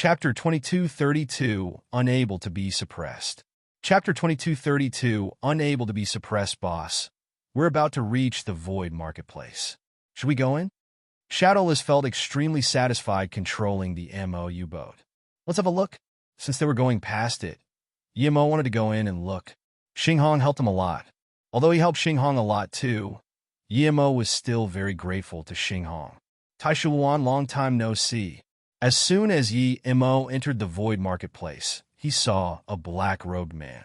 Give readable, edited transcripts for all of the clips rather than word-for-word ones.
Chapter 2232, Unable to be Suppressed. Chapter 2232, Unable to be Suppressed, Boss. We're about to reach the Void Marketplace. Should we go in? Shadowless felt extremely satisfied controlling the MOU boat. Let's have a look. Since they were going past it, Yimo wanted to go in and look. Xinghong helped him a lot. Although he helped Xinghong a lot too, Yimo was still very grateful to Xinghong. Taishuan, long time no see. As soon as Yimo entered the Void Marketplace, he saw a black-robed man.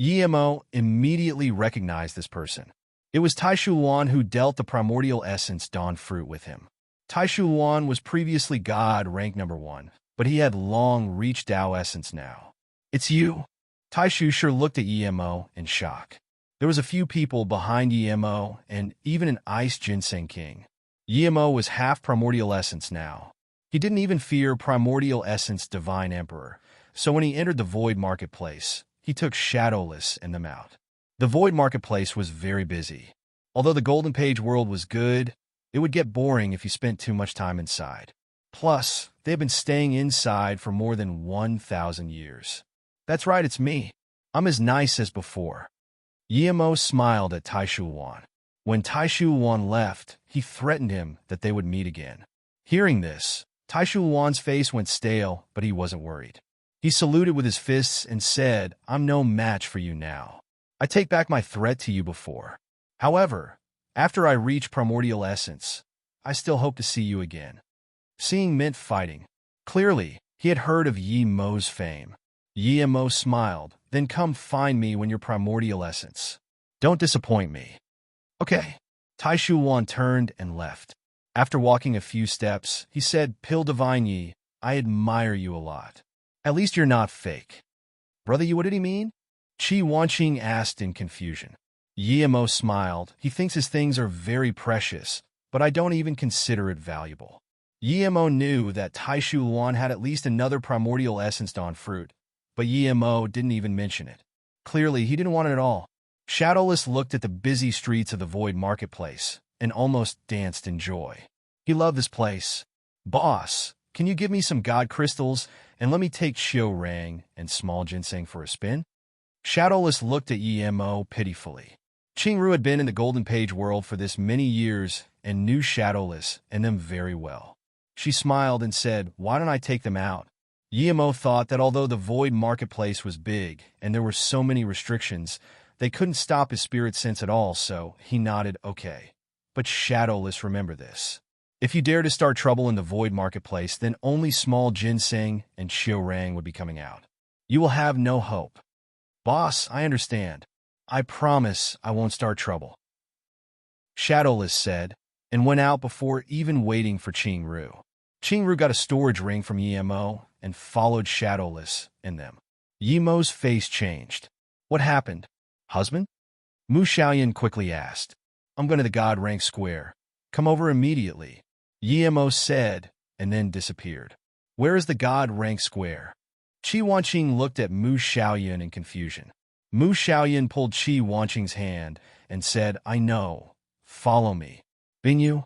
Yimo immediately recognized this person. It was Taishuan who dealt the primordial essence Dawn Fruit with him. Taishuan was previously God rank number 1, but he had long reached Dao essence now. It's you? Taishu sure looked at Yimo in shock. There was a few people behind Yimo and even an ice ginseng king. Yimo was half primordial essence now. He didn't even fear primordial essence divine emperor, so when he entered the Void Marketplace, he took Shadowless and them out. The Void Marketplace was very busy. Although the Golden Page world was good, it would get boring if you spent too much time inside. Plus, they had been staying inside for more than 1,000 years. That's right, it's me. I'm as nice as before. Yimo smiled at Taishuan. When Taishuan left, he threatened him that they would meet again. Hearing this, Taishuan's face went stale, but he wasn't worried. He saluted with his fists and said, I'm no match for you now. I take back my threat to you before. However, after I reach primordial essence, I still hope to see you again. Seeing Mint fighting, clearly, he had heard of Yimo's fame. Yimo smiled, then come find me when you're primordial essence. Don't disappoint me. Okay. Taishuan turned and left. After walking a few steps, he said, Pill Divine Yi, I admire you a lot. At least you're not fake. Brother Yi, what did he mean? Qi Wanqing asked in confusion. Yimo smiled. He thinks his things are very precious, but I don't even consider it valuable. Yimo knew that Taishuan had at least another primordial essence Dawn Fruit, but Yimo didn't even mention it. Clearly, he didn't want it at all. Shadowless looked at the busy streets of the Void Marketplace and almost danced in joy. He loved this place. Boss, can you give me some god crystals and let me take Xiao Rang and small ginseng for a spin? Shadowless looked at Yimo pitifully. Qingru had been in the Golden Page world for this many years and knew Shadowless and them very well. She smiled and said, Why don't I take them out? Yimo thought that although the Void Marketplace was big and there were so many restrictions, they couldn't stop his spirit sense at all, so he nodded, okay. But Shadowless, remember this. If you dare to start trouble in the Void Marketplace, then only small ginseng and Xiao Rang would be coming out. You will have no hope. Boss, I understand. I promise I won't start trouble. Shadowless said, and went out before even waiting for Qingru. Qingru got a storage ring from Yimo and followed Shadowless and them. Yimo's face changed. What happened? Husband? Mu Xiaoyan quickly asked. I'm going to the God Rank Square. Come over immediately. Yimo said, and then disappeared. Where is the God Rank Square? Qi Wanqing looked at Mu Xiaoyan in confusion. Mu Xiaoyan pulled Qi Wanqing's hand and said, I know. Follow me. Bingyu,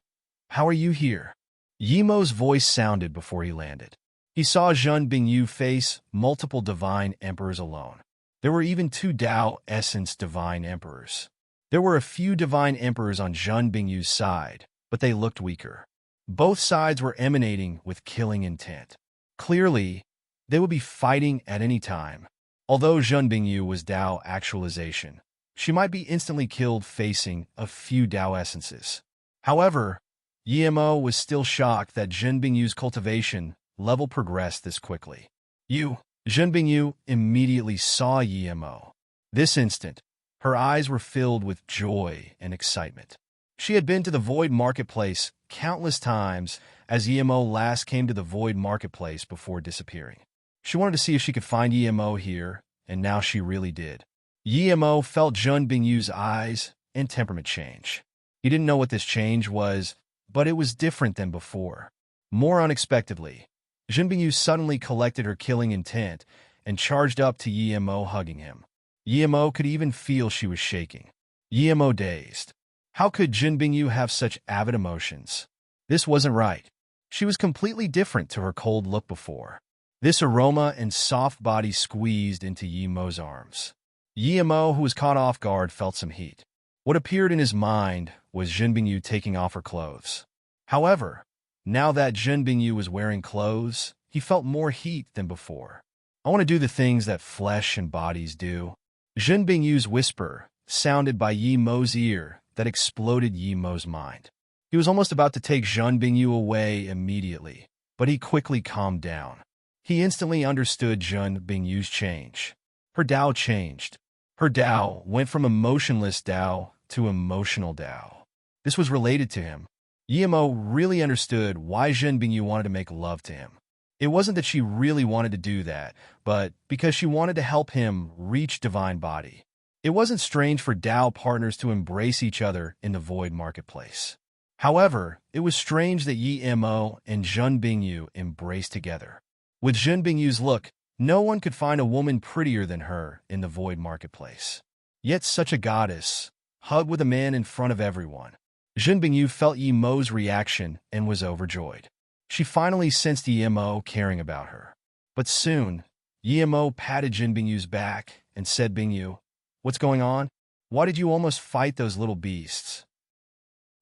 how are you here? Yimo's voice sounded before he landed. He saw Zhen Bingyu face multiple divine emperors alone. There were even 2 Dao Essence divine emperors. There were a few divine emperors on Zhen Bingyu's side, but they looked weaker. Both sides were emanating with killing intent. Clearly, they would be fighting at any time. Although Zhen Bingyu was Dao actualization, she might be instantly killed facing a few Dao essences. However, Yimo was still shocked that Zhen Bingyu's cultivation level progressed this quickly. Zhen Bingyu immediately saw Yimo. This instant, her eyes were filled with joy and excitement. She had been to the Void Marketplace countless times as Yimo last came to the Void Marketplace before disappearing. She wanted to see if she could find Yimo here, and now she really did. Yimo felt Zhen Bingyu's eyes and temperament change. He didn't know what this change was, but it was different than before. More unexpectedly, Zhen Bingyu suddenly collected her killing intent and charged up to Yimo, hugging him. Yimo could even feel she was shaking. Yimo dazed. How could Zhen Bingyu have such avid emotions? This wasn't right. She was completely different to her cold look before. This aroma and soft body squeezed into Yi Mo's arms. Yi Mo, who was caught off guard, felt some heat. What appeared in his mind was Jin Bingyu taking off her clothes. However, now that Jin Bingyu was wearing clothes, he felt more heat than before. I want to do the things that flesh and bodies do. Jin Bingyu's whisper sounded by Yi Mo's ear that exploded Yi Mo's mind. He was almost about to take Jin Bingyu away immediately, but he quickly calmed down. He instantly understood Jin Bingyu's change. Her Tao changed. Her Tao went from emotionless Tao to emotional Tao. This was related to him. Yi Mo really understood why Jin Bingyu wanted to make love to him. It wasn't that she really wanted to do that, but because she wanted to help him reach divine body. It wasn't strange for Tao partners to embrace each other in the void marketplace. However, it was strange that Yi Mo and Jin Bingyu embraced together. With Jin Bingyu's look, no one could find a woman prettier than her in the void marketplace. Yet such a goddess, hugged with a man in front of everyone. Jin Bingyu felt Yi Mo's reaction and was overjoyed. She finally sensed Yi Mo caring about her. But soon, Yi Mo patted Jin Bingyu's back and said, "Bingyu, what's going on? Why did you almost fight those little beasts?"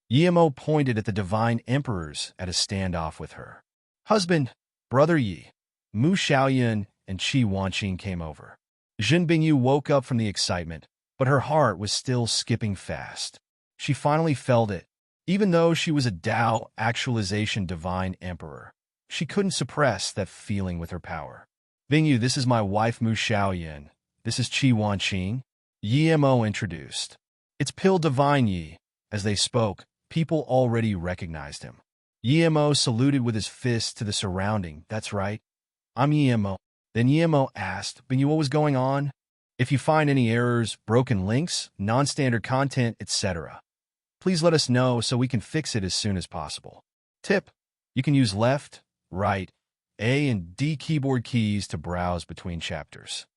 Yi Mo pointed at the divine emperors at a standoff with her. Husband, brother Yi, Mu Xiaoyan, and Qi Wanqing came over. Jin Bingyu woke up from the excitement, but her heart was still skipping fast. She finally felt it. Even though she was a Tao actualization divine emperor, she couldn't suppress that feeling with her power. "Bingyu, this is my wife Mu Xiaoyan. This is Qi Wanqing," Yi Mo introduced. "It's Pill Divine Yi." As they spoke, people already recognized him. Yi Mo saluted with his fist to the surrounding. "That's right. I'm Yi Mo." Then Yi Mo asked, "Bingyu, what was going on? If you find any errors, broken links, non-standard content, etc., please let us know so we can fix it as soon as possible." Tip: you can use left, right, A and D keyboard keys to browse between chapters.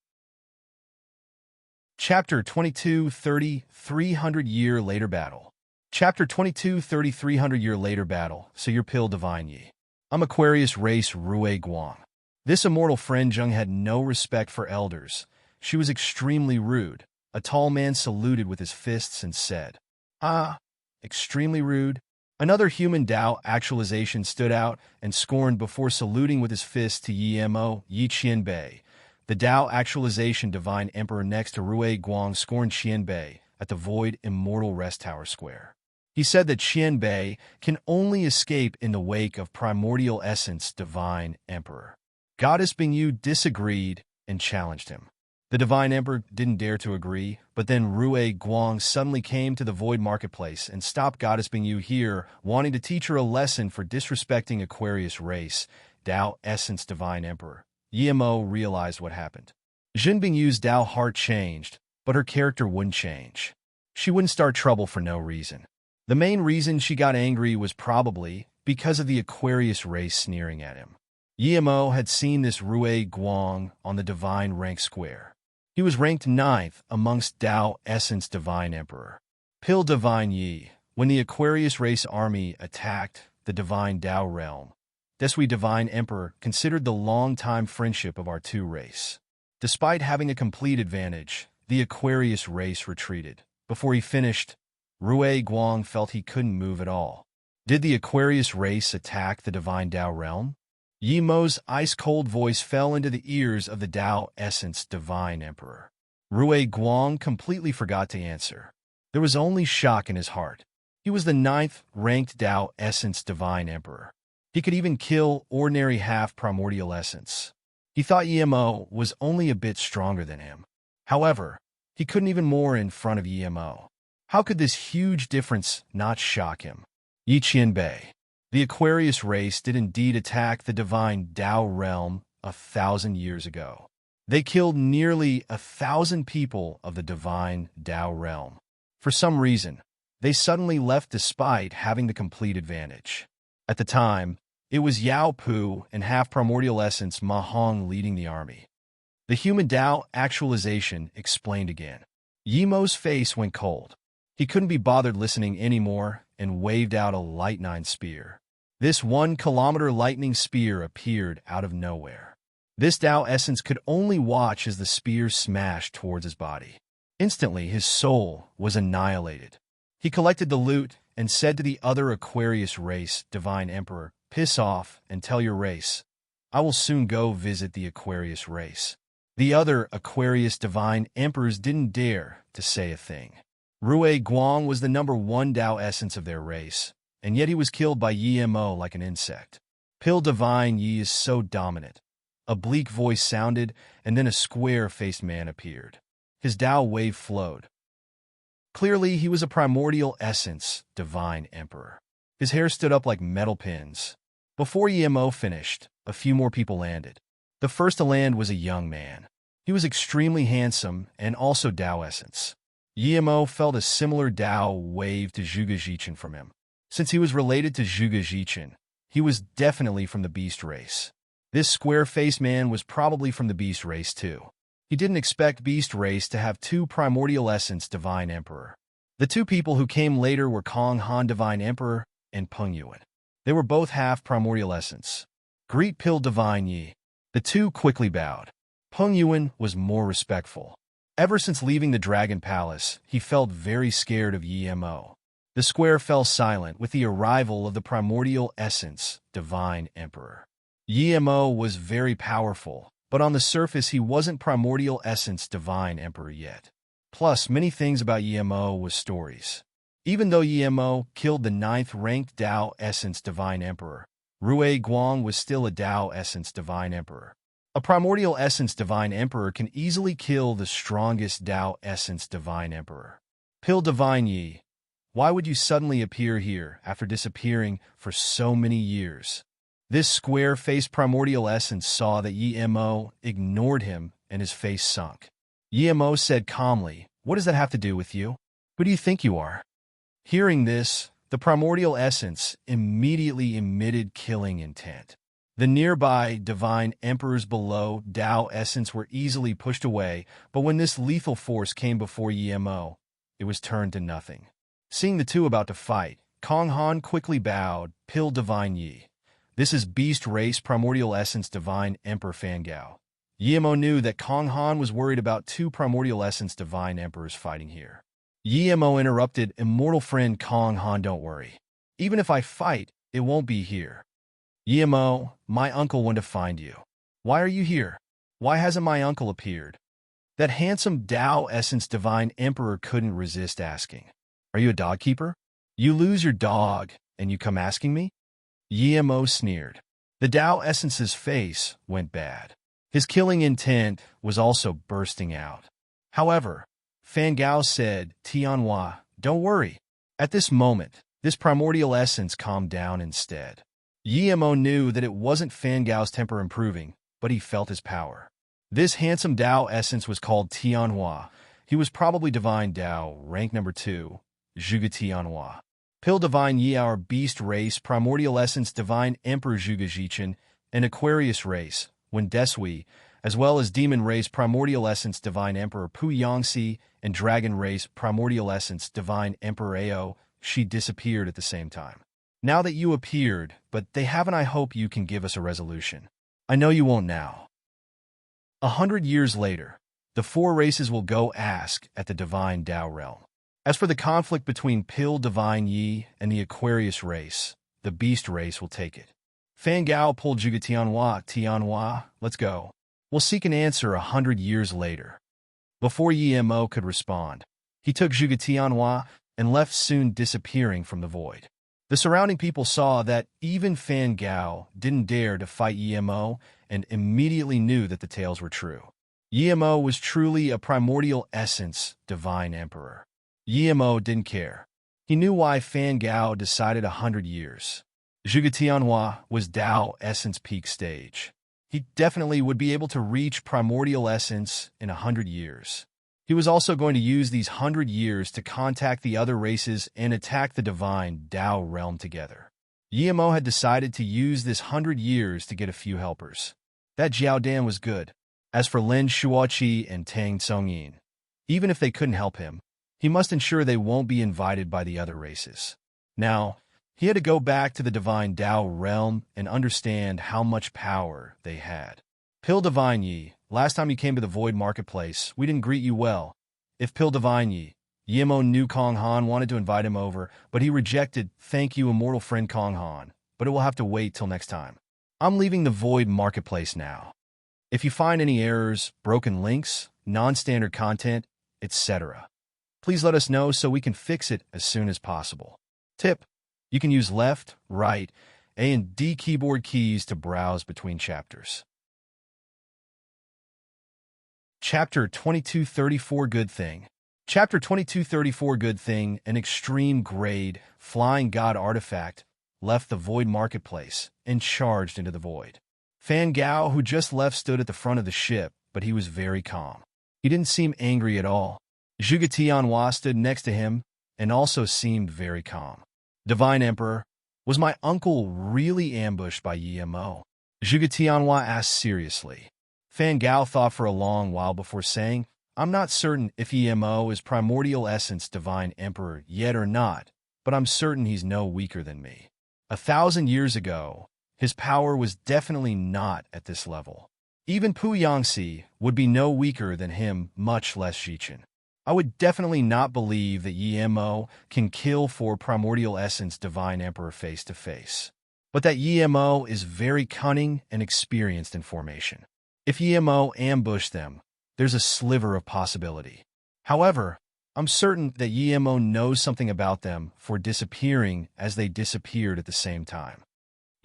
Chapter 22:30 300-Year Later Battle. Chapter 22:30 300-Year Later Battle. So you're Pill Divine Yi. I'm Aquarius race Rui Guang. This immortal friend Zheng had no respect for elders. She was extremely rude. A tall man saluted with his fists and said, "Ah, extremely rude." Another human Tao actualization stood out and scorned before saluting with his fist to Yi Mo, Yi Qianbei. The Tao actualization divine emperor next to Rui Guang scorned Qianbei at the void immortal rest tower square. He said that Qianbei can only escape in the wake of primordial essence divine emperor. Goddess Bingyu disagreed and challenged him. The divine emperor didn't dare to agree, but then Rui Guang suddenly came to the void marketplace and stopped Goddess Bingyu here, wanting to teach her a lesson for disrespecting Aquarius race, Tao essence divine emperor. Yi Mo realized what happened. Jin Bingyu's Tao heart changed, but her character wouldn't change. She wouldn't start trouble for no reason. The main reason she got angry was probably because of the Aquarius race sneering at him. Yi Mo had seen this Rui Guang on the divine rank square. He was ranked 9th amongst Tao Essence Divine Emperor. Pill Divine Yi, when the Aquarius race army attacked the divine Tao realm, Desui Divine Emperor considered the long-time friendship of our two race. Despite having a complete advantage, the Aquarius race retreated. Before he finished, Rui Guang felt he couldn't move at all. Did the Aquarius race attack the divine Tao realm? Yi Mo's ice-cold voice fell into the ears of the Tao Essence Divine Emperor. Rui Guang completely forgot to answer. There was only shock in his heart. He was the 9th-ranked Tao Essence Divine Emperor. He could even kill ordinary half-primordial essence. He thought Yi Mo was only a bit stronger than him. However, he couldn't even more in front of Yi Mo. How could this huge difference not shock him? Yi Qianbei. The Aquarius race did indeed attack the divine Tao realm 1,000 years ago. They killed nearly 1,000 people of the divine Tao realm. For some reason, they suddenly left despite having the complete advantage. At the time, it was Yao Pu and half-primordial essence Ma Hong leading the army. The human Tao actualization explained again. Yi Mo's face went cold. He couldn't be bothered listening anymore and waved out a lightning spear. This 1-kilometer lightning spear appeared out of nowhere. This Tao essence could only watch as the spear smashed towards his body. Instantly, his soul was annihilated. He collected the loot and said to the other Aquarius race, Divine Emperor, "Piss off and tell your race. I will soon go visit the Aquarius race." The other Aquarius Divine Emperors didn't dare to say a thing. Rui Guang was the #1 Tao essence of their race, and yet he was killed by Yimo like an insect. Pill Divine Yi is so dominant. A bleak voice sounded, and then a square-faced man appeared. His Tao wave flowed. Clearly, he was a primordial essence, Divine Emperor. His hair stood up like metal pins. Before Yimo finished, a few more people landed. The first to land was a young man. He was extremely handsome and also Tao essence. Yimo felt a similar Tao wave to Zhuge Jichin from him. Since he was related to Zhuge Jichin, he was definitely from the beast race. This square-faced man was probably from the beast race too. He didn't expect beast race to have two primordial essence Divine Emperor. The two people who came later were Kong Han Divine Emperor and Peng Yuan. They were both half primordial essence. Greet Pill Divine Yi. The two quickly bowed. Peng Yuan was more respectful. Ever since leaving the Dragon Palace, he felt very scared of Yimo. The square fell silent with the arrival of the primordial essence, Divine Emperor. Yimo was very powerful, but on the surface he wasn't primordial essence Divine Emperor yet. Plus, many things about Yimo was stories. Even though Yimo killed the 9th-ranked Tao essence Divine Emperor, Rui Guang was still a Tao essence Divine Emperor. A primordial essence Divine Emperor can easily kill the strongest Tao essence Divine Emperor. Pill Divine Yi, why would you suddenly appear here after disappearing for so many years? This square-faced primordial essence saw that Yimo ignored him and his face sunk. Yimo said calmly, "What does that have to do with you? Who do you think you are?" Hearing this, the primordial essence immediately emitted killing intent. The nearby Divine Emperors below Tao essence were easily pushed away, but when this lethal force came before Yimo, it was turned to nothing. Seeing the two about to fight, Kong Han quickly bowed, "Pill Divine Yi. This is Beast Race Primordial Essence Divine Emperor Fangao." Yimo knew that Kong Han was worried about two Primordial Essence Divine Emperors fighting here. Yimo interrupted, "Immortal friend Kong Han, don't worry. Even if I fight, it won't be here." "Yimo, my uncle went to find you. Why are you here? Why hasn't my uncle appeared?" That handsome Tao Essence Divine Emperor couldn't resist asking. "Are you a dog keeper? You lose your dog, and you come asking me?" Yimo sneered. The Tao Essence's face went bad. His killing intent was also bursting out. However, Fangao said, "Tianhua, don't worry." At this moment, this primordial essence calmed down instead. Yimo knew that it wasn't Fangao's temper improving, but he felt his power. This handsome Tao essence was called Tianhua. He was probably Divine Tao, rank #2, Zhuge Tianhua. Pill Divine Yi, our Beast Race, Primordial Essence Divine Emperor Zhuge Jichin, and Aquarius Race, Wen Desui, as well as Demon Race Primordial Essence Divine Emperor Pu Yangxi, and Dragon Race Primordial Essence Divine Emperor Ao, she disappeared at the same time. Now that you appeared, but they haven't, I hope you can give us a resolution. I know you won't now. 100 years later, the four races will go ask at the Divine Tao realm. As for the conflict between Pill Divine Yi and the Aquarius race, the Beast race will take it. Fangao pulled Zhuge Tianhua. "Tianhua, let's go. We'll seek an answer 100 years later." Before Yimo could respond, he took Zhuge Tianhua and left, soon disappearing from the void. The surrounding people saw that even Fangao didn't dare to fight Yimo and immediately knew that the tales were true. Yimo was truly a primordial essence Divine Emperor. Yimo didn't care. He knew why Fangao decided 100 years. Zhuge Tianhua was Tao Essence peak stage. He definitely would be able to reach primordial essence in 100 years. He was also going to use these 100 years to contact the other races and attack the Divine Tao realm together. Yimo had decided to use this 100 years to get a few helpers. That Jiao Dan was good. As for Lin Shuoqi and Tang Tsongyin, even if they couldn't help him, he must ensure they won't be invited by the other races. Now, he had to go back to the Divine Tao realm and understand how much power they had. Pill Divine Yi, last time you came to the Void Marketplace, we didn't greet you well. If Pill Divine Yi, Yimo knew Kong Han wanted to invite him over, but he rejected, thank you, immortal friend Kong Han, but it will have to wait till next time. I'm leaving the Void Marketplace now. If you find any errors, broken links, non-standard content, etc., please let us know so we can fix it as soon as possible. Tip: you can use left, right, A and D keyboard keys to browse between chapters. Chapter 2234 Good Thing. Chapter 2234 Good Thing, an extreme grade, flying god artifact, left the Void Marketplace and charged into the void. Fan Gao, who just left, stood at the front of the ship, but he was very calm. He didn't seem angry at all. Zhuge Tianhua stood next to him and also seemed very calm. Divine Emperor, was my uncle really ambushed by Yimo? Zhuge Tianhua asked seriously. Fan Gao thought for a long while before saying, I'm not certain if Yimo is Primordial Essence Divine Emperor yet or not, but I'm certain he's no weaker than me. 1,000 years ago, his power was definitely not at this level. Even Pu Yangxi would be no weaker than him, much less Zhichen. I would definitely not believe that Yimo can kill for Primordial Essence Divine Emperor face to face, but that Yimo is very cunning and experienced in formation. If Yimo ambushed them, there's a sliver of possibility. However, I'm certain that Yimo knows something about them for disappearing as they disappeared at the same time.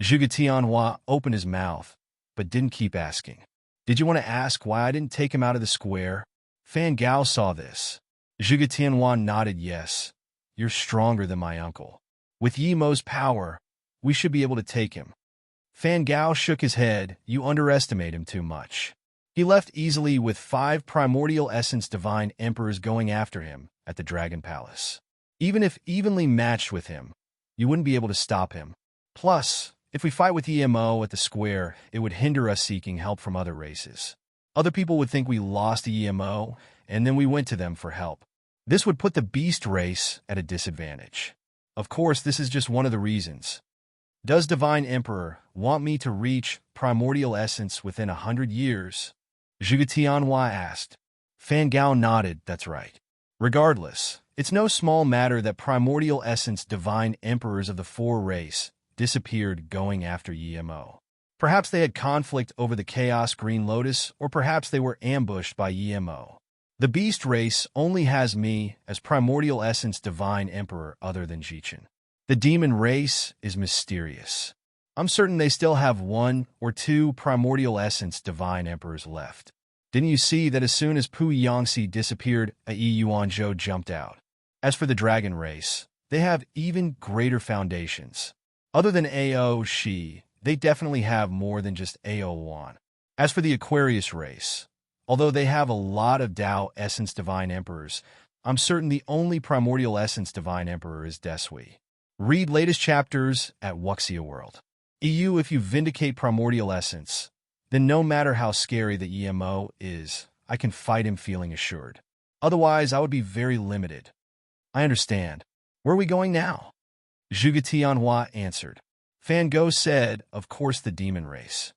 Zhuge Tianhua opened his mouth, but didn't keep asking. Did you want to ask why I didn't take him out of the square? Fan Gao saw this. Zhuge Tianhua nodded yes. You're stronger than my uncle. With Yimo's power, we should be able to take him. Fan Gao shook his head. You underestimate him too much. He left easily with 5 Primordial Essence Divine Emperors going after him at the Dragon Palace. Even if evenly matched with him, you wouldn't be able to stop him. Plus, if we fight with Yimo at the square, it would hinder us seeking help from other races. Other people would think we lost to Yimo, and then we went to them for help. This would put the beast race at a disadvantage. Of course, this is just one of the reasons. Does Divine Emperor want me to reach Primordial Essence within 100 years? Zhuge Tianhua asked. Fan Gao nodded, that's right. Regardless, it's no small matter that Primordial Essence Divine Emperors of the 4 race disappeared going after Yimo. Perhaps they had conflict over the Chaos Green Lotus, or perhaps they were ambushed by Yimo. The Beast race only has me as Primordial Essence Divine Emperor other than Zhichen. The Demon race is mysterious. I'm certain they still have 1 or 2 Primordial Essence Divine Emperors left. Didn't you see that as soon as Pu Yangxi disappeared, a Yi Yuanzhou jumped out? As for the Dragon race, they have even greater foundations. Other than Ao Shi, they definitely have more than just Ao Wan. As for the Aquarius race, although they have a lot of Tao Essence Divine Emperors, I'm certain the only Primordial Essence Divine Emperor is Desui. Read latest chapters at Wuxia World. EU, if you vindicate Primordial Essence, then no matter how scary the EMO is, I can fight him feeling assured. Otherwise, I would be very limited. I understand. Where are we going now? Zhuge Tianhua answered. Fan Gao said, of course the Demon race.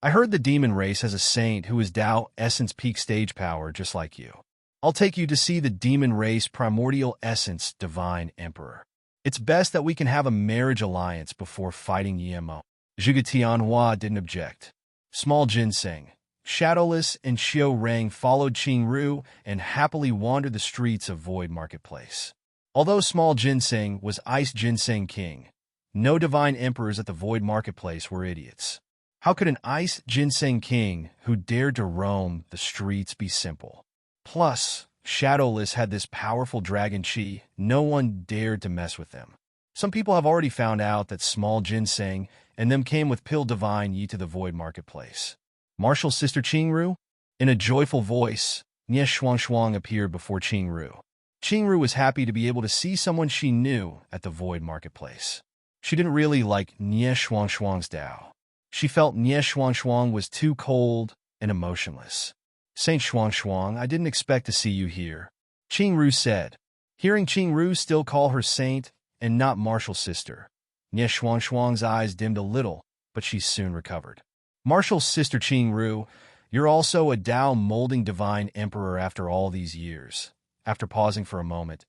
I heard the Demon race has a saint who is Tao Essence Peak Stage Power just like you. I'll take you to see the Demon race Primordial Essence Divine Emperor. It's best that we can have a marriage alliance before fighting Yimo. Zhuge Tianhua didn't object. Small Ginseng, Shadowless, and Xiao Rang followed Qingru and happily wandered the streets of Void Marketplace. Although Small Ginseng was Ice Ginseng King, no Divine Emperors at the Void Marketplace were idiots. How could an Ice Ginseng King who dared to roam the streets be simple? Plus, Shadowless had this powerful dragon chi, no one dared to mess with them. Some people have already found out that Small Ginseng and them came with Pill Divine Yi to the Void Marketplace. Martial Sister Qingru? In a joyful voice, Nie Shuang appeared before Qingru. Qingru was happy to be able to see someone she knew at the Void Marketplace. She didn't really like Nie Shuang's Tao. She felt Nie Shuang was too cold and emotionless. Saint Shuang, I didn't expect to see you here, Qingru said. Hearing Qingru still call her saint and not martial sister, Nie Shuang's eyes dimmed a little, but she soon recovered. Marshall's sister Qing Ru, you're also a Tao molding divine emperor after all these years. After pausing for a moment,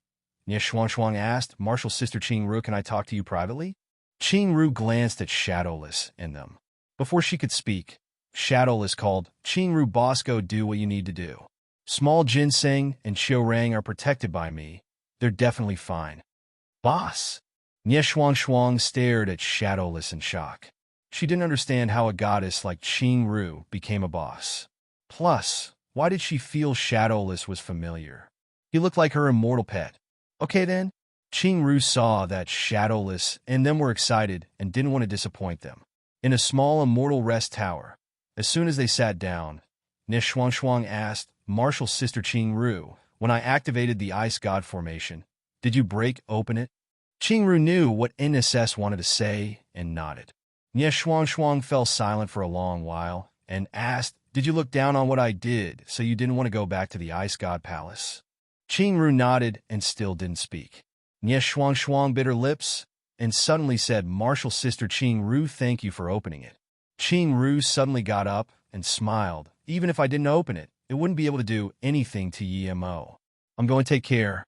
Nie Shuang asked, Marshall's sister Qing Ru, can I talk to you privately? Qing Ru glanced at Shadowless in them. Before she could speak, Shadowless called, Qing Ru Bosco, do what you need to do. Small Ginseng and Xiaorang are protected by me. They're definitely fine. Boss? Nie Shuang stared at Shadowless in shock. She didn't understand how a goddess like Qing Ru became a boss. Plus, why did she feel Shadowless was familiar? He looked like her immortal pet. Okay then. Qing Ru saw that Shadowless and them were excited and didn't want to disappoint them. In a small immortal rest tower, as soon as they sat down, Nie Shuang asked, Marshall's sister Qing Ru, when I activated the ice god formation, did you break open it? Qing Ru knew what NSS wanted to say and nodded. Nie Shuang fell silent for a long while and asked, did you look down on what I did so you didn't want to go back to the ice god palace? Qing Ru nodded and still didn't speak. Nie Shuang bit her lips and suddenly said, Marshall's sister Qing Ru, thank you for opening it. Qing Ru suddenly got up and smiled. Even if I didn't open it, it wouldn't be able to do anything to Yimo. I'm going to take care.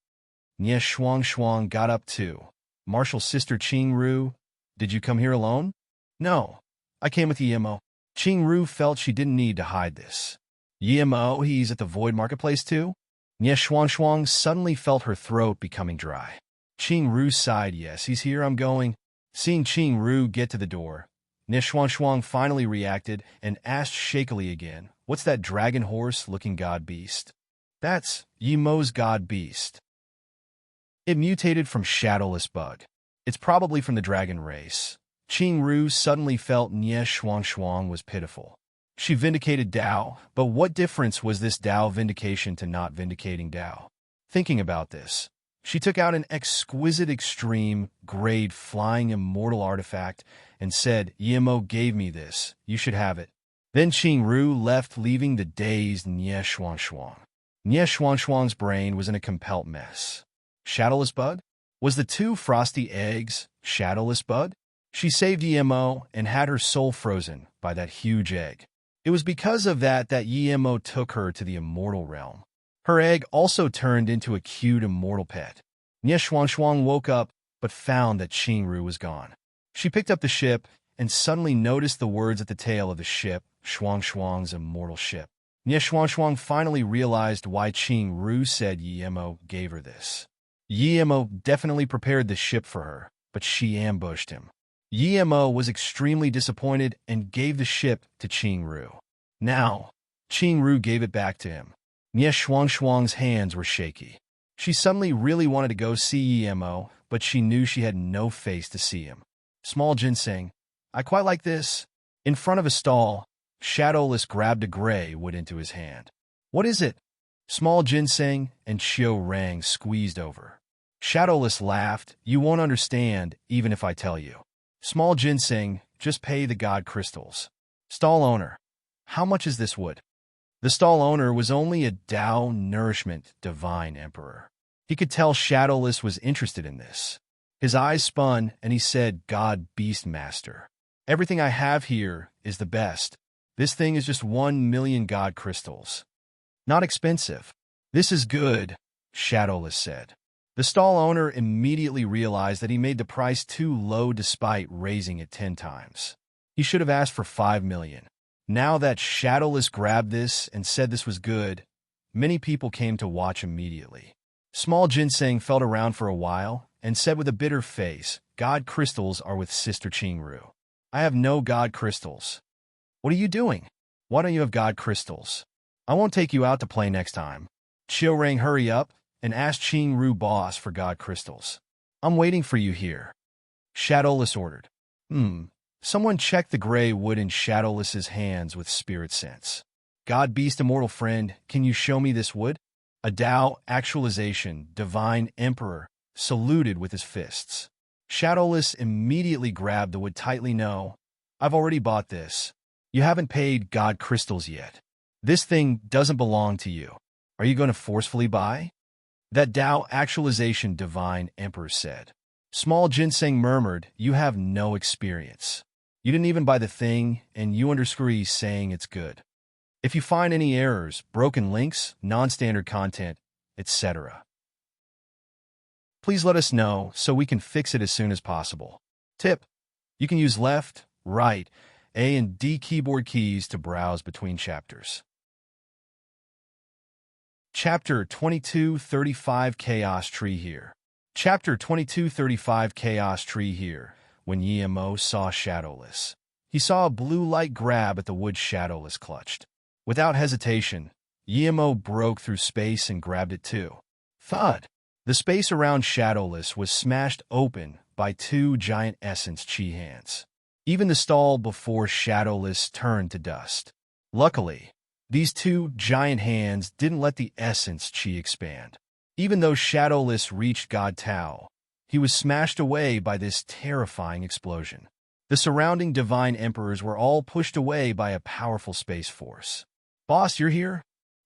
Nie Shuang got up too. Marshall's sister Qing Ru, did you come here alone? No, I came with Yimo. Qing Ru felt she didn't need to hide this. Yimo, he's at the Void Marketplace too? Nie Shuang suddenly felt her throat becoming dry. Qing Ru sighed, yes, he's here, I'm going. Seeing Qing Ru get to the door, Nie Shuang finally reacted and asked shakily again, what's that dragon horse-looking god beast? That's Yimo's god beast. It mutated from Shadowless Bug. It's probably from the dragon race. Qing Ru suddenly felt Nie Shuang was pitiful. She vindicated Dao, but what difference was this Dao vindication to not vindicating Dao? Thinking about this, she took out an exquisite extreme grade flying immortal artifact and said, Yimo gave me this, you should have it. Then Qing Ru left, leaving the dazed Nie Shuang. Nie Shuang's brain was in a compelled mess. Shadowless Bud? Was the two frosty eggs Shadowless Bud? She saved Yimo and had her soul frozen by that huge egg. It was because of that Yimo took her to the immortal realm. Her egg also turned into a cute immortal pet. Nie Shuang woke up but found that Qing Ru was gone. She picked up the ship and suddenly noticed the words at the tail of the ship, Shuang's immortal ship. Nie Shuang finally realized why Qing Ru said Yimo gave her this. Yimo definitely prepared the ship for her, but she ambushed him. Yimo was extremely disappointed and gave the ship to Qing Ru. Now, Qing Ru gave it back to him. Nie Shuang's hands were shaky. She suddenly really wanted to go see Yimo, but she knew she had no face to see him. Small Ginseng, I quite like this. In front of a stall, Shadowless grabbed a gray wood into his hand. What is it? Small Ginseng and Xiaorang squeezed over. Shadowless laughed. You won't understand, even if I tell you. Small Ginseng, just pay the god crystals. Stall owner, how much is this wood? The stall owner was only a Tao nourishment divine emperor. He could tell Shadowless was interested in this. His eyes spun and he said, God Beast Master. Everything I have here is the best. This thing is just 1,000,000 god crystals. Not expensive. This is good, Shadowless said. The stall owner immediately realized that he made the price too low despite raising it 10 times. He should have asked for 5 million. Now that Shadowless grabbed this and said this was good, many people came to watch immediately. Small Ginseng felt around for a while and said with a bitter face, God crystals are with Sister Qing Ru. I have no god crystals. What are you doing? Why don't you have god crystals? I won't take you out to play next time. Xiaorang, hurry up and ask Qing Ru boss for god crystals. I'm waiting for you here. Shadowless ordered. Someone check the gray wood in Shadowless's hands with spirit sense. God Beast Immortal Friend, can you show me this wood? A Tao actualization, divine emperor, saluted with his fists. Shadowless immediately grabbed the wood tightly. No, I've already bought this. You haven't paid god crystals yet. This thing doesn't belong to you. Are you going to forcefully buy? That Tao actualization divine emperor said. Small Ginseng murmured, you have no experience. You didn't even buy the thing, and you underscore saying it's good. If you find any errors, broken links, non-standard content, etc., please let us know so we can fix it as soon as possible. Tip: you can use left, right, A and D keyboard keys to browse between chapters. Chapter 2235 Chaos Tree Here. Chapter 2235 Chaos Tree Here. When Yemo saw Shadowless, he saw a blue light grab at the wood Shadowless clutched. Without hesitation, Yemo broke through space and grabbed it too. Thud! The space around Shadowless was smashed open by two giant essence chi hands. Even the stall before Shadowless turned to dust. Luckily, these two giant hands didn't let the essence chi expand. Even though Shadowless reached God Tao, he was smashed away by this terrifying explosion. The surrounding divine emperors were all pushed away by a powerful space force. "Boss, you're here?"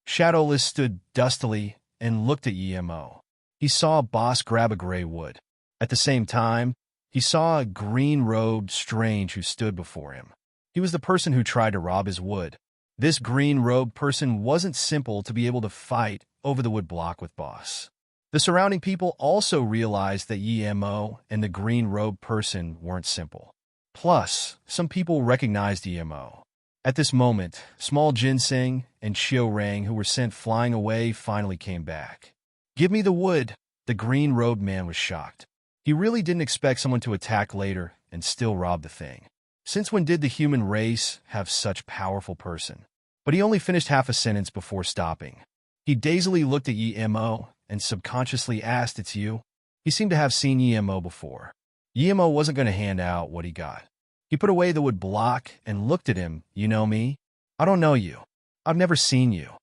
Shadowless stood dustily and looked at Yemo. He saw Boss grab a gray wood. At the same time, he saw a green-robed strange who stood before him. He was the person who tried to rob his wood. This green-robed person wasn't simple to be able to fight over the wood block with Boss. The surrounding people also realized that Yemo and the green-robed person weren't simple. Plus, some people recognized Yemo. At this moment, Small Ginseng and Xiaorang, who were sent flying away, finally came back. "Give me the wood." The green-robed man was shocked. He really didn't expect someone to attack later and still rob the thing. Since when did the human race have such powerful person? But he only finished half a sentence before stopping. He dazedly looked at Yemo and subconsciously asked, "It's you?" He seemed to have seen Yemo before. Yemo wasn't going to hand out what he got. He put away the wood block and looked at him. "You know me?" "I don't know you. I've never seen you."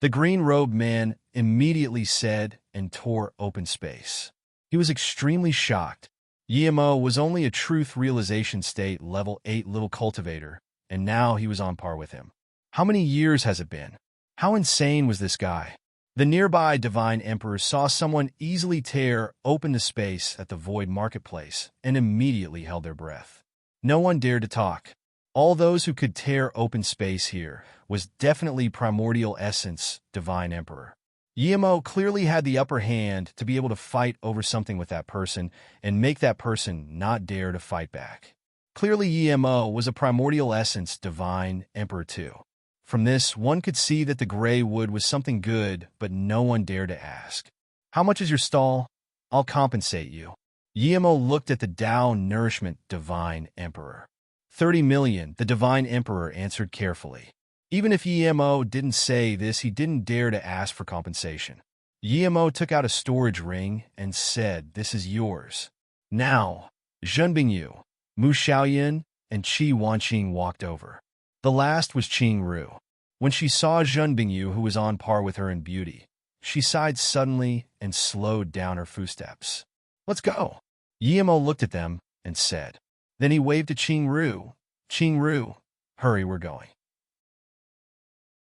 The green-robed man immediately said and tore open space. He was extremely shocked. Yemo was only a truth realization state level 8 little cultivator, and now he was on par with him. How many years has it been? How insane was this guy? The nearby divine emperor saw someone easily tear open the space at the void marketplace and immediately held their breath. No one dared to talk. All those who could tear open space here was definitely primordial essence divine emperor. Yemo clearly had the upper hand to be able to fight over something with that person and make that person not dare to fight back. Clearly Yemo was a primordial essence divine emperor too. From this, one could see that the gray wood was something good, but no one dared to ask. "How much is your stall? I'll compensate you." Yemo looked at the Tao Nourishment Divine Emperor. 30 million, the Divine Emperor answered carefully. Even if Yemo didn't say this, he didn't dare to ask for compensation. Yemo took out a storage ring and said, "This is yours." Now, Zhen Bingyu, Mu Xiaoyan, and Qi Wanqing walked over. The last was Qing Ru. When she saw Zhen Bingyu, who was on par with her in beauty, she sighed suddenly and slowed down her footsteps. "Let's go." Yemo looked at them and said. Then he waved to Qing Ru. "Qing Ru, hurry, we're going."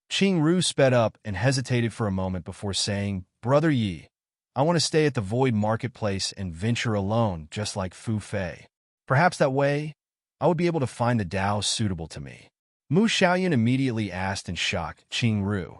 Qing Ru sped up and hesitated for a moment before saying, "Brother Yi, I want to stay at the Void Marketplace and venture alone, just like Fu Fei. Perhaps that way, I would be able to find the Tao suitable to me." Mu Xiaoyan immediately asked in shock, "Qing Ru,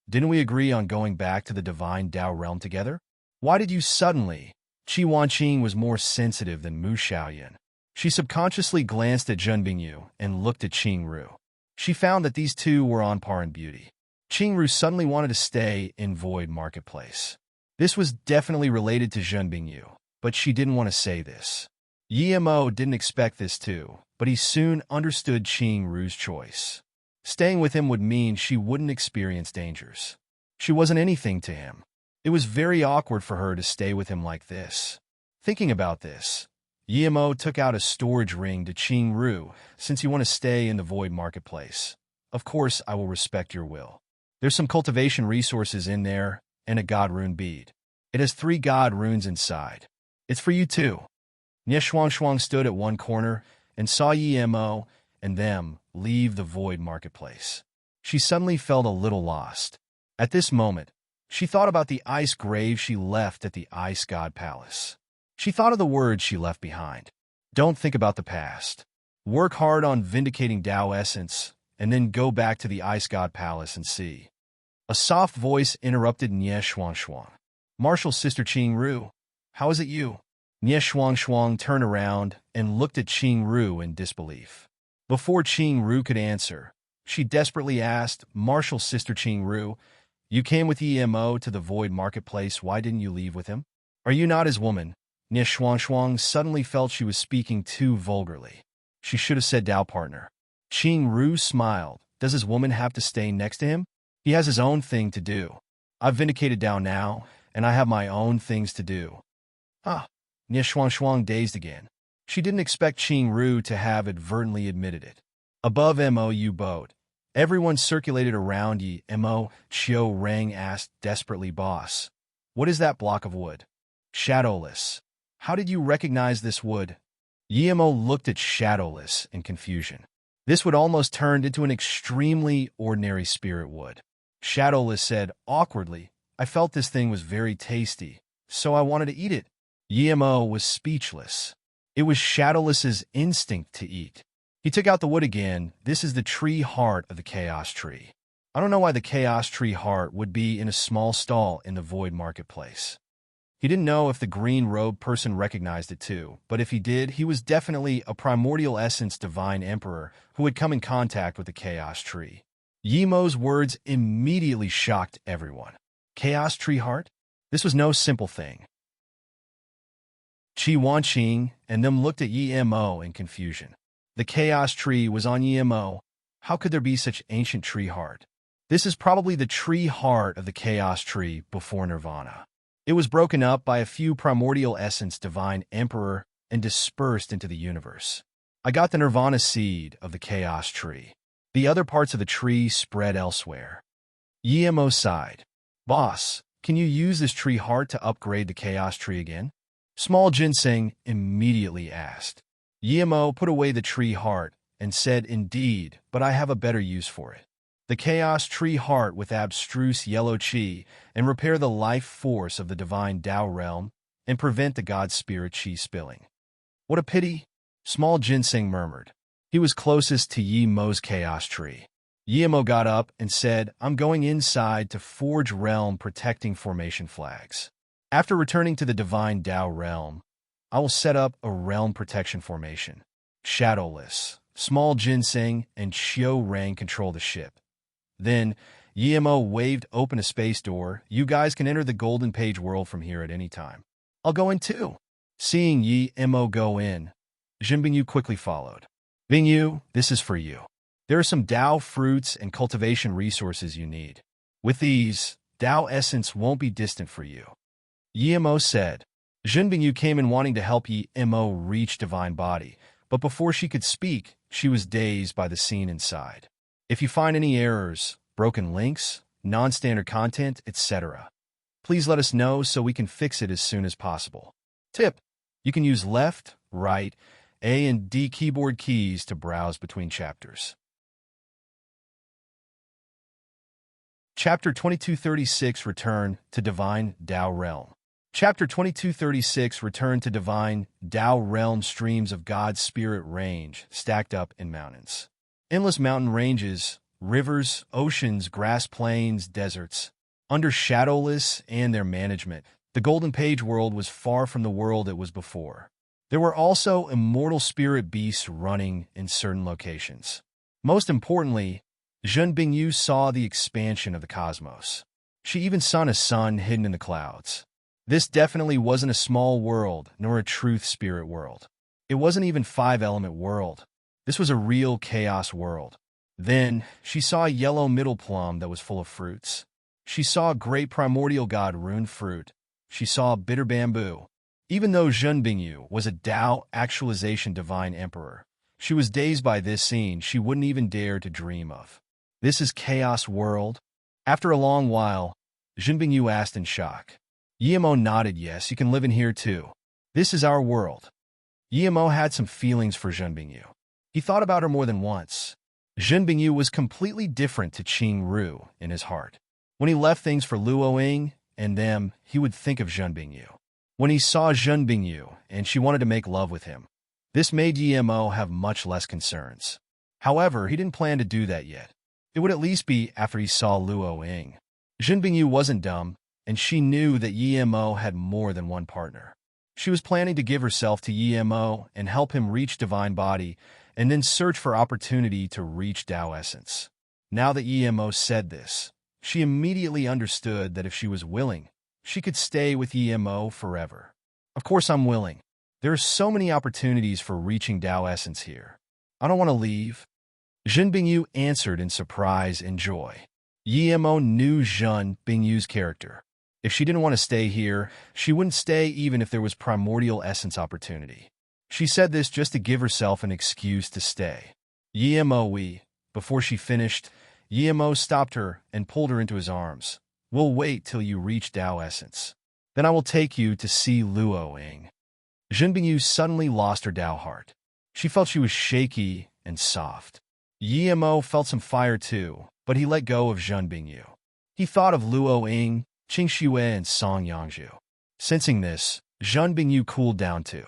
didn't we agree on going back to the Divine Tao realm together? Why did you suddenly?" Qi Wanqing was more sensitive than Mu Xiaoyan. She subconsciously glanced at Zhen Bingyu and looked at Qing Ru. She found that these two were on par in beauty. Qing Ru suddenly wanted to stay in Void Marketplace. This was definitely related to Zhen Bingyu, but she didn't want to say this. Yemo didn't expect this too, but he soon understood Qing Ru's choice. Staying with him would mean she wouldn't experience dangers. She wasn't anything to him. It was very awkward for her to stay with him like this. Thinking about this, Yemo took out a storage ring to Qing Ru. "Since you want to stay in the Void Marketplace, of course I will respect your will. There's some cultivation resources in there and a God Rune bead. It has 3 God Runes inside. It's for you too." Nie Shuang stood at one corner and saw Yemo and them leave the Void Marketplace. She suddenly felt a little lost. At this moment, she thought about the ice grave she left at the Ice God Palace. She thought of the words she left behind. "Don't think about the past. Work hard on vindicating Tao essence, and then go back to the Ice God Palace and see. A soft voice interrupted Nye Shuang. Martial's sister Qing Ru. How is it you? Nye Shuang turned around and looked at Qing Ru in disbelief. Before Qing Ru could answer, she desperately asked, Martial's sister Qing Ru, you came with EMO to the Void Marketplace, why didn't you leave with him? Are you not his woman? Nye Shuang suddenly felt she was speaking too vulgarly. She should have said Tao partner. Qing Ru smiled. Does his woman have to stay next to him? He has his own thing to do. I've vindicated Tao now, and I have my own things to do. Nye Shuang dazed again. She didn't expect Qing Ru to have advertently admitted it. Above MOU boat, everyone circulated around Yi Mo. Chiu Rang asked desperately, boss, what is that block of wood? Shadowless. How did you recognize this wood? Yi Mo looked at Shadowless in confusion. This wood almost turned into an extremely ordinary spirit wood. Shadowless said awkwardly, I felt this thing was very tasty, so I wanted to eat it. Yi Mo was speechless. It was Shadowless's instinct to eat. He took out the wood again. This is the tree heart of the Chaos Tree. I don't know why the Chaos Tree heart would be in a small stall in the Void Marketplace. He didn't know if the green-robed person recognized it too, but if he did, he was definitely a primordial essence divine emperor who had come in contact with the Chaos Tree. Yi Mo's words immediately shocked everyone. Chaos Tree heart? This was no simple thing. Qi Wanqing and them looked at Yi Mo in confusion. The Chaos Tree was on Yi Mo. How could there be such ancient tree heart? This is probably the tree heart of the Chaos Tree before Nirvana. It was broken up by a few primordial essence divine emperor and dispersed into the universe. I got the Nirvana seed of the Chaos Tree. The other parts of the tree spread elsewhere. Yi Mo sighed. Boss, can you use this tree heart to upgrade the Chaos Tree again? Small Ginseng immediately asked. Yi Mo put away the tree heart and said, indeed, but I have a better use for it. The Chaos Tree heart with abstruse yellow chi and repair the life force of the divine Tao realm and prevent the god spirit chi spilling. What a pity, Small Ginseng murmured. He was closest to Yi Mo's Chaos Tree. Yi Mo got up and said, I'm going inside to forge realm protecting formation flags. After returning to the divine Tao realm, I will set up a realm protection formation. Shadowless, Small Ginseng, and Chiu Rang control the ship. Then, Yi Mo waved open a space door. You guys can enter the Golden Page world from here at any time. I'll go in too. Seeing Yi Mo go in, Jin Bingyu quickly followed. Bingyu, this is for you. There are some Tao fruits and cultivation resources you need. With these, Tao essence won't be distant for you. Yi Mo said. Jin Bingyu came in wanting to help Yi Mo reach divine body, but before she could speak, she was dazed by the scene inside. If you find any errors, broken links, non-standard content, etc., please let us know so we can fix it as soon as possible. Tip: you can use left, right, A and D keyboard keys to browse between chapters. Chapter 2236 Return to Divine Tao Realm. Chapter 2236 Return to Divine Tao Realm. Streams of God's Spirit range stacked up in mountains. Endless mountain ranges, rivers, oceans, grass plains, deserts. Under Shadowless and their management, the Golden Page world was far from the world it was before. There were also immortal spirit beasts running in certain locations. Most importantly, Jin Bingyu saw the expansion of the cosmos. She even saw a sun hidden in the clouds. This definitely wasn't a small world, nor a truth spirit world. It wasn't even five-element world. This was a real chaos world. Then, she saw a yellow middle plum that was full of fruits. She saw a great primordial god rune fruit. She saw a bitter bamboo. Even though Jin Bingyu was a Tao actualization divine emperor, she was dazed by this scene she wouldn't even dare to dream of. This is chaos world? After a long while, Jin Bingyu asked in shock. Yi Mo nodded, yes, you can live in here too. This is our world. Yi Mo had some feelings for Jin Bingyu. He thought about her more than once. Jin Bingyu was completely different to Qing Ru in his heart. When he left things for Luo Ying and them, he would think of Jin Bingyu. When he saw Jin Bingyu and she wanted to make love with him, This made Yemo have much less concerns. However, he didn't plan to do that yet. It would at least be after he saw Luo Ying. Jin Bingyu wasn't dumb, and she knew that Yemo had more than one partner. She was planning to give herself to Yemo and help him reach divine body, and then search for opportunity to reach Tao essence. Now that Yemo said this, she immediately understood that if she was willing, she could stay with Yemo forever. Of course I'm willing. There are so many opportunities for reaching Tao essence here. I don't want to leave. Jin Bingyu answered in surprise and joy. Yemo knew Jin Bingyu's character. If she didn't want to stay here, she wouldn't stay even if there was primordial essence opportunity. She said this just to give herself an excuse to stay. Before she finished, Yemo stopped her and pulled her into his arms. We'll wait till you reach Tao essence. Then I will take you to see Luo Ying. Jin Bingyu suddenly lost her Tao heart. She felt she was shaky and soft. Yemo felt some fire too, but he let go of Jin Bingyu. He thought of Luo Ying, Qing Xue, and Song Yangzhu. Sensing this, Jin Bingyu cooled down too.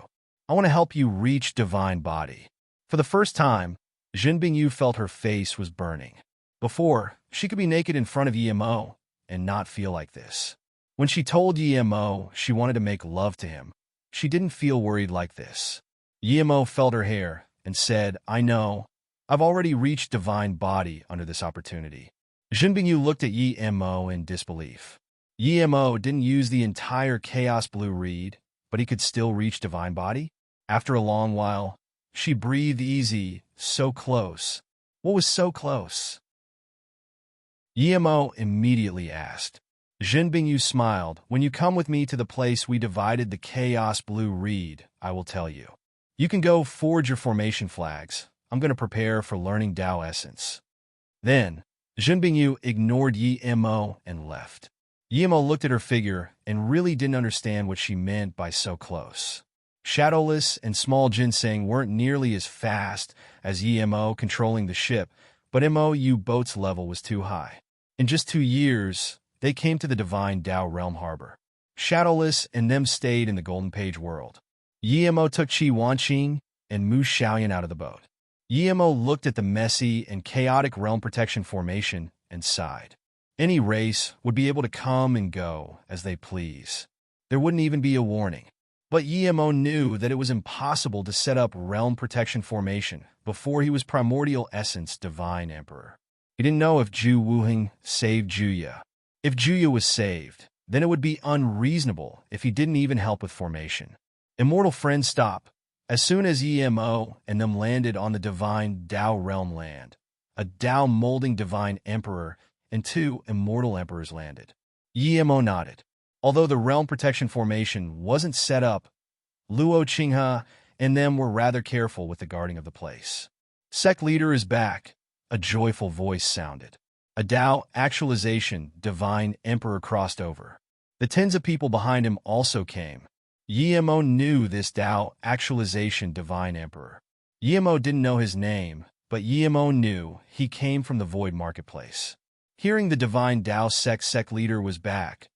I want to help you reach divine body. For the first time, Jin Bingyu felt her face was burning. Before, she could be naked in front of Yemo and not feel like this. When she told Yemo she wanted to make love to him, she didn't feel worried like this. Yemo felt her hair and said, I know. I've already reached divine body under this opportunity. Jin Bingyu looked at Yemo in disbelief. Yemo didn't use the entire Chaos Blue reed, but he could still reach divine body? After a long while, she breathed easy, so close. What was so close? Yemo immediately asked. Jin Bingyu smiled. When you come with me to the place we divided the Chaos Blue reed, I will tell you. You can go forge your formation flags. I'm going to prepare for learning Tao essence. Then, Jin Bingyu ignored Yemo and left. Yemo looked at her figure and really didn't understand what she meant by so close. Shadowless and small ginseng weren't nearly as fast as Yemo controlling the ship, but MOU boat's level was too high. In just 2 years, they came to the divine Tao realm harbor. Shadowless and them stayed in the Golden Page world. Yemo took Qi Wanqing and Mu Xiaoyan out of the boat. Yemo looked at the messy and chaotic realm protection formation and sighed. Any race would be able to come and go as they please. There wouldn't even be a warning. But Yemo knew that it was impossible to set up realm protection formation before he was primordial essence divine emperor. He didn't know if Zhu Wuheng saved Juya. If Juya was saved, then it would be unreasonable if he didn't even help with formation. Immortal friends stop. As soon as Yemo and them landed on the divine Tao realm land, a Tao molding divine emperor and 2 immortal emperors landed. Yemo nodded. Although the realm protection formation wasn't set up, Luo Qinghe and them were rather careful with the guarding of the place. Sect leader is back, a joyful voice sounded. A Tao actualization divine emperor crossed over. The tens of people behind him also came. Yemo knew this Tao actualization divine emperor. Yemo didn't know his name, but Yemo knew he came from the Void Marketplace. Hearing the divine Tao sect leader was back,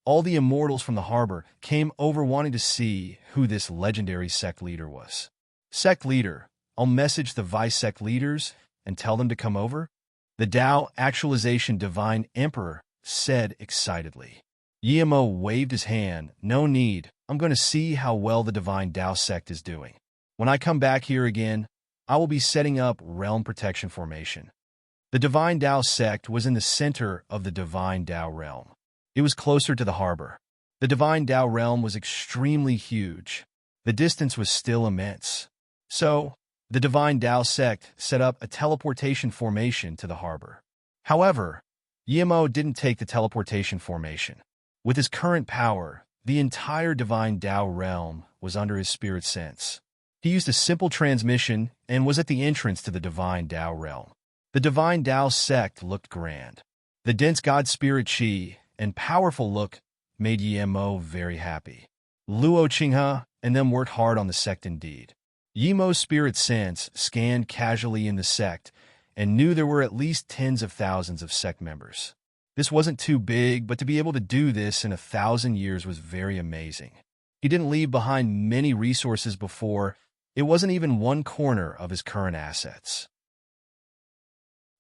all the immortals from the harbor came over wanting to see who this legendary sect leader was. Sect leader, I'll message the vice sect leaders and tell them to come over? The Tao actualization divine emperor said excitedly. Yemo waved his hand. No need. I'm going to see how well the divine Tao sect is doing. When I come back here again, I will be setting up realm protection formation. The divine Tao sect was in the center of the divine Tao realm. It was closer to the harbor. The divine Tao realm was extremely huge. The distance was still immense. So, the divine Tao sect set up a teleportation formation to the harbor. However, Yemo didn't take the teleportation formation. With his current power, the entire divine Tao realm was under his spirit sense. He used a simple transmission and was at the entrance to the divine Tao realm. The divine Tao sect looked grand. The dense god spirit chi and powerful look made Yemo very happy. Luo Qinghe and them worked hard on the sect indeed. Yemo's spirit sense scanned casually in the sect and knew there were at least tens of thousands of sect members. This wasn't too big, but to be able to do this in 1,000 years was very amazing. He didn't leave behind many resources before, It wasn't even one corner of his current assets.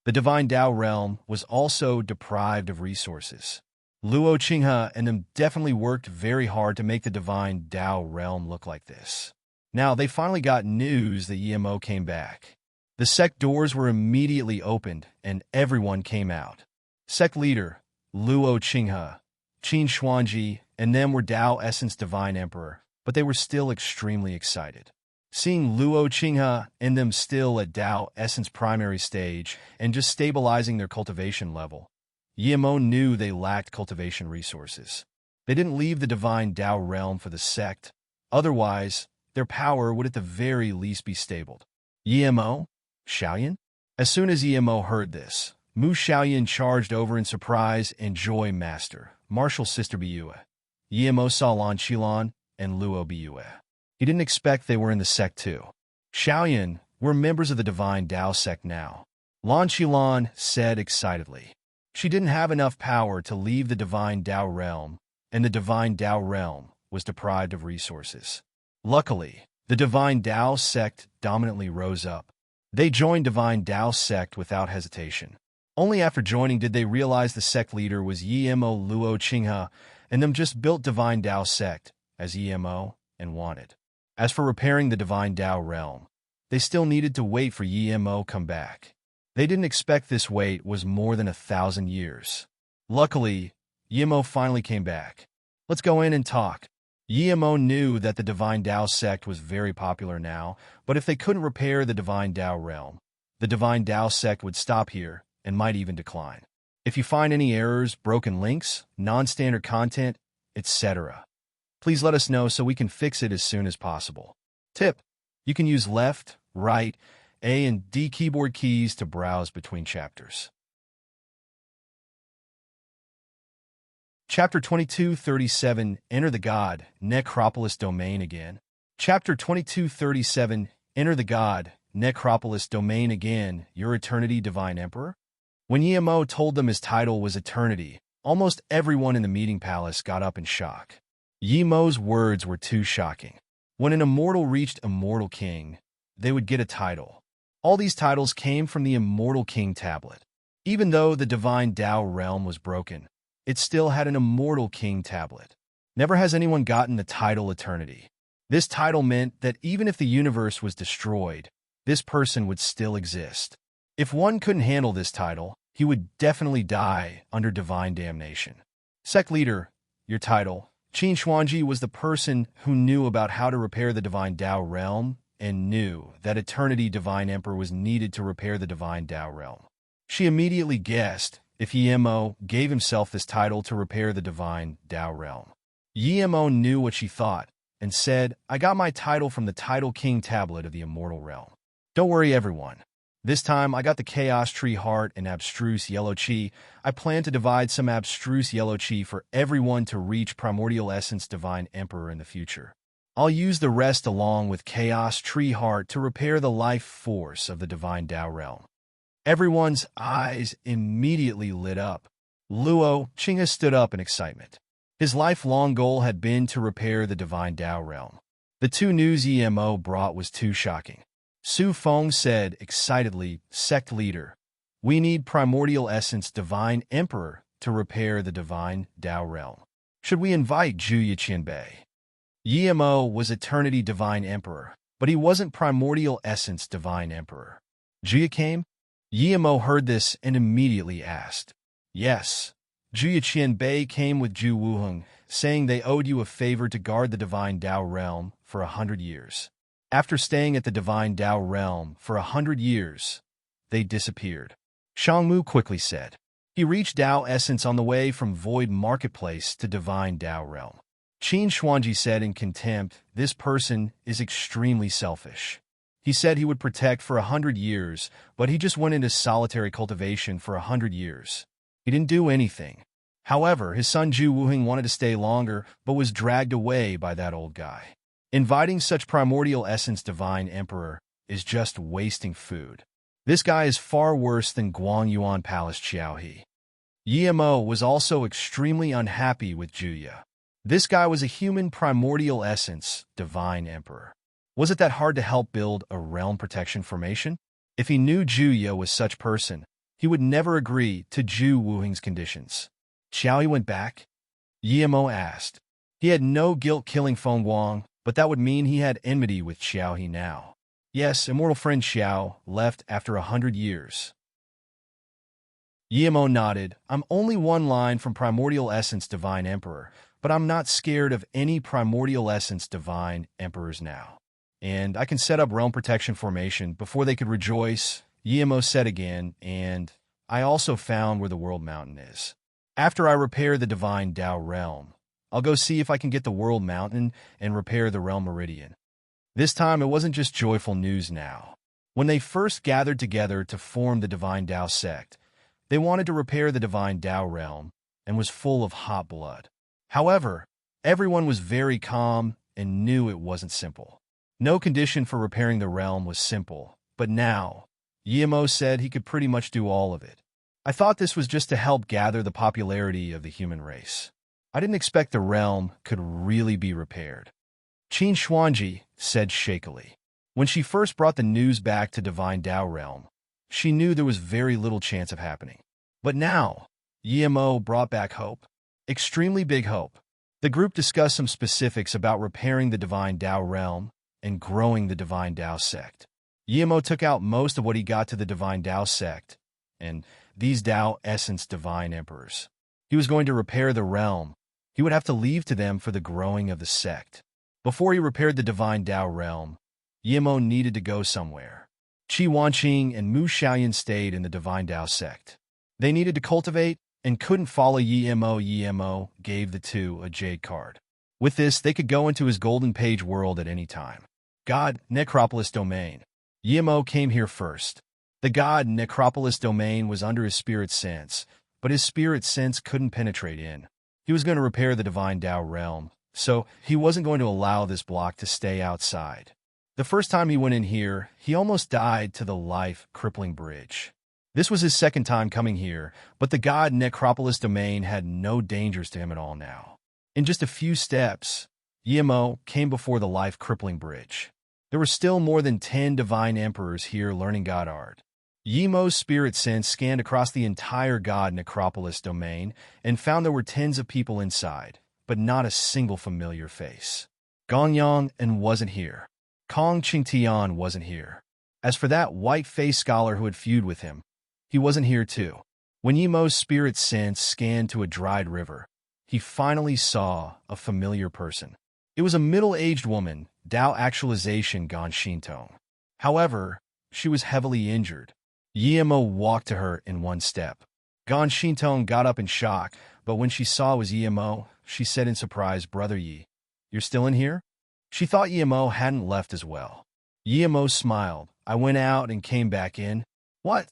The divine Tao realm was also deprived of resources. Luo Qinghe and them definitely worked very hard to make the divine Tao realm look like this. Now, they finally got news that Yimo came back. The sect doors were immediately opened, and everyone came out. Sect leader, Luo Qinghe, Qin Xuanji, and them were Tao Essence Divine Emperor, but they were still extremely excited. Seeing Luo Qinghe and them still at Tao Essence primary stage and just stabilizing their cultivation level, Yimo knew they lacked cultivation resources. They didn't leave the divine Tao realm for the sect. Otherwise, their power would at the very least be stabled. Yimo? Xiaoyan? As soon as Yimo heard this, Mu Xiaoyan charged over in surprise and joy. Master, martial sister Biyue. Yimo saw Lan Qilan and Luo Biyue. He didn't expect they were in the sect too. Xiaoyan, we're members of the divine Tao sect now, Lan Qilan said excitedly. She didn't have enough power to leave the divine Tao realm, and the divine Tao realm was deprived of resources. Luckily, the divine Tao sect dominantly rose up. They joined divine Tao sect without hesitation. Only after joining did they realize the sect leader was Yimo Luo Qinghe, and them just built divine Tao sect, as Yimo and wanted. As for repairing the divine Tao realm, they still needed to wait for Yimo come back. They didn't expect this wait was more than 1,000 years. Luckily, Yimo finally came back. Let's go in and talk. Yimo knew that the divine Tao sect was very popular now, but if they couldn't repair the divine Tao realm, the divine Tao sect would stop here and might even decline. If you find any errors, broken links, non-standard content, etc., please let us know so we can fix it as soon as possible. Tip: you can use left, right, A and D keyboard keys to browse between chapters. Chapter 2237, Enter the God, Necropolis Domain Again. Chapter 2237, Enter the God, Necropolis Domain Again, Your Eternity Divine Emperor? When Yimo told them his title was Eternity, almost everyone in the meeting palace got up in shock. Yimo's words were too shocking. When an immortal reached Immortal King, they would get a title. All these titles came from the Immortal King tablet. Even though the divine Tao realm was broken, it still had an Immortal King tablet. Never has anyone gotten the title Eternity. This title meant that even if the universe was destroyed, this person would still exist. If one couldn't handle this title, he would definitely die under divine damnation. Sect leader, your title. Qin Xuanji was the person who knew about how to repair the divine Tao realm and knew that Eternity Divine Emperor was needed to repair the divine Tao realm. She immediately guessed if Yimo gave himself this title to repair the divine Tao realm. Yimo knew what she thought and said, I got my title from the Title King tablet of the Immortal Realm. Don't worry, everyone. This time I got the Chaos Tree Heart and Abstruse Yellow Chi. I plan to divide some Abstruse Yellow Chi for everyone to reach Primordial Essence Divine Emperor in the future. I'll use the rest along with Chaos Tree Heart to repair the life force of the divine Tao realm. Everyone's eyes immediately lit up. Luo Qinghe stood up in excitement. His lifelong goal had been to repair the divine Tao realm. The two news Yimo brought was too shocking. Su Feng said excitedly, Sect leader, we need Primordial Essence Divine Emperor to repair the divine Tao realm. Should we invite Juya Qianbei? Yimo was Eternity Divine Emperor, but he wasn't Primordial Essence Divine Emperor. Juya came? Yimo heard this and immediately asked. Yes. Juya Qianbei came with Zhu Wuheng, saying they owed you a favor to guard the divine Tao realm for 100 years. After staying at the divine Tao realm for 100 years, they disappeared. Shangmu quickly said. He reached Tao Essence on the way from Void Marketplace to divine Tao realm. Qin Xuanji said in contempt, this person is extremely selfish. He said he would protect for 100 years, but he just went into solitary cultivation for 100 years. He didn't do anything. However, his son Zhu Wuheng wanted to stay longer, but was dragged away by that old guy. Inviting such Primordial Essence Divine Emperor is just wasting food. This guy is far worse than Guangyuan Palace Qiaohe. Yimo was also extremely unhappy with Juya. This guy was a human Primordial Essence Divine Emperor. Was it that hard to help build a realm protection formation? If he knew Juyo was such person, he would never agree to Ju Wuhing's conditions. Xiao He went back? Yimo asked. He had no guilt killing Feng Guang, but that would mean he had enmity with Xiao He now. Yes, immortal friend Xiao left after 100 years. Yimo nodded. I'm only one line from Primordial Essence Divine Emperor, but I'm not scared of any Primordial Essence Divine Emperors now. And I can set up realm protection formation before they could rejoice, Yimo said again, and I also found where the World Mountain is. After I repair the Divine Tao Realm, I'll go see if I can get the World Mountain and repair the Realm Meridian. This time it wasn't just joyful news now. When they first gathered together to form the Divine Tao sect, they wanted to repair the Divine Tao Realm and was full of hot blood. However, everyone was very calm and knew it wasn't simple. No condition for repairing the realm was simple, but now, Yimo said he could pretty much do all of it. I thought this was just to help gather the popularity of the human race. I didn't expect the realm could really be repaired. Qin Xuanji said shakily. When she first brought the news back to Divine Tao Realm, she knew there was very little chance of happening. But now, Yimo brought back hope. Extremely big hope. The group discussed some specifics about repairing the Divine Tao Realm and growing the Divine Tao sect. Yimo took out most of what he got to the Divine Tao sect, and these Tao Essence Divine Emperors. He was going to repair the realm. He would have to leave to them for the growing of the sect. Before he repaired the Divine Tao Realm, Yimo needed to go somewhere. Qi Wanqing and Mu Xiaoyan stayed in the Divine Tao sect. They needed to cultivate and couldn't follow Yimo. Yimo gave the two a jade card. With this, they could go into his golden page world at any time. God, Necropolis Domain. Yimo came here first. The God Necropolis Domain was under his spirit sense, but his spirit sense couldn't penetrate in. He was going to repair the Divine Tao Realm, so he wasn't going to allow this block to stay outside. The first time he went in here, he almost died to the life-crippling bridge. This was his second time coming here, but the God Necropolis Domain had no dangers to him at all now. In just a few steps, Yimo came before the life-crippling bridge. There were still more than 10 Divine Emperors here learning God art. Yimo's spirit sense scanned across the entire God Necropolis Domain and found there were tens of people inside, but not a single familiar face. Gong Yang wasn't here. Kong Qingtian wasn't here. As for that white-faced scholar who had feud with him, he wasn't here too. When Yimo's spirit sense scanned to a dried river, he finally saw a familiar person. It was a middle-aged woman, Tao Actualization Gan Shintong. However, she was heavily injured. Yimo walked to her in one step. Gan Shintong got up in shock, but when she saw it was Yimo, she said in surprise, "Brother Yi, you're still in here?" She thought Yimo hadn't left as well. Yimo smiled. "I went out and came back in." "What?"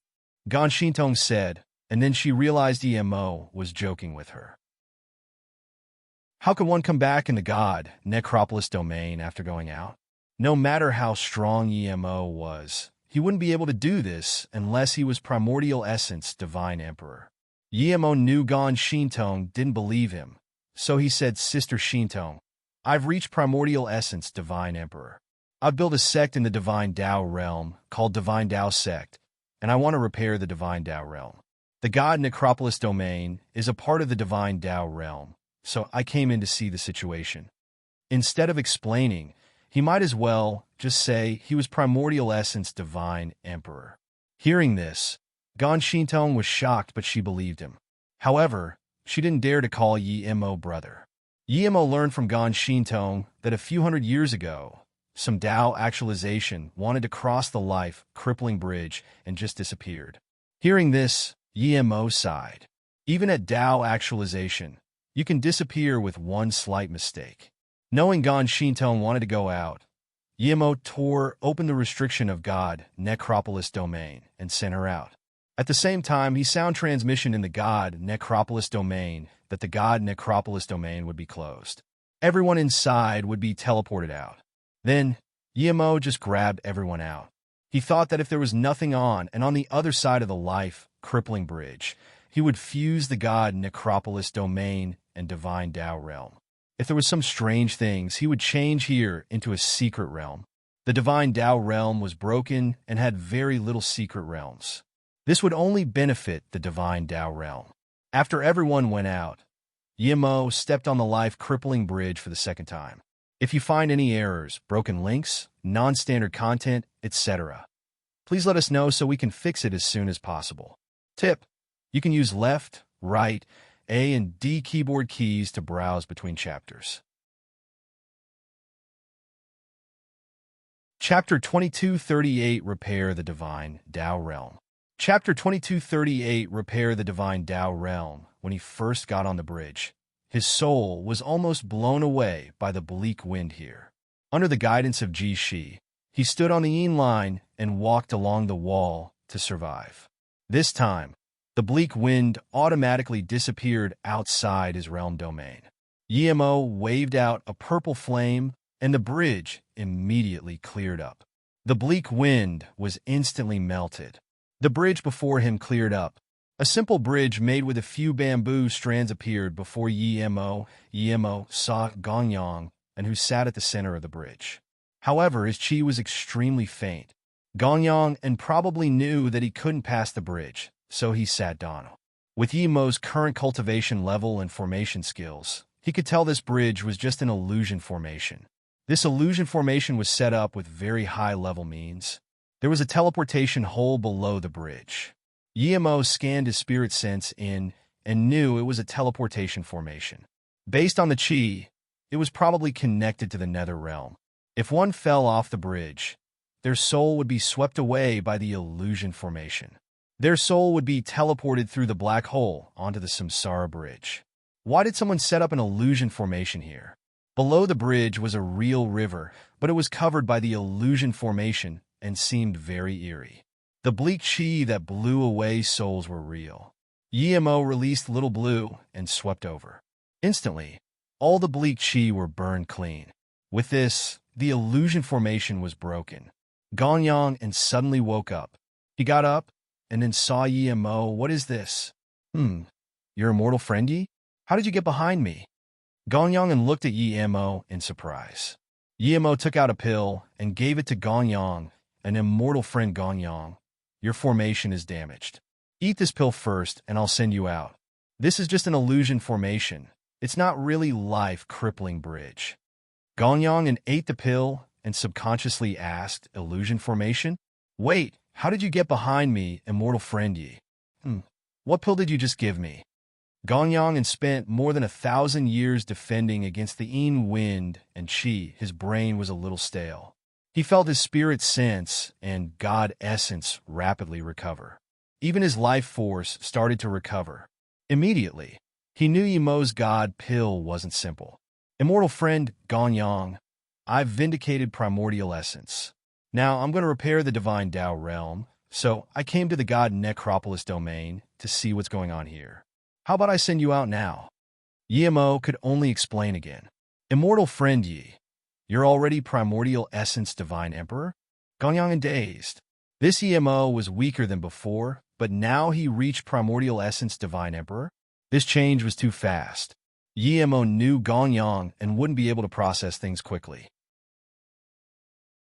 Gan Shintong said, and then she realized Yimo was joking with her. How could one come back in the God Necropolis Domain after going out? No matter how strong Yimo was, he wouldn't be able to do this unless he was Primordial Essence Divine Emperor. Yimo knew Gan Shintong didn't believe him, so he said, "Sister Shintong, I've reached Primordial Essence Divine Emperor. I've built a sect in the Divine Tao Realm called Divine Tao Sect, and I want to repair the Divine Tao Realm. The God Necropolis Domain is a part of the Divine Tao Realm, so I came in to see the situation." Instead of explaining, he might as well just say he was Primordial Essence Divine Emperor. Hearing this, Gan Shintong was shocked, but she believed him. However, she didn't dare to call Yimo brother. Yimo learned from Gan Shintong that a few hundred years ago, some Tao Actualization wanted to cross the life-crippling bridge and just disappeared. Hearing this, Yimo sighed. Even at Tao Actualization, you can disappear with one slight mistake. Knowing Gan Shintong wanted to go out, Yimo tore open the restriction of God Necropolis Domain and sent her out. At the same time, he sound transmission in the God Necropolis Domain that the God Necropolis Domain would be closed. Everyone inside would be teleported out. Then, Yimo just grabbed everyone out. He thought that if there was nothing on and on the other side of the life-crippling bridge, he would fuse the God Necropolis Domain and Divine Tao Realm. If there was some strange things, he would change here into a secret realm. The divine Tao realm was broken and had very little secret realms. This would only benefit the divine Tao realm. After everyone went out, Yimo stepped on the life-crippling bridge for the second time. If you find any errors, broken links, non-standard content, etc., please let us know so we can fix it as soon as possible. Tip: you can use left, right, A and D keyboard keys to browse between chapters. Chapter 2238 Repair the Divine Tao Realm. Chapter 2238 Repair the Divine Tao Realm. When he first got on the bridge, his soul was almost blown away by the bleak wind here. Under the guidance of Ji Shi, he stood on the yin line and walked along the wall to survive. This time, the bleak wind automatically disappeared outside his realm domain. Yimo waved out a purple flame, and the bridge immediately cleared up. The bleak wind was instantly melted. The bridge before him cleared up. A simple bridge made with a few bamboo strands appeared before Yimo. Yimo saw Gongyang, and who sat at the center of the bridge. However, his chi was extremely faint. Gongyang and probably knew that he couldn't pass the bridge, so he sat down. With Yimo's current cultivation level and formation skills, he could tell this bridge was just an illusion formation. This illusion formation was set up with very high-level means. There was a teleportation hole below the bridge. Yimo scanned his spirit sense in and knew it was a teleportation formation. Based on the chi, it was probably connected to the nether realm. If one fell off the bridge, their soul would be swept away by the illusion formation. Their soul would be teleported through the black hole onto the Samsara bridge. Why did someone set up an illusion formation here? Below the bridge was a real river, but it was covered by the illusion formation and seemed very eerie. The bleak chi that blew away souls were real. Yimo released Little Blue and swept over. Instantly, all the bleak chi were burned clean. With this, the illusion formation was broken. Gongyang and suddenly woke up. He got up and then saw Yimo. What is this? Your immortal friend Yi? How did you get behind me? Gongyang and looked at Yimo in surprise. Yimo took out a pill and gave it to Gongyang. An immortal friend. Gongyang, your formation is damaged. Eat this pill first and I'll send you out. This is just an illusion formation. It's not really life-crippling bridge. Gongyang and ate the pill and subconsciously asked, illusion formation? Wait, how did you get behind me, immortal friend Yi? What pill did you just give me? Gongyang and spent more than 1,000 years defending against the Yin wind and Qi. His brain was a little stale. He felt his spirit sense and God essence rapidly recover. Even his life force started to recover. Immediately, he knew Yimo's God pill wasn't simple. Immortal friend Gongyang, I've vindicated primordial essence. Now I'm going to repair the divine Tao realm, so I came to the God Necropolis domain to see what's going on here. How about I send you out now? Yimo could only explain again. Immortal friend Yi, you're already primordial essence divine emperor? Gongyang and dazed. This Yimo was weaker than before, but now he reached primordial essence divine emperor? This change was too fast. Yimo knew Gongyang and wouldn't be able to process things quickly.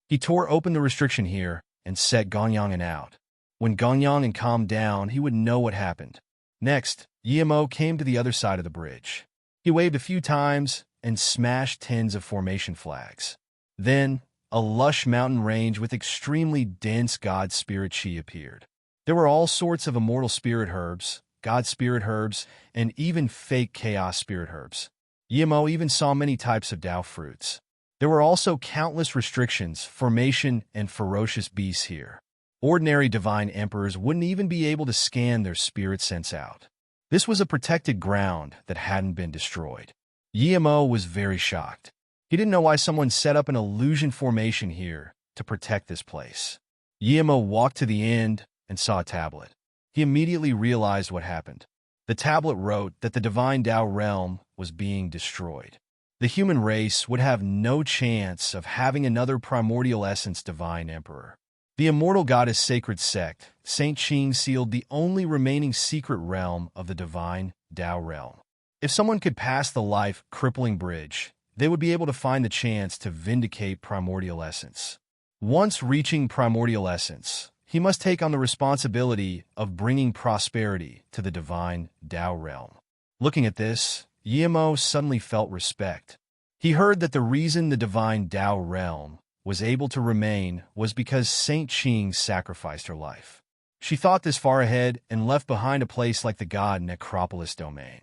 He tore open the restriction here and set Gongyang out. When Gongyang calmed down, he would know what happened. Next, Yimo came to the other side of the bridge. He waved a few times and smashed tens of formation flags. Then, a lush mountain range with extremely dense God Spirit Chi appeared. There were all sorts of immortal spirit herbs, God Spirit herbs, and even fake Chaos Spirit herbs. Yimo even saw many types of Tao fruits. There were also countless restrictions, formation, and ferocious beasts here. Ordinary divine emperors wouldn't even be able to scan their spirit sense out. This was a protected ground that hadn't been destroyed. Yimo was very shocked. He didn't know why someone set up an illusion formation here to protect this place. Yimo walked to the end and saw a tablet. He immediately realized what happened. The tablet wrote that the divine Tao realm was being destroyed. The human race would have no chance of having another primordial essence divine emperor. The immortal goddess sacred sect, Saint Qing, sealed the only remaining secret realm of the divine Tao realm. If someone could pass the life-crippling bridge, they would be able to find the chance to vindicate primordial essence. Once reaching primordial essence, he must take on the responsibility of bringing prosperity to the divine Tao realm. Looking at this, Yimo suddenly felt respect. He heard that the reason the divine Tao realm was able to remain was because Saint Qing sacrificed her life. She thought this far ahead and left behind a place like the god necropolis domain.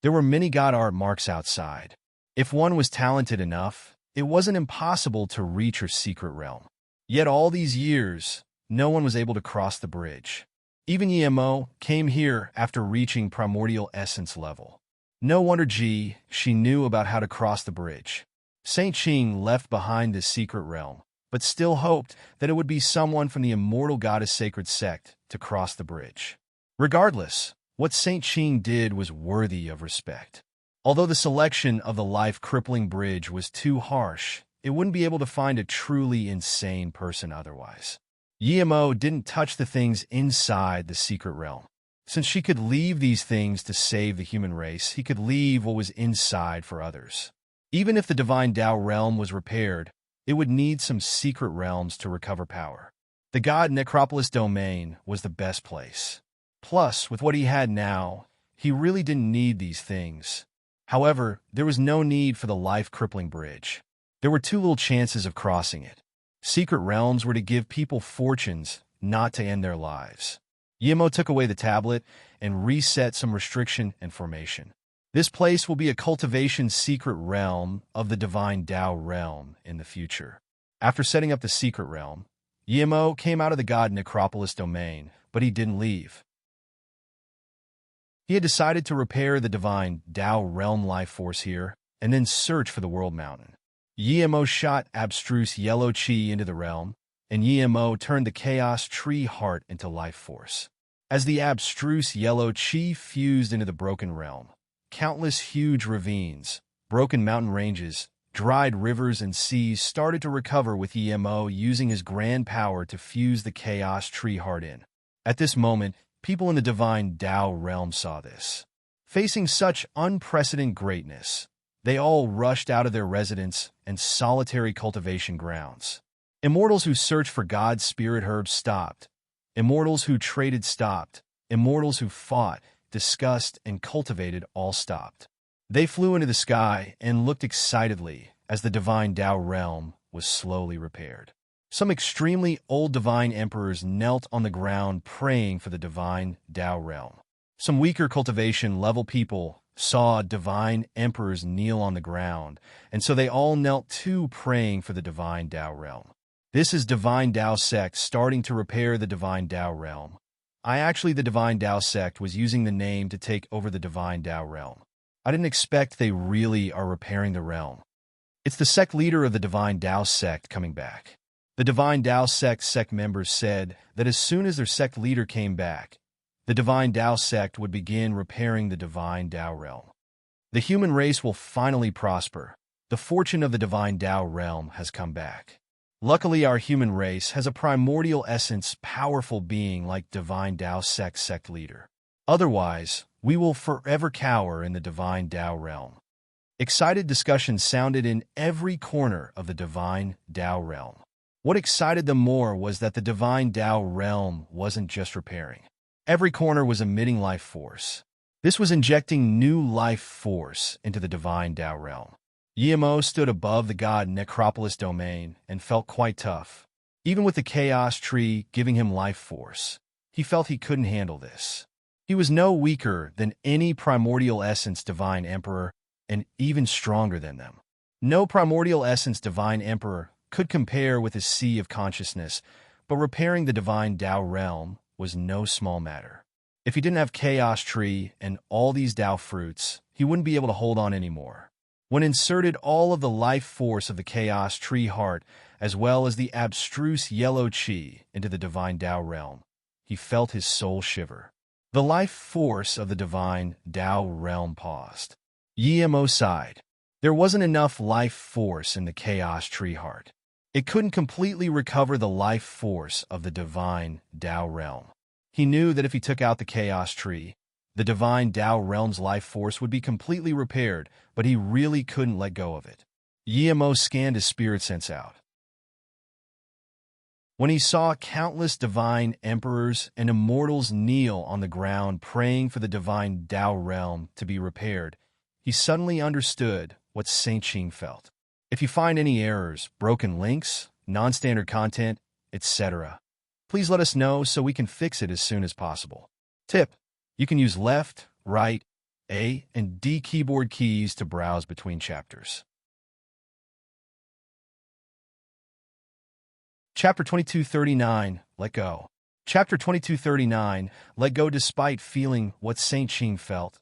There were many god art marks outside. If one was talented enough, it wasn't impossible to reach her secret realm. Yet all these years, no one was able to cross the bridge. Even Yimo came here after reaching primordial essence level. No wonder she knew about how to cross the bridge. Saint Qing left behind this secret realm, but still hoped that it would be someone from the immortal goddess sacred sect to cross the bridge. Regardless, what Saint Qing did was worthy of respect. Although the selection of the life-crippling bridge was too harsh, it wouldn't be able to find a truly insane person otherwise. Yimo didn't touch the things inside the secret realm. Since she could leave these things to save the human race, he could leave what was inside for others. Even if the divine Tao realm was repaired, it would need some secret realms to recover power. The god necropolis domain was the best place. Plus, with what he had now, he really didn't need these things. However, there was no need for the life-crippling bridge. There were two little chances of crossing it. Secret realms were to give people fortunes, not to end their lives. Yimo took away the tablet and reset some restriction and formation. This place will be a cultivation secret realm of the divine Tao realm in the future. After setting up the secret realm, Yimo came out of the god necropolis domain, but he didn't leave. He had decided to repair the divine Tao realm life force here and then search for the world mountain. Yimo shot abstruse yellow chi into the realm, and Yimo turned the chaos tree heart into life force. As the abstruse yellow chi fused into the broken realm, countless huge ravines, broken mountain ranges, dried rivers and seas started to recover with Yimo using his grand power to fuse the chaos tree heart in. At this moment, people in the divine Tao realm saw this. Facing such unprecedented greatness, they all rushed out of their residence and solitary cultivation grounds. Immortals who searched for God's spirit herbs stopped. Immortals who traded stopped. Immortals who fought, discussed, and cultivated all stopped. They flew into the sky and looked excitedly as the divine Tao realm was slowly repaired. Some extremely old divine emperors knelt on the ground praying for the divine Tao realm. Some weaker cultivation-level people saw divine emperors kneel on the ground, and so they all knelt too praying for the divine Tao realm. This is divine Tao sect starting to repair the divine Tao realm. The divine Tao sect was using the name to take over the divine Tao realm. I didn't expect they really are repairing the realm. It's the sect leader of the divine Tao sect coming back. The divine Tao sect members said that as soon as their sect leader came back, the divine Tao sect would begin repairing the divine Tao realm. The human race will finally prosper. The fortune of the divine Tao realm has come back. Luckily, our human race has a primordial essence powerful being like divine Tao sect leader. Otherwise, we will forever cower in the divine Tao realm. Excited discussions sounded in every corner of the divine Tao realm. What excited them more was that the divine Tao realm wasn't just repairing. Every corner was emitting life force. This was injecting new life force into the divine Tao realm. Yimo stood above the god necropolis domain and felt quite tough. Even with the chaos tree giving him life force, he felt he couldn't handle this. He was no weaker than any primordial essence divine emperor, and even stronger than them. No primordial essence divine emperor could compare with his sea of consciousness, but repairing the divine Tao realm was no small matter. If he didn't have chaos tree and all these Tao fruits, he wouldn't be able to hold on anymore. When inserted all of the life force of the chaos tree heart, as well as the abstruse yellow chi into the divine Tao realm, he felt his soul shiver. The life force of the divine Tao realm paused. Yimo sighed. There wasn't enough life force in the chaos tree heart. It couldn't completely recover the life force of the divine Tao realm. He knew that if he took out the chaos tree, the divine Tao realm's life force would be completely repaired, but he really couldn't let go of it. Yimo scanned his spirit sense out. When he saw countless divine emperors and immortals kneel on the ground praying for the divine Tao realm to be repaired, he suddenly understood what Saint Ching felt. If you find any errors, broken links, non-standard content, etc., please let us know so we can fix it as soon as possible. Tip: you can use left, right, A, and D keyboard keys to browse between chapters. Chapter 2239, Let Go. Chapter 2239, Let Go. Despite feeling what Saint Ching felt,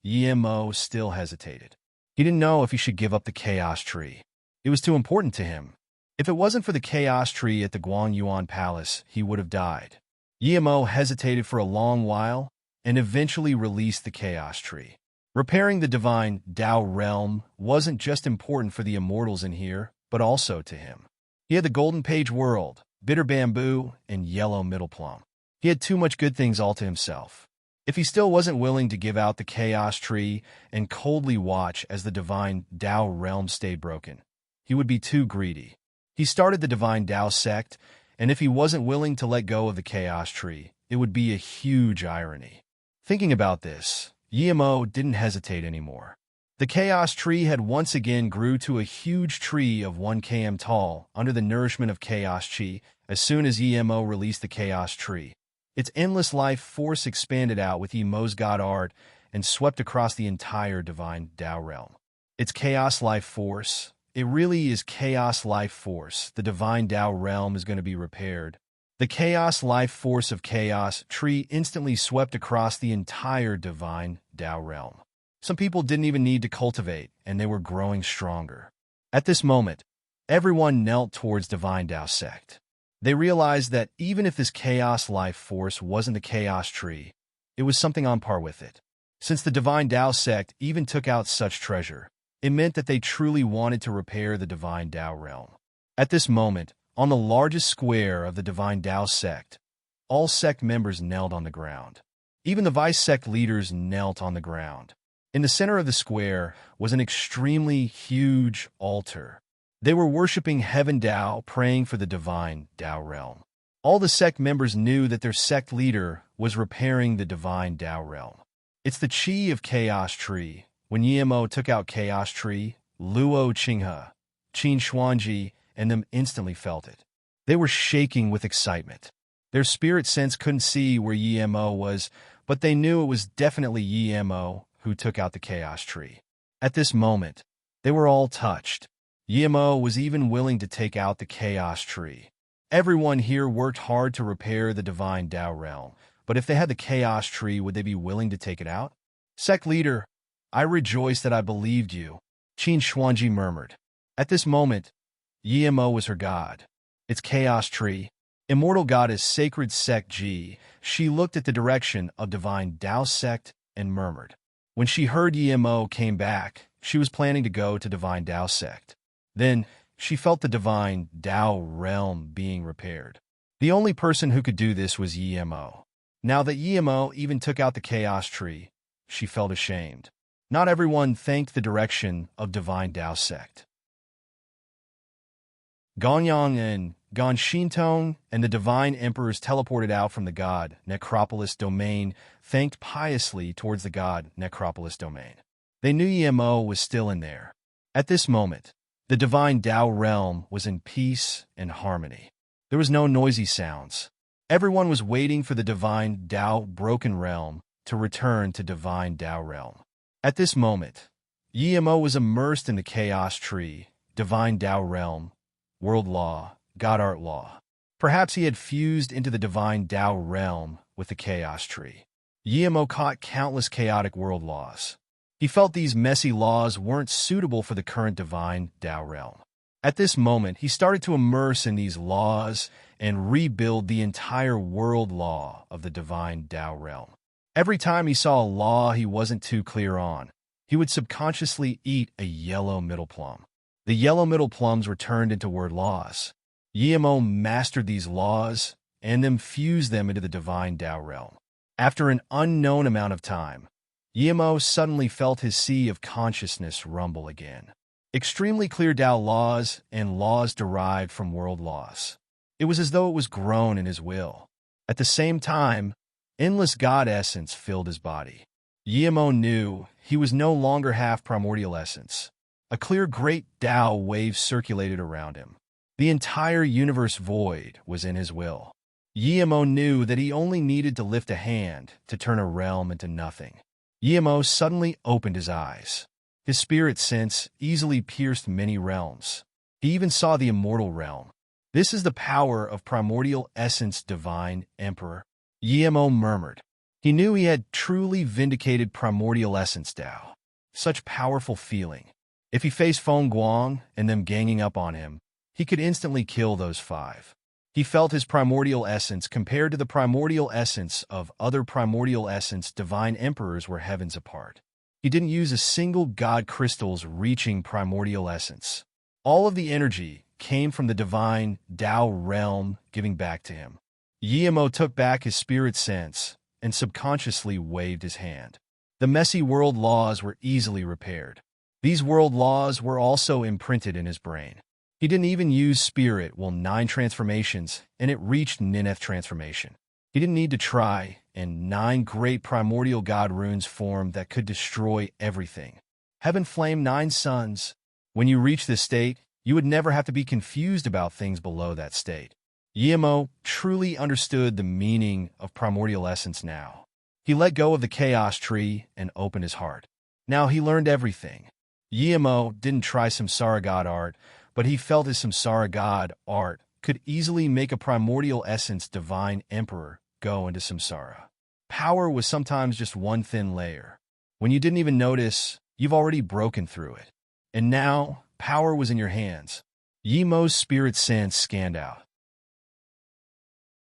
Yemo still hesitated. He didn't know if he should give up the Chaos Tree. It was too important to him. If it wasn't for the Chaos Tree at the Guangyuan Palace, he would have died. Yemo hesitated for a long while and eventually released the Chaos Tree. Repairing the divine Tao realm wasn't just important for the immortals in here, but also to him. He had the Golden Page World, Bitter Bamboo, and Yellow Middle Plum. He had too much good things all to himself. If he still wasn't willing to give out the Chaos Tree and coldly watch as the divine Tao realm stayed broken, he would be too greedy. He started the divine Tao sect, and if he wasn't willing to let go of the Chaos Tree, it would be a huge irony. Thinking about this, Yemo didn't hesitate anymore. The Chaos Tree had once again grew to a huge tree of 1 km tall under the nourishment of Chaos Chi as soon as Yemo released the Chaos Tree. Its endless life force expanded out with Yemo's god art and swept across the entire divine Tao realm. Its chaos life force, it really is chaos life force. The divine Tao realm is going to be repaired. The chaos life force of Chaos Tree instantly swept across the entire divine Tao realm. Some people didn't even need to cultivate, and they were growing stronger. At this moment, everyone knelt towards divine Tao sect. They realized that even if this chaos life force wasn't the Chaos Tree, it was something on par with it. Since the divine Tao sect even took out such treasure, it meant that they truly wanted to repair the divine Tao realm. At this moment, on the largest square of the divine Tao sect, all sect members knelt on the ground. Even the vice sect leaders knelt on the ground. In the center of the square was an extremely huge altar. They were worshipping Heaven Tao, praying for the divine Tao realm. All the sect members knew that their sect leader was repairing the divine Tao realm. It's the chi of Chaos Tree. When Yemo took out Chaos Tree, Luo Qinghe, Qin Xuanji, and them instantly felt it. They were shaking with excitement. Their spirit sense couldn't see where Yemo was, but they knew it was definitely Yemo who took out the Chaos Tree. At this moment, they were all touched. Yemo was even willing to take out the Chaos Tree. Everyone here worked hard to repair the divine Tao realm, but if they had the Chaos Tree, would they be willing to take it out? Sect leader, I rejoice that I believed you, Qin Xuanji murmured. At this moment, Yemo was her god. Its Chaos Tree, immortal goddess sacred sect Ji, she looked at the direction of divine Tao sect and murmured. When she heard Yemo came back, she was planning to go to divine Tao sect. Then, she felt the divine Tao realm being repaired. The only person who could do this was Yemo. Now that Yemo even took out the Chaos Tree, she felt ashamed. Not everyone thanked the direction of divine Tao sect. Gonyang and Gonshintong and the divine emperors teleported out from the god Necropolis domain, thanked piously towards the god Necropolis domain. They knew Yemo was still in there. At this moment, the divine Tao realm was in peace and harmony. There was no noisy sounds. Everyone was waiting for the divine Tao broken realm to return to divine Tao realm. At this moment, Yemo was immersed in the Chaos Tree, divine Tao realm, world law, god art law. Perhaps he had fused into the divine Tao realm with the Chaos Tree. Yemo caught countless chaotic world laws. He felt these messy laws weren't suitable for the current divine Tao realm. At this moment, he started to immerse in these laws and rebuild the entire world law of the divine Tao realm. Every time he saw a law he wasn't too clear on, he would subconsciously eat a yellow middle plum. The yellow middle plums were turned into word laws. Yemo mastered these laws and then fused them into the divine Tao realm. After an unknown amount of time, Yemo suddenly felt his sea of consciousness rumble again. Extremely clear Tao laws and laws derived from world laws. It was as though it was grown in his will. At the same time, endless God essence filled his body. Yemo knew he was no longer half primordial essence. A clear great Tao wave circulated around him. The entire universe void was in his will. Yemo knew that he only needed to lift a hand to turn a realm into nothing. Yemo suddenly opened his eyes. His spirit sense easily pierced many realms. He even saw the immortal realm. This is the power of primordial essence, divine emperor. Yemo murmured. He knew he had truly vindicated primordial essence Tao. Such powerful feeling. If he faced Feng Guang and them ganging up on him, he could instantly kill those five. He felt his primordial essence compared to the primordial essence of other primordial essence divine emperors were heavens apart. He didn't use a single god crystal's reaching primordial essence. All of the energy came from the divine Tao realm giving back to him. Yemo took back his spirit sense and subconsciously waved his hand. The messy world laws were easily repaired. These world laws were also imprinted in his brain. He didn't even use spirit will 9 transformations, and it reached Nineth transformation. He didn't need to try, and 9 great primordial god runes formed that could destroy everything. Heaven flame 9 suns. When you reach this state, you would never have to be confused about things below that state. Yemo truly understood the meaning of primordial essence now. He let go of the chaos tree and opened his heart. Now he learned everything. Yemo didn't try samsara god art, but he felt his samsara god art could easily make a primordial essence divine emperor go into samsara. Power was sometimes just one thin layer. When you didn't even notice, you've already broken through it. And now, power was in your hands. Yemo's spirit sense scanned out.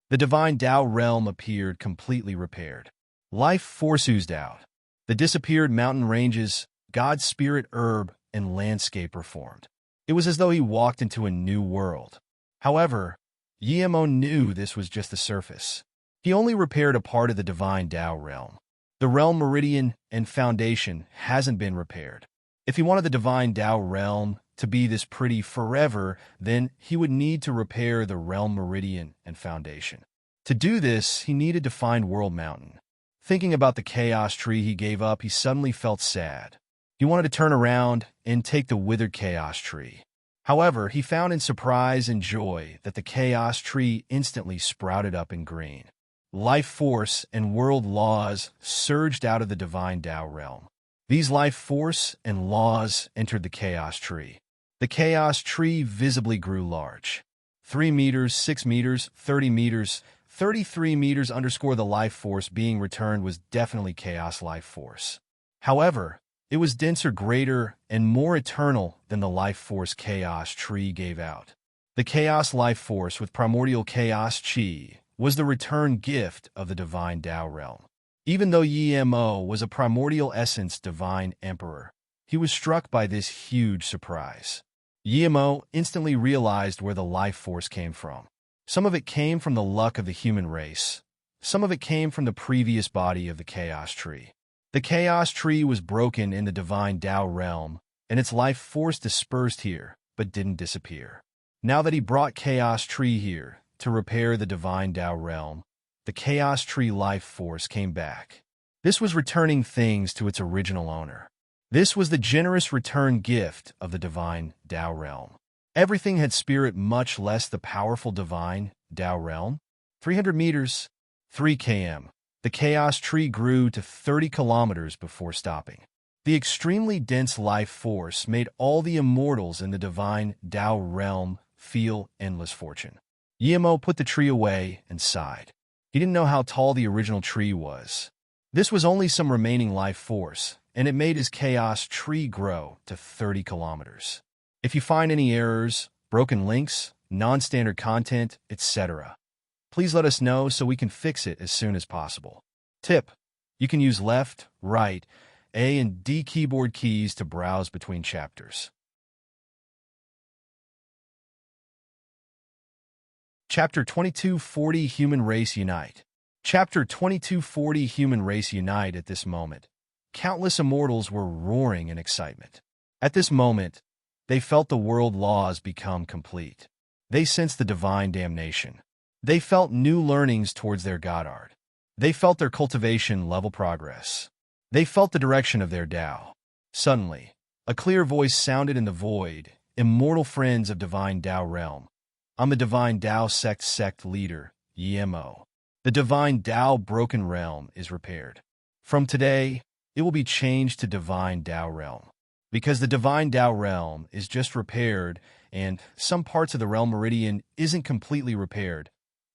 The divine Tao realm appeared completely repaired. Life force oozed out. The disappeared mountain ranges, God's spirit herb, and landscape reformed. It was as though he walked into a new world. However, Yemo knew this was just the surface. He only repaired a part of the divine Tao realm. The realm meridian and foundation hasn't been repaired. If he wanted the divine Tao realm to be this pretty forever, then he would need to repair the realm meridian and foundation. To do this, he needed to find World Mountain. Thinking about the chaos tree he gave up, he suddenly felt sad. He wanted to turn around and take the withered chaos tree. However, he found in surprise and joy that the chaos tree instantly sprouted up in green. Life force and world laws surged out of the divine Tao realm. These life force and laws entered the chaos tree. The chaos tree visibly grew large. 3 meters, 6 meters, 30 meters, 33 meters underscore the life force being returned was definitely chaos life force. However, it was denser, greater, and more eternal than the life force chaos tree gave out. The chaos life force with primordial chaos chi was the return gift of the divine Tao realm. Even though Yemo was a primordial essence divine emperor, he was struck by this huge surprise. Yemo instantly realized where the life force came from. Some of it came from the luck of the human race. Some of it came from the previous body of the chaos tree. The chaos tree was broken in the divine Tao realm, and its life force dispersed here, but didn't disappear. Now that he brought chaos tree here to repair the divine Tao realm, the chaos tree life force came back. This was returning things to its original owner. This was the generous return gift of the divine Tao realm. Everything had spirit, much less the powerful divine Tao realm. 300 meters, 3 km. The chaos tree grew to 30 kilometers before stopping. The extremely dense life force made all the immortals in the divine Tao realm feel endless fortune. Yemo put the tree away and sighed. He didn't know how tall the original tree was. This was only some remaining life force, and it made his chaos tree grow to 30 kilometers. If you find any errors, broken links, non-standard content, etc., please let us know so we can fix it as soon as possible. Tip: you can use left, right, A and D keyboard keys to browse between chapters. Chapter 2240 Human Race Unite. Chapter 2240 Human Race Unite. At this moment, countless immortals were roaring in excitement. At this moment, they felt the world laws become complete. They sensed the divine damnation. They felt new learnings towards their god art. They felt their cultivation level progress. They felt the direction of their Tao. Suddenly, a clear voice sounded in the void. Immortal friends of divine Tao realm. I'm a divine Tao sect leader, Yemo. The divine Tao broken realm is repaired. From today, it will be changed to divine Tao realm. Because the divine Tao realm is just repaired and some parts of the realm meridian isn't completely repaired,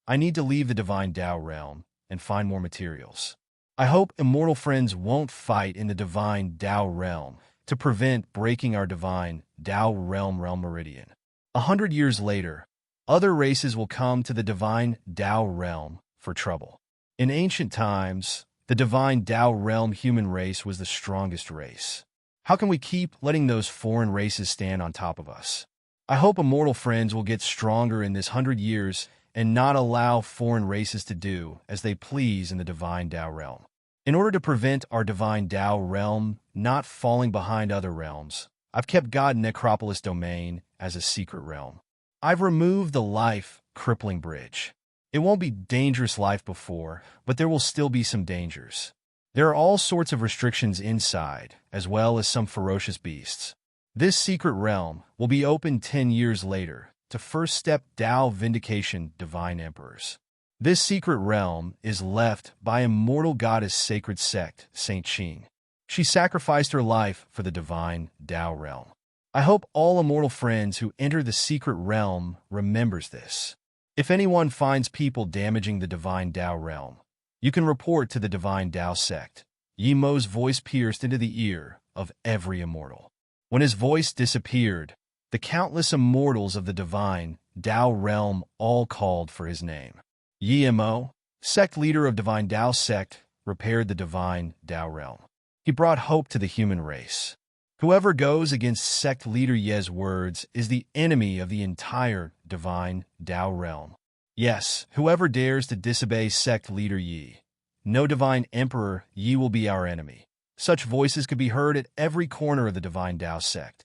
I need to leave the divine Tao realm and find more materials. I hope immortal friends won't fight in the divine Tao realm to prevent breaking our divine Tao realm meridian. 100 years later, other races will come to the divine Tao realm for trouble. In ancient times, the divine Tao realm human race was the strongest race. How can we keep letting those foreign races stand on top of us? I hope immortal friends will get stronger in this 100 years and not allow foreign races to do as they please in the divine Tao realm. In order to prevent our divine Tao realm not falling behind other realms, I've kept God Necropolis domain as a secret realm. I've removed the life crippling bridge. It won't be dangerous life before, but there will still be some dangers. There are all sorts of restrictions inside, as well as some ferocious beasts. This secret realm will be opened 10 years later to First Step Tao Vindication Divine Emperors. This secret realm is left by immortal goddess sacred sect, Saint Qing. She sacrificed her life for the divine Tao realm. I hope all immortal friends who enter the secret realm remembers this. If anyone finds people damaging the divine Tao realm, you can report to the divine Tao sect. Yemo's voice pierced into the ear of every immortal. When his voice disappeared, the countless immortals of the divine Tao realm all called for his name. Yemo, sect leader of divine Tao sect, repaired the divine Tao realm. He brought hope to the human race. Whoever goes against sect leader Ye's words is the enemy of the entire divine Tao realm. Yes, whoever dares to disobey sect leader Yi. No divine emperor Yi will be our enemy. Such voices could be heard at every corner of the divine Tao sect.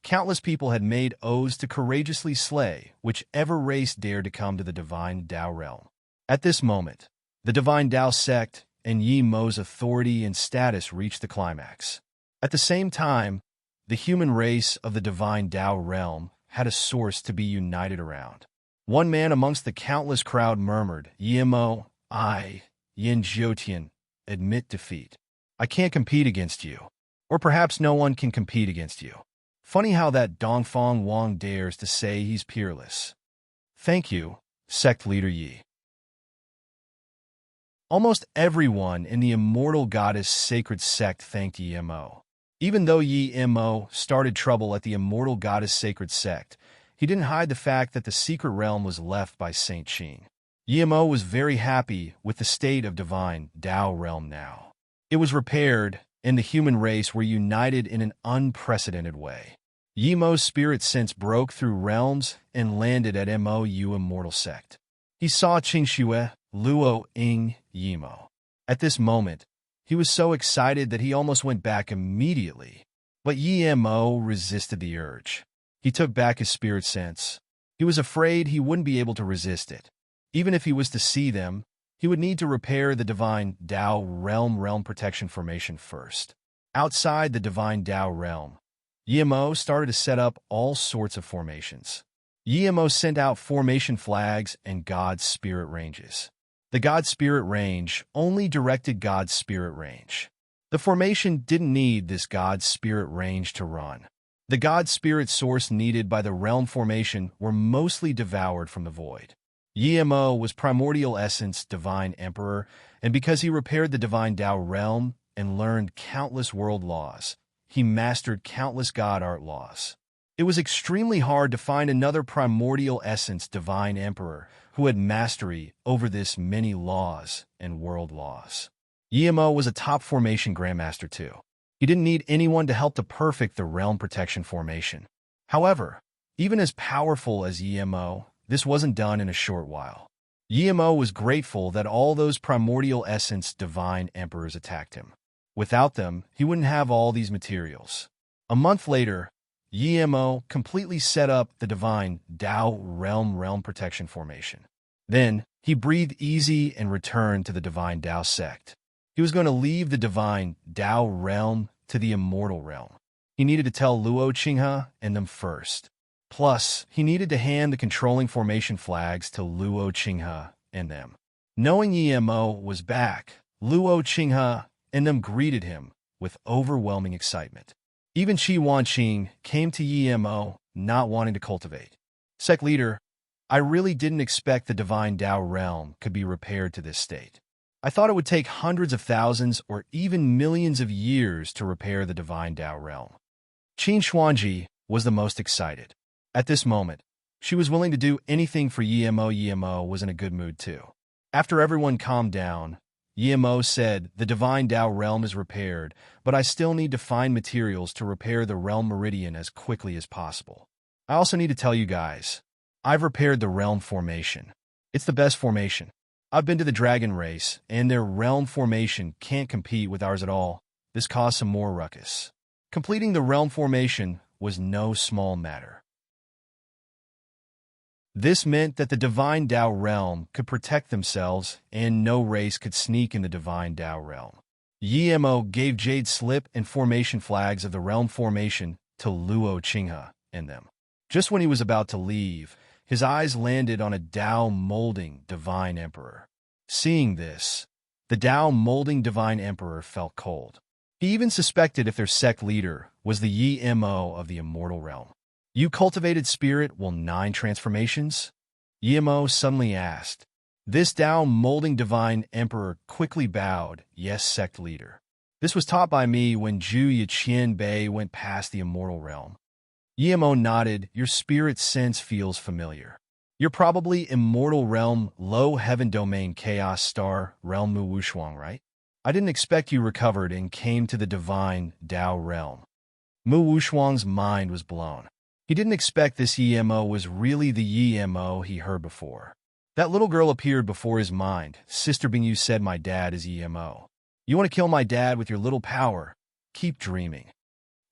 Countless people had made oaths to courageously slay whichever race dared to come to the divine Tao realm. At this moment, the divine Tao sect and Yi Mo's authority and status reached the climax. At the same time, the human race of the divine Tao realm had a source to be united around. One man amongst the countless crowd murmured, Yemo, Yin Jiutian, admit defeat. I can't compete against you. Or perhaps no one can compete against you. Funny how that Dongfang Wang dares to say he's peerless. Thank you, sect leader Yi. Almost everyone in the immortal goddess sacred sect thanked Yemo. Even though Yemo started trouble at the immortal goddess sacred sect, he didn't hide the fact that the secret realm was left by Saint Qing. Yemo was very happy with the state of divine Tao realm now. It was repaired, and the human race were united in an unprecedented way. Yemo's spirit sense broke through realms and landed at Mou immortal sect. He saw Qingxue, Luo Ing, Yemo. At this moment, he was so excited that he almost went back immediately. But Yemo resisted the urge. He took back his spirit sense. He was afraid he wouldn't be able to resist it. Even if he was to see them, he would need to repair the divine Tao realm protection formation first. Outside the divine Tao realm, Yemo started to set up all sorts of formations. Yemo sent out formation flags and God's spirit ranges. The God spirit range only directed God's spirit range. The formation didn't need this God spirit range to run. The God spirit source needed by the realm formation were mostly devoured from the void. Yemo was primordial essence divine emperor, and because he repaired the divine Tao realm and learned countless world laws, he mastered countless God art laws. It was extremely hard to find another primordial essence divine emperor who had mastery over this many laws and world laws. Yemo was a top formation grandmaster too. He didn't need anyone to help to perfect the realm protection formation. However, even as powerful as Yemo, this wasn't done in a short while. Yemo was grateful that all those primordial essence divine emperors attacked him. Without them, he wouldn't have all these materials. A month later, Yemo completely set up the divine Tao realm protection formation. Then, he breathed easy and returned to the divine Tao sect. He was going to leave the divine Tao realm to the immortal realm. He needed to tell Luo Qinghe and them first. Plus, he needed to hand the controlling formation flags to Luo Qinghe and them. Knowing Yemo was back, Luo Qinghe and them greeted him with overwhelming excitement. Even Qi Wanqing came to Yemo, not wanting to cultivate. Sect leader, I really didn't expect the divine Tao realm could be repaired to this state. I thought it would take hundreds of thousands or even millions of years to repair the divine Tao realm. Qin Xuanji was the most excited. At this moment, she was willing to do anything for Yemo. Yemo was in a good mood too. After everyone calmed down, Yemo said, the divine Tao realm is repaired, but I still need to find materials to repair the realm meridian as quickly as possible. I also need to tell you guys, I've repaired the realm formation. It's the best formation. I've been to the dragon race, and their realm formation can't compete with ours at all. This caused some more ruckus. Completing the realm formation was no small matter. This meant that the divine Tao realm could protect themselves and no race could sneak in the divine Tao realm. Yemo gave Jade slip and formation flags of the realm formation to Luo Qinghe and them. Just when he was about to leave, his eyes landed on a Tao molding divine emperor. Seeing this, the Tao molding divine emperor felt cold. He even suspected if their sect leader was the Yemo of the immortal realm. You cultivated spirit will 9 transformations? Yemo suddenly asked. This Tao molding divine emperor quickly bowed, yes, sect leader. This was taught by me when Zhu Yiqian Bei went past the immortal realm. Yemo nodded, your spirit sense feels familiar. You're probably immortal realm, low heaven domain chaos star, realm Mu Wushuang, right? I didn't expect you recovered and came to the divine Tao realm. Mu Wushuang's mind was blown. He didn't expect this Yemo was really the Yemo he heard before. That little girl appeared before his mind. Sister Bingyu said my dad is Yemo. You want to kill my dad with your little power? Keep dreaming.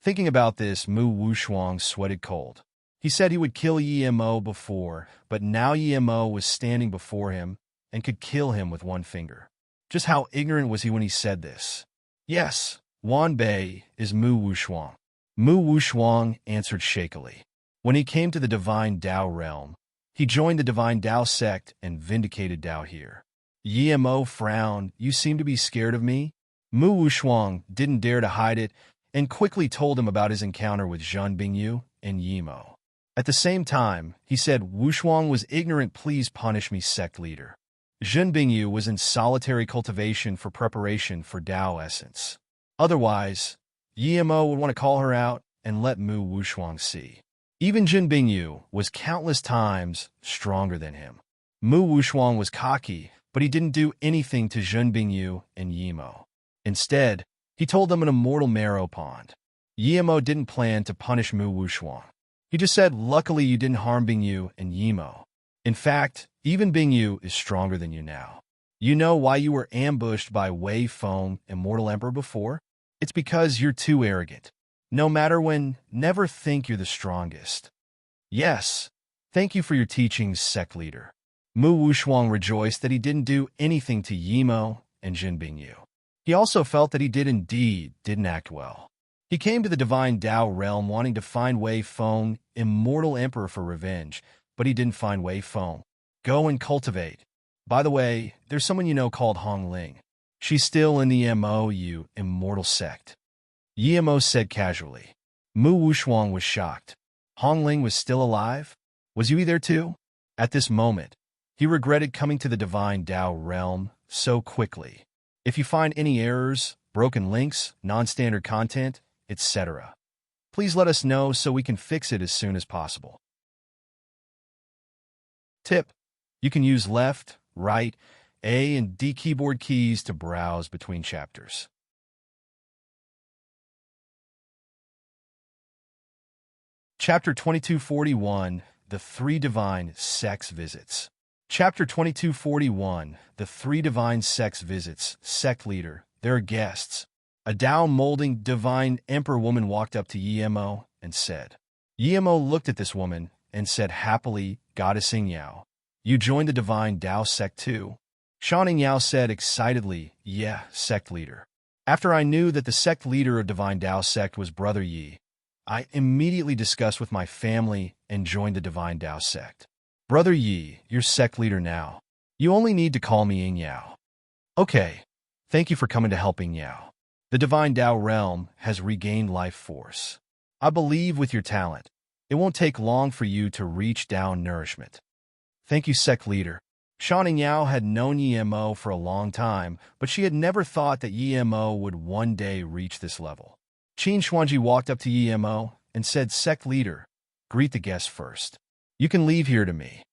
Thinking about this, Mu Wushuang sweated cold. He said he would kill Yemo before, but now Yemo was standing before him and could kill him with one finger. Just how ignorant was he when he said this? Yes, Wan Bei is Mu Wushuang. Mu Wushuang answered shakily. When he came to the divine Tao realm, he joined the divine Tao sect and vindicated Tao here. Yemo frowned, you seem to be scared of me? Mu Wushuang didn't dare to hide it and quickly told him about his encounter with Zhan Bingyu and Yemo. At the same time, he said, Wushuang was ignorant, please punish me, sect leader. Zhan Bingyu was in solitary cultivation for preparation for Tao essence. Otherwise, Yemo would want to call her out and let Mu Wushuang see. Even Zhan Bingyu was countless times stronger than him. Mu Wushuang was cocky, but he didn't do anything to Zhan Bingyu and Yemo. Instead, he told them an immortal marrow pond. Yemo didn't plan to punish Mu Wushuang. He just said, luckily you didn't harm Bingyu and Yemo. In fact, even Bingyu is stronger than you now. You know why you were ambushed by Wei Feng, Immortal Emperor, before? It's because you're too arrogant. No matter when, never think you're the strongest. Yes, thank you for your teachings, sect leader. Mu Wushuang rejoiced that he didn't do anything to Yemo and Zhan Bingyu. He also felt that he didn't act well. He came to the divine Tao realm wanting to find Wei Feng, Immortal Emperor, for revenge, but he didn't find Wei Feng. Go and cultivate. By the way, there's someone you know called Hong Ling. She's still in the MOU, Immortal Sect. Yemo said casually. Mu Wushuang was shocked. Hong Ling was still alive? Was Yui there too? At this moment, he regretted coming to the divine Tao realm so quickly. If you find any errors, broken links, non-standard content, etc., please let us know so we can fix it as soon as possible. Tip: you can use left, right, A and D keyboard keys to browse between chapters. Chapter 2241, The Three Divine Sex Visits. Chapter 2241, The Three Divine Sex Visits. Sect leader, their guests. A Tao molding divine emperor woman walked up to Yemo and said, Yemo looked at this woman and said happily, Goddess Yao, you joined the divine Tao sect too? Shan Yao said excitedly, yeah, sect leader. After I knew that the sect leader of divine Tao sect was Brother Yi, I immediately discussed with my family and joined the divine Tao sect. Brother Yi, you're sect leader now. You only need to call me Yao. Okay, thank you for coming to help Yao. The divine Tao realm has regained life force. I believe with your talent, it won't take long for you to reach Tao nourishment. Thank you, sect leader. Shan Yao had known Yemo for a long time, but she had never thought that Yemo would one day reach this level. Qin Xuanji walked up to Yemo and said, Sect leader, greet the guests first. You can leave here to me.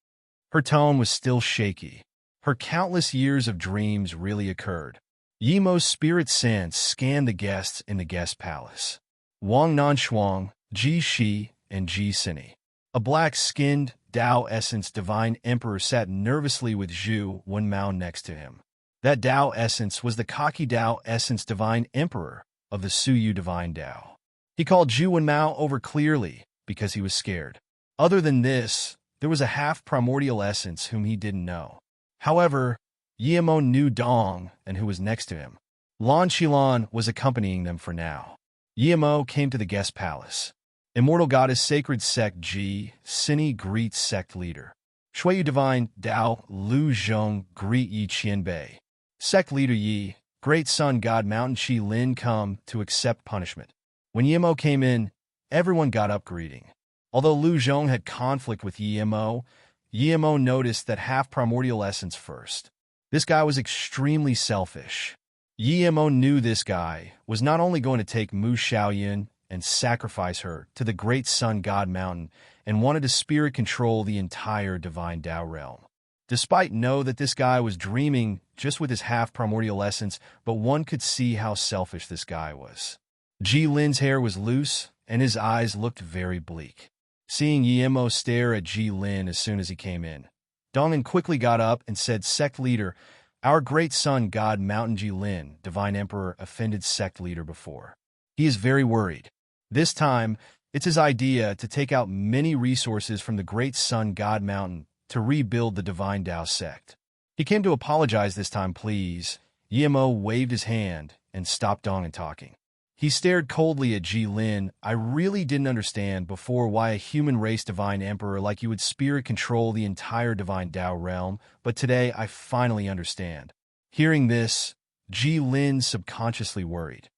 Her tone was still shaky. Her countless years of dreams really occurred. Yemo's spirit sense scanned the guests in the guest palace. Wang Nanshuang, Ji Shi, and Ji Sini. A black-skinned, Tao Essence Divine Emperor sat nervously with Zhu Wenmao next to him. That Tao Essence was the cocky Tao Essence Divine Emperor of the Suyu Divine Tao. He called Zhu Wenmao over clearly because he was scared. Other than this, there was a half-primordial essence whom he didn't know. However, Yemo knew Dong and who was next to him. Lan Qilan was accompanying them for now. Yemo came to the guest palace. Immortal Goddess Sacred Sect Ji, Sini greets Sect Leader. Shuiyu Divine Dao Lu Zhong greet Yi Qianbei. Sect Leader Yi, Great Sun God Mountain Qi Lin come to accept punishment. When Yemo came in, everyone got up greeting. Although Lu Zhong had conflict with Yemo noticed that half-primordial essence first. This guy was extremely selfish. Yemo knew this guy was not only going to take Mu Xiaoyan and sacrifice her to the Great Sun God Mountain and wanted to spirit control the entire divine Tao realm. Despite know that this guy was dreaming just with his half-primordial essence, but one could see how selfish this guy was. Ji Lin's hair was loose, and his eyes looked very bleak. Seeing Yemo stare at Ji Lin as soon as he came in, Dongan quickly got up and said, Sect Leader, our great son God Mountain Ji Lin, Divine Emperor, offended Sect Leader before. He is very worried. This time, it's his idea to take out many resources from the Great Sun God Mountain to rebuild the Divine Tao sect. He came to apologize this time, please. Yemo waved his hand and stopped Dongan talking. He stared coldly at Ji Lin. I really didn't understand before why a human race Divine Emperor like you would spirit control the entire Divine Tao realm, but today I finally understand. Hearing this, Ji Lin subconsciously worried.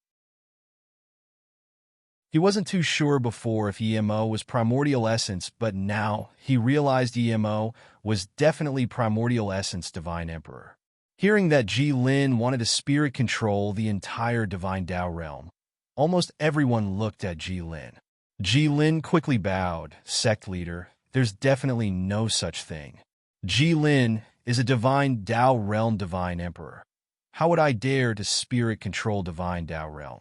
He wasn't too sure before if Yemo was primordial essence, but now he realized Yemo was definitely primordial essence Divine Emperor. Hearing that Ji Lin wanted to spirit control the entire Divine Tao realm, almost everyone looked at Ji Lin. Ji Lin quickly bowed. Sect Leader, there's definitely no such thing. Ji Lin is a Divine Tao realm Divine Emperor. How would I dare to spirit control Divine Tao realm?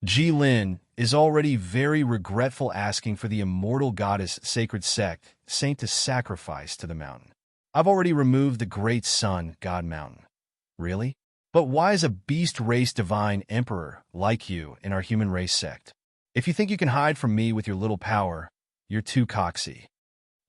Ji Lin is already very regretful asking for the immortal goddess sacred sect saint to sacrifice to the mountain. I've already removed the great sun God Mountain. Really? But why is a beast race divine emperor like you in our human race sect? If you think you can hide from me with your little power, you're too coxy.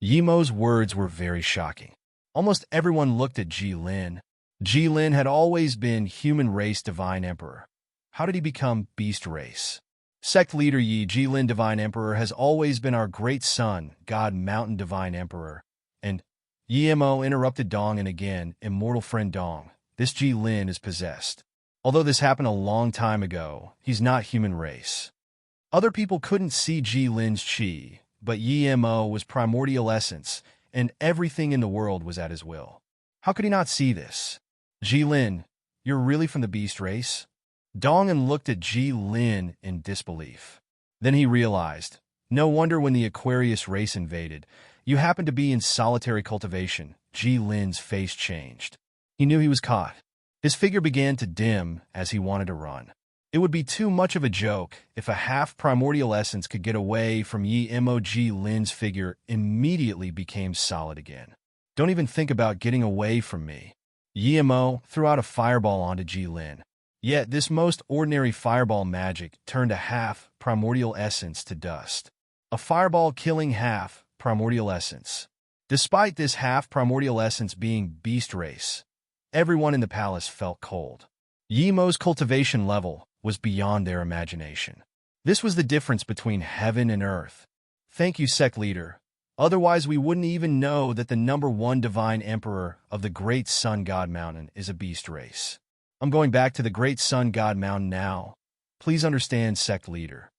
Yemo's words were very shocking. Almost everyone looked at Ji Lin. Ji Lin had always been human race divine emperor. How did he become beast race? Sect Leader Yi Ji Lin Divine Emperor has always been our great son, God Mountain Divine Emperor. And Yemo interrupted Dong and again, immortal friend Dong, this Ji Lin is possessed. Although this happened a long time ago, he's not human race. Other people couldn't see Ji Lin's chi, but Yemo was primordial essence, and everything in the world was at his will. How could he not see this? Ji Lin, you're really from the beast race? Dongan looked at Ji Lin in disbelief. Then he realized, no wonder when the Aquarius race invaded, you happened to be in solitary cultivation. Ji Lin's face changed. He knew he was caught. His figure began to dim as he wanted to run. It would be too much of a joke if a half-primordial essence could get away from Yemo. Ji Lin's figure immediately became solid again. Don't even think about getting away from me. Yemo threw out a fireball onto Ji Lin. Yet this most ordinary fireball magic turned a half-primordial essence to dust. a fireball killing half primordial essence. Despite this half primordial essence being beast race, everyone in the palace felt cold. Yemo's cultivation level was beyond their imagination. This was the difference between heaven and earth. Thank you, sect leader. Otherwise, we wouldn't even know that the #1 divine emperor of the Great Sun God Mountain is a beast race. I'm going back to the Great Sun God Mountain now. Please understand, sect leader.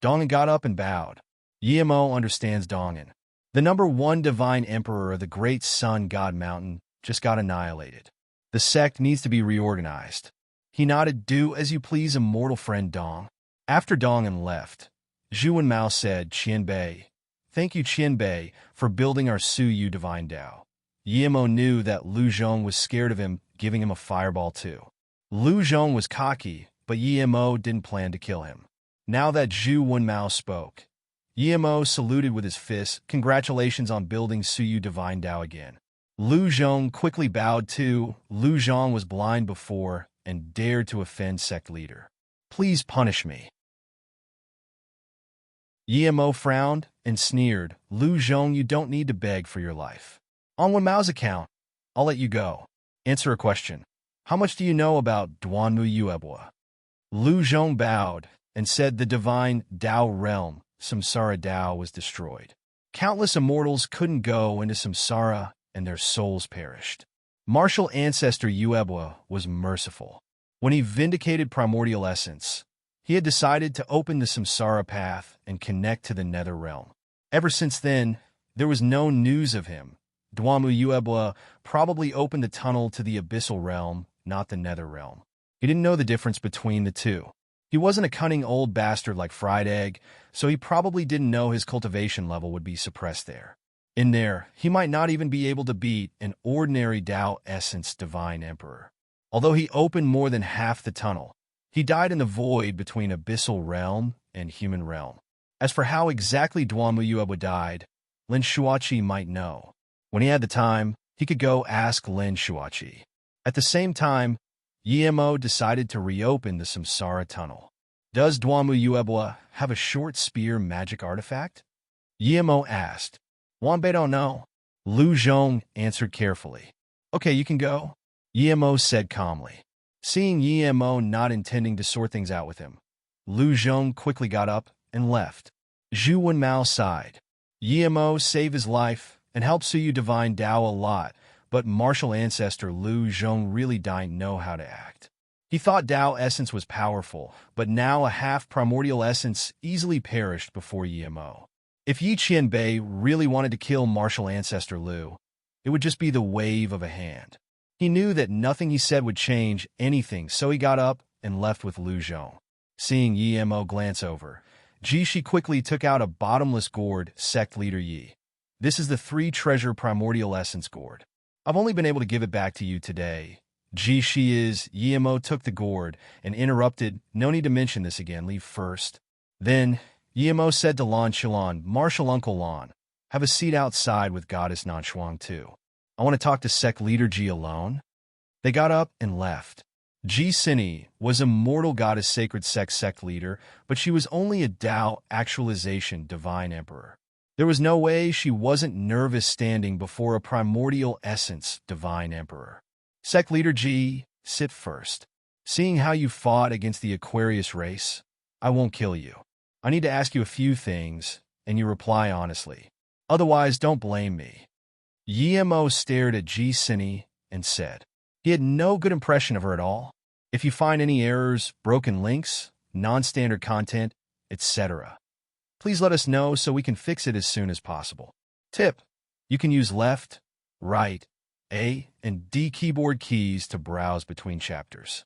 Dongan got up and bowed. Yemo understands Dongan. The #1 divine emperor of the Great Sun God Mountain just got annihilated. The sect needs to be reorganized. He nodded. Do as you please, immortal friend Dong. After Dongan left, Zhu Wenmao said, Qianbei, thank you, Qianbei, for building our Suyu divine Dao. Yemo knew that Lu Zhong was scared of him, giving him a fireball too. Lu Zhong was cocky, but Yemo didn't plan to kill him. Now that Zhu Wenmao spoke, Yemo saluted with his fist. Congratulations on building Suyu divine Dao again. Lu Zhong quickly bowed too. Lu Zhong was blind before and dared to offend sect leader. Please punish me. Yemo frowned and sneered. Lu Zhong, you don't need to beg for your life. On Wenmao's account, I'll let you go. Answer a question. How much do you know about Duanmu Yuebwa? Lu Zhong bowed and said the divine Dao realm, Samsara Dao, was destroyed. Countless immortals couldn't go into Samsara and their souls perished. Martial ancestor Yuebwa was merciful. When he vindicated primordial essence, he had decided to open the Samsara path and connect to the nether realm. Ever since then, there was no news of him. Duanmu Yuebwa probably opened the tunnel to the abyssal realm, not the nether realm. He didn't know the difference between the two. He wasn't a cunning old bastard like Fried Egg, so he probably didn't know his cultivation level would be suppressed there. In there, he might not even be able to beat an ordinary Dao Essence Divine Emperor. Although he opened more than half the tunnel, he died in the void between Abyssal Realm and Human Realm. As for how exactly Duanmu Yuebwa died, Lin Shuachi might know. When he had the time, he could go ask Lin Shuachi. At the same time, Yemo decided to reopen the Samsara tunnel. Does Duanmu Yuebwa have a short spear magic artifact? Yemo asked. Wanbei don't know. Lu Zhong answered carefully. Okay, you can go, Yemo said calmly. Seeing Yemo not intending to sort things out with him, Lu Zhong quickly got up and left. Zhu Wenmao sighed. Yemo saved his life and helped Suyu Divine Dao a lot, but martial ancestor Lu Zhong really didn't know how to act. He thought Dao essence was powerful, but now a half primordial essence easily perished before Yemo. If Yi Qianbei really wanted to kill martial ancestor Lu, it would just be the wave of a hand. He knew that nothing he said would change anything, so he got up and left with Lu Zhong. Seeing Yemo glance over, Jishi quickly took out a bottomless gourd. Sect leader Yi. This is the 3-treasure primordial essence gourd. I've only been able to give it back to you today. Jishi is. Yemo took the gourd and interrupted. No need to mention this again. Leave first. Then Yemo said to Lan Qilan, Martial Uncle Lan, have a seat outside with Goddess Nanshuang too. I want to talk to sect leader Ji alone. They got up and left. Ji Sini was a mortal goddess sacred sect leader, but she was only a Dao actualization divine emperor. There was no way she wasn't nervous standing before a primordial essence divine emperor. Sect leader Ji, sit first. Seeing how you fought against the Aquarius race, I won't kill you. I need to ask you a few things, and you reply honestly. Otherwise, don't blame me. Yemo stared at Ji Sini and said. He had no good impression of her at all. If you find any errors, broken links, non-standard content, etc., please let us know so we can fix it as soon as possible. Tip: you can use left, right, A, and D keyboard keys to browse between chapters.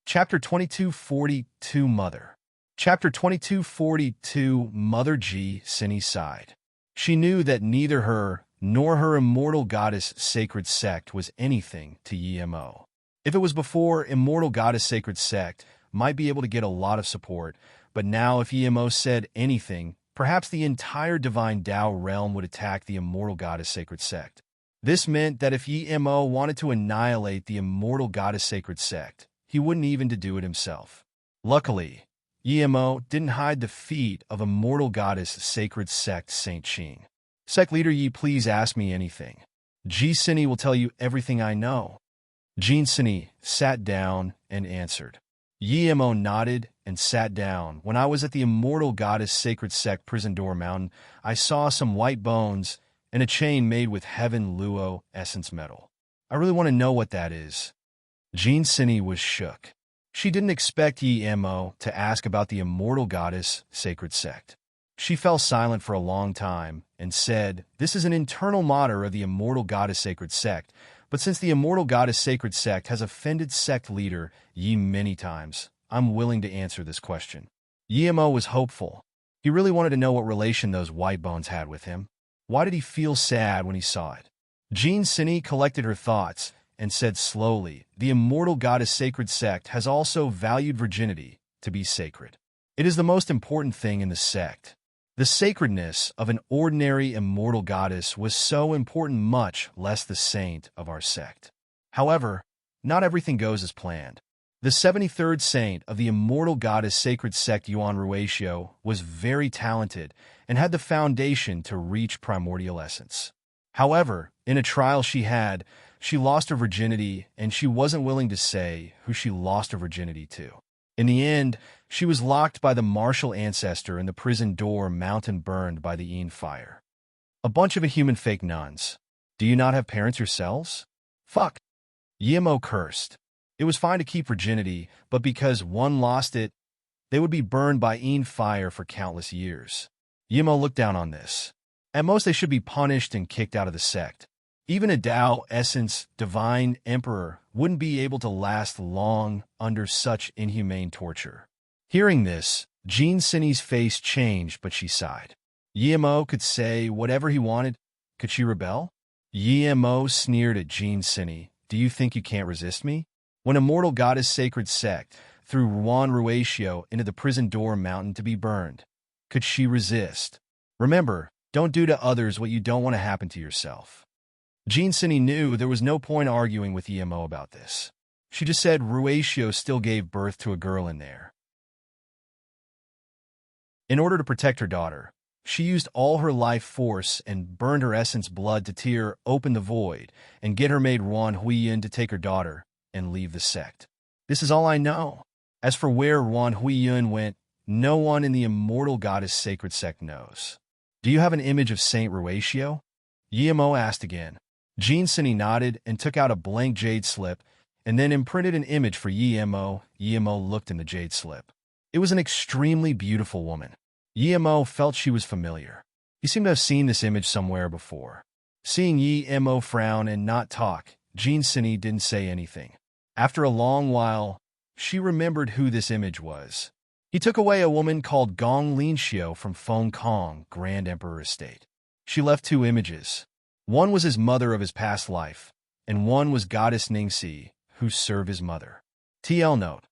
Chapter 2242 Mother. Chapter 2242 Mother Ji Sini sighed. She knew that neither her nor her immortal goddess sacred sect was anything to Yemo. If it was before, immortal goddess sacred sect might be able to get a lot of support, but now if Yemo said anything, perhaps the entire divine Dao realm would attack the immortal goddess sacred sect. This meant that if Yemo wanted to annihilate the immortal goddess sacred sect, he wouldn't even to do it himself. Luckily, Yemo didn't hide the feet of immortal goddess sacred sect Saint Ching. Sect leader Yi, please ask me anything. Ji Sini will tell you everything I know. Jin Sini sat down and answered. Yemo nodded and sat down. When I was at the immortal goddess sacred sect prison door mountain, I saw some white bones and a chain made with heaven luo essence metal. I really want to know what that is. Jean Sini was shook. She didn't expect Yemo to ask about the immortal goddess sacred sect. She fell silent for a long time and said, "This is an internal matter of the immortal goddess sacred sect, but since the immortal goddess sacred sect has offended sect leader Yi many times, I'm willing to answer this question." Yemo was hopeful. He really wanted to know what relation those white bones had with him. Why did he feel sad when he saw it? Jean Sini collected her thoughts and said slowly, "The immortal goddess sacred sect has also valued virginity to be sacred. It is the most important thing in the sect. The sacredness of an ordinary immortal goddess was so important, much less the saint of our sect. However, not everything goes as planned. The 73rd saint of the immortal goddess sacred sect Yuan Ruatio was very talented and had the foundation to reach primordial essence. However, in a trial she lost her virginity, and she wasn't willing to say who she lost her virginity to. In the end, she was locked by the martial ancestor in the prison door mountain burned by the Yin fire. A bunch of human fake nuns. Do you not have parents yourselves? Fuck. Yemo cursed. It was fine to keep virginity, but because one lost it, they would be burned by Yin fire for countless years. Yemo looked down on this. At most, they should be punished and kicked out of the sect. Even a Tao essence divine emperor wouldn't be able to last long under such inhumane torture. Hearing this, Jean Sini's face changed, but she sighed. Yemo could say whatever he wanted. Could she rebel? Yemo sneered at Jean Sini. Do you think you can't resist me? When immortal goddess sacred sect threw Juan Ruatio into the prison door mountain to be burned, could she resist? Remember, don't do to others what you don't want to happen to yourself. Jean Sini knew there was no point arguing with Yemo about this. She just said Ruatio still gave birth to a girl in there. In order to protect her daughter, she used all her life force and burned her essence blood to tear open the void and get her maid Ruan Huiyin to take her daughter and leave the sect. This is all I know. As for where Ruan Huiyin went, no one in the immortal goddess sacred sect knows. Do you have an image of Saint Ruatio? Yemo asked again. Jean Sini nodded and took out a blank jade slip and then imprinted an image for Yemo. Yemo looked in the jade slip. It was an extremely beautiful woman. Yemo felt she was familiar. He seemed to have seen this image somewhere before. Seeing Yemo frown and not talk, Jean Sini didn't say anything. After a long while, she remembered who this image was. He took away a woman called Gong Linxiu from Feng Kong, Grand Emperor Estate. She left two images. One was his mother of his past life, and one was Goddess Ningxi, who served his mother. TL note.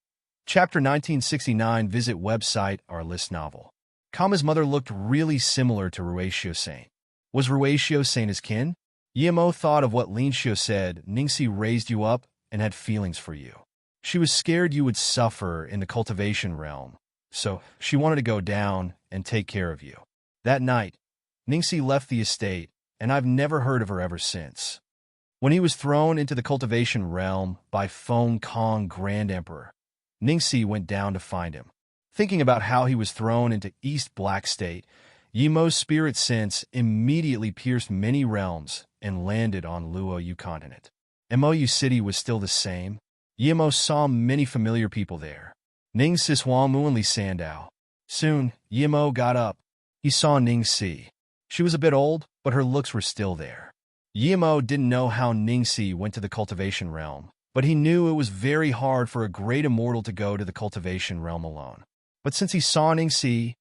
Chapter 1969. Visit website our list novel. Kama's mother looked really similar to Ruatio Saint. Was Ruatio Saint his kin? Yemo thought of what Linxiu said. Ningxi raised you up and had feelings for you. She was scared you would suffer in the cultivation realm, so she wanted to go down and take care of you. That night, Ningxi left the estate, and I've never heard of her ever since. When he was thrown into the cultivation realm by Feng Kong Grand Emperor, Ningxi went down to find him. Thinking about how he was thrown into East Black State, Yemo's spirit sense immediately pierced many realms and landed on Luo Yu continent. Mou City was still the same. Yemo saw many familiar people there. Ning Sishuang Muanli Sandao. Soon, Yemo got up. He saw Ningxi. She was a bit old, but her looks were still there. Yemo didn't know how Ningxi went to the cultivation realm, but he knew it was very hard for a great immortal to go to the cultivation realm alone. But since he saw Ningxi,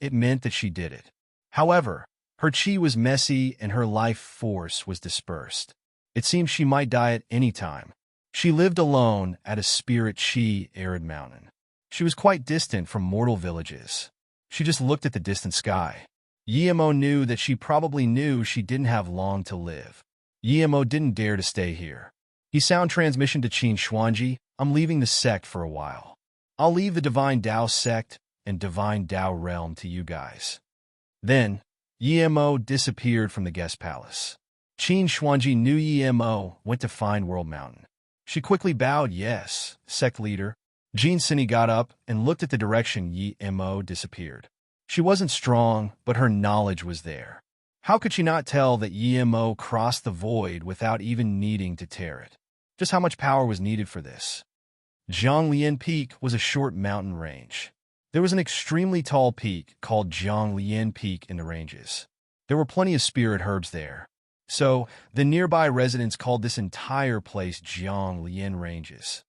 it meant that she did it. However, her chi was messy and her life force was dispersed. It seemed she might die at any time. She lived alone at a spirit chi arid mountain. She was quite distant from mortal villages. She just looked at the distant sky. Yemo knew that she probably knew she didn't have long to live. Yemo didn't dare to stay here. He sound transmission to Qin Xuanji. I'm leaving the sect for a while. I'll leave the Divine Tao sect and Divine Tao realm to you guys. Then, Yemo disappeared from the guest palace. Qin Xuanji knew Yemo went to find World Mountain. She quickly bowed yes, sect leader. Jean Cinny got up and looked at the direction Yemo disappeared. She wasn't strong, but her knowledge was there. How could she not tell that Yemo crossed the void without even needing to tear it? Just how much power was needed for this? Zhonglian Peak was a short mountain range. There was an extremely tall peak called Zhonglian Peak in the ranges. There were plenty of spirit herbs there. So, the nearby residents called this entire place Zhonglian Ranges.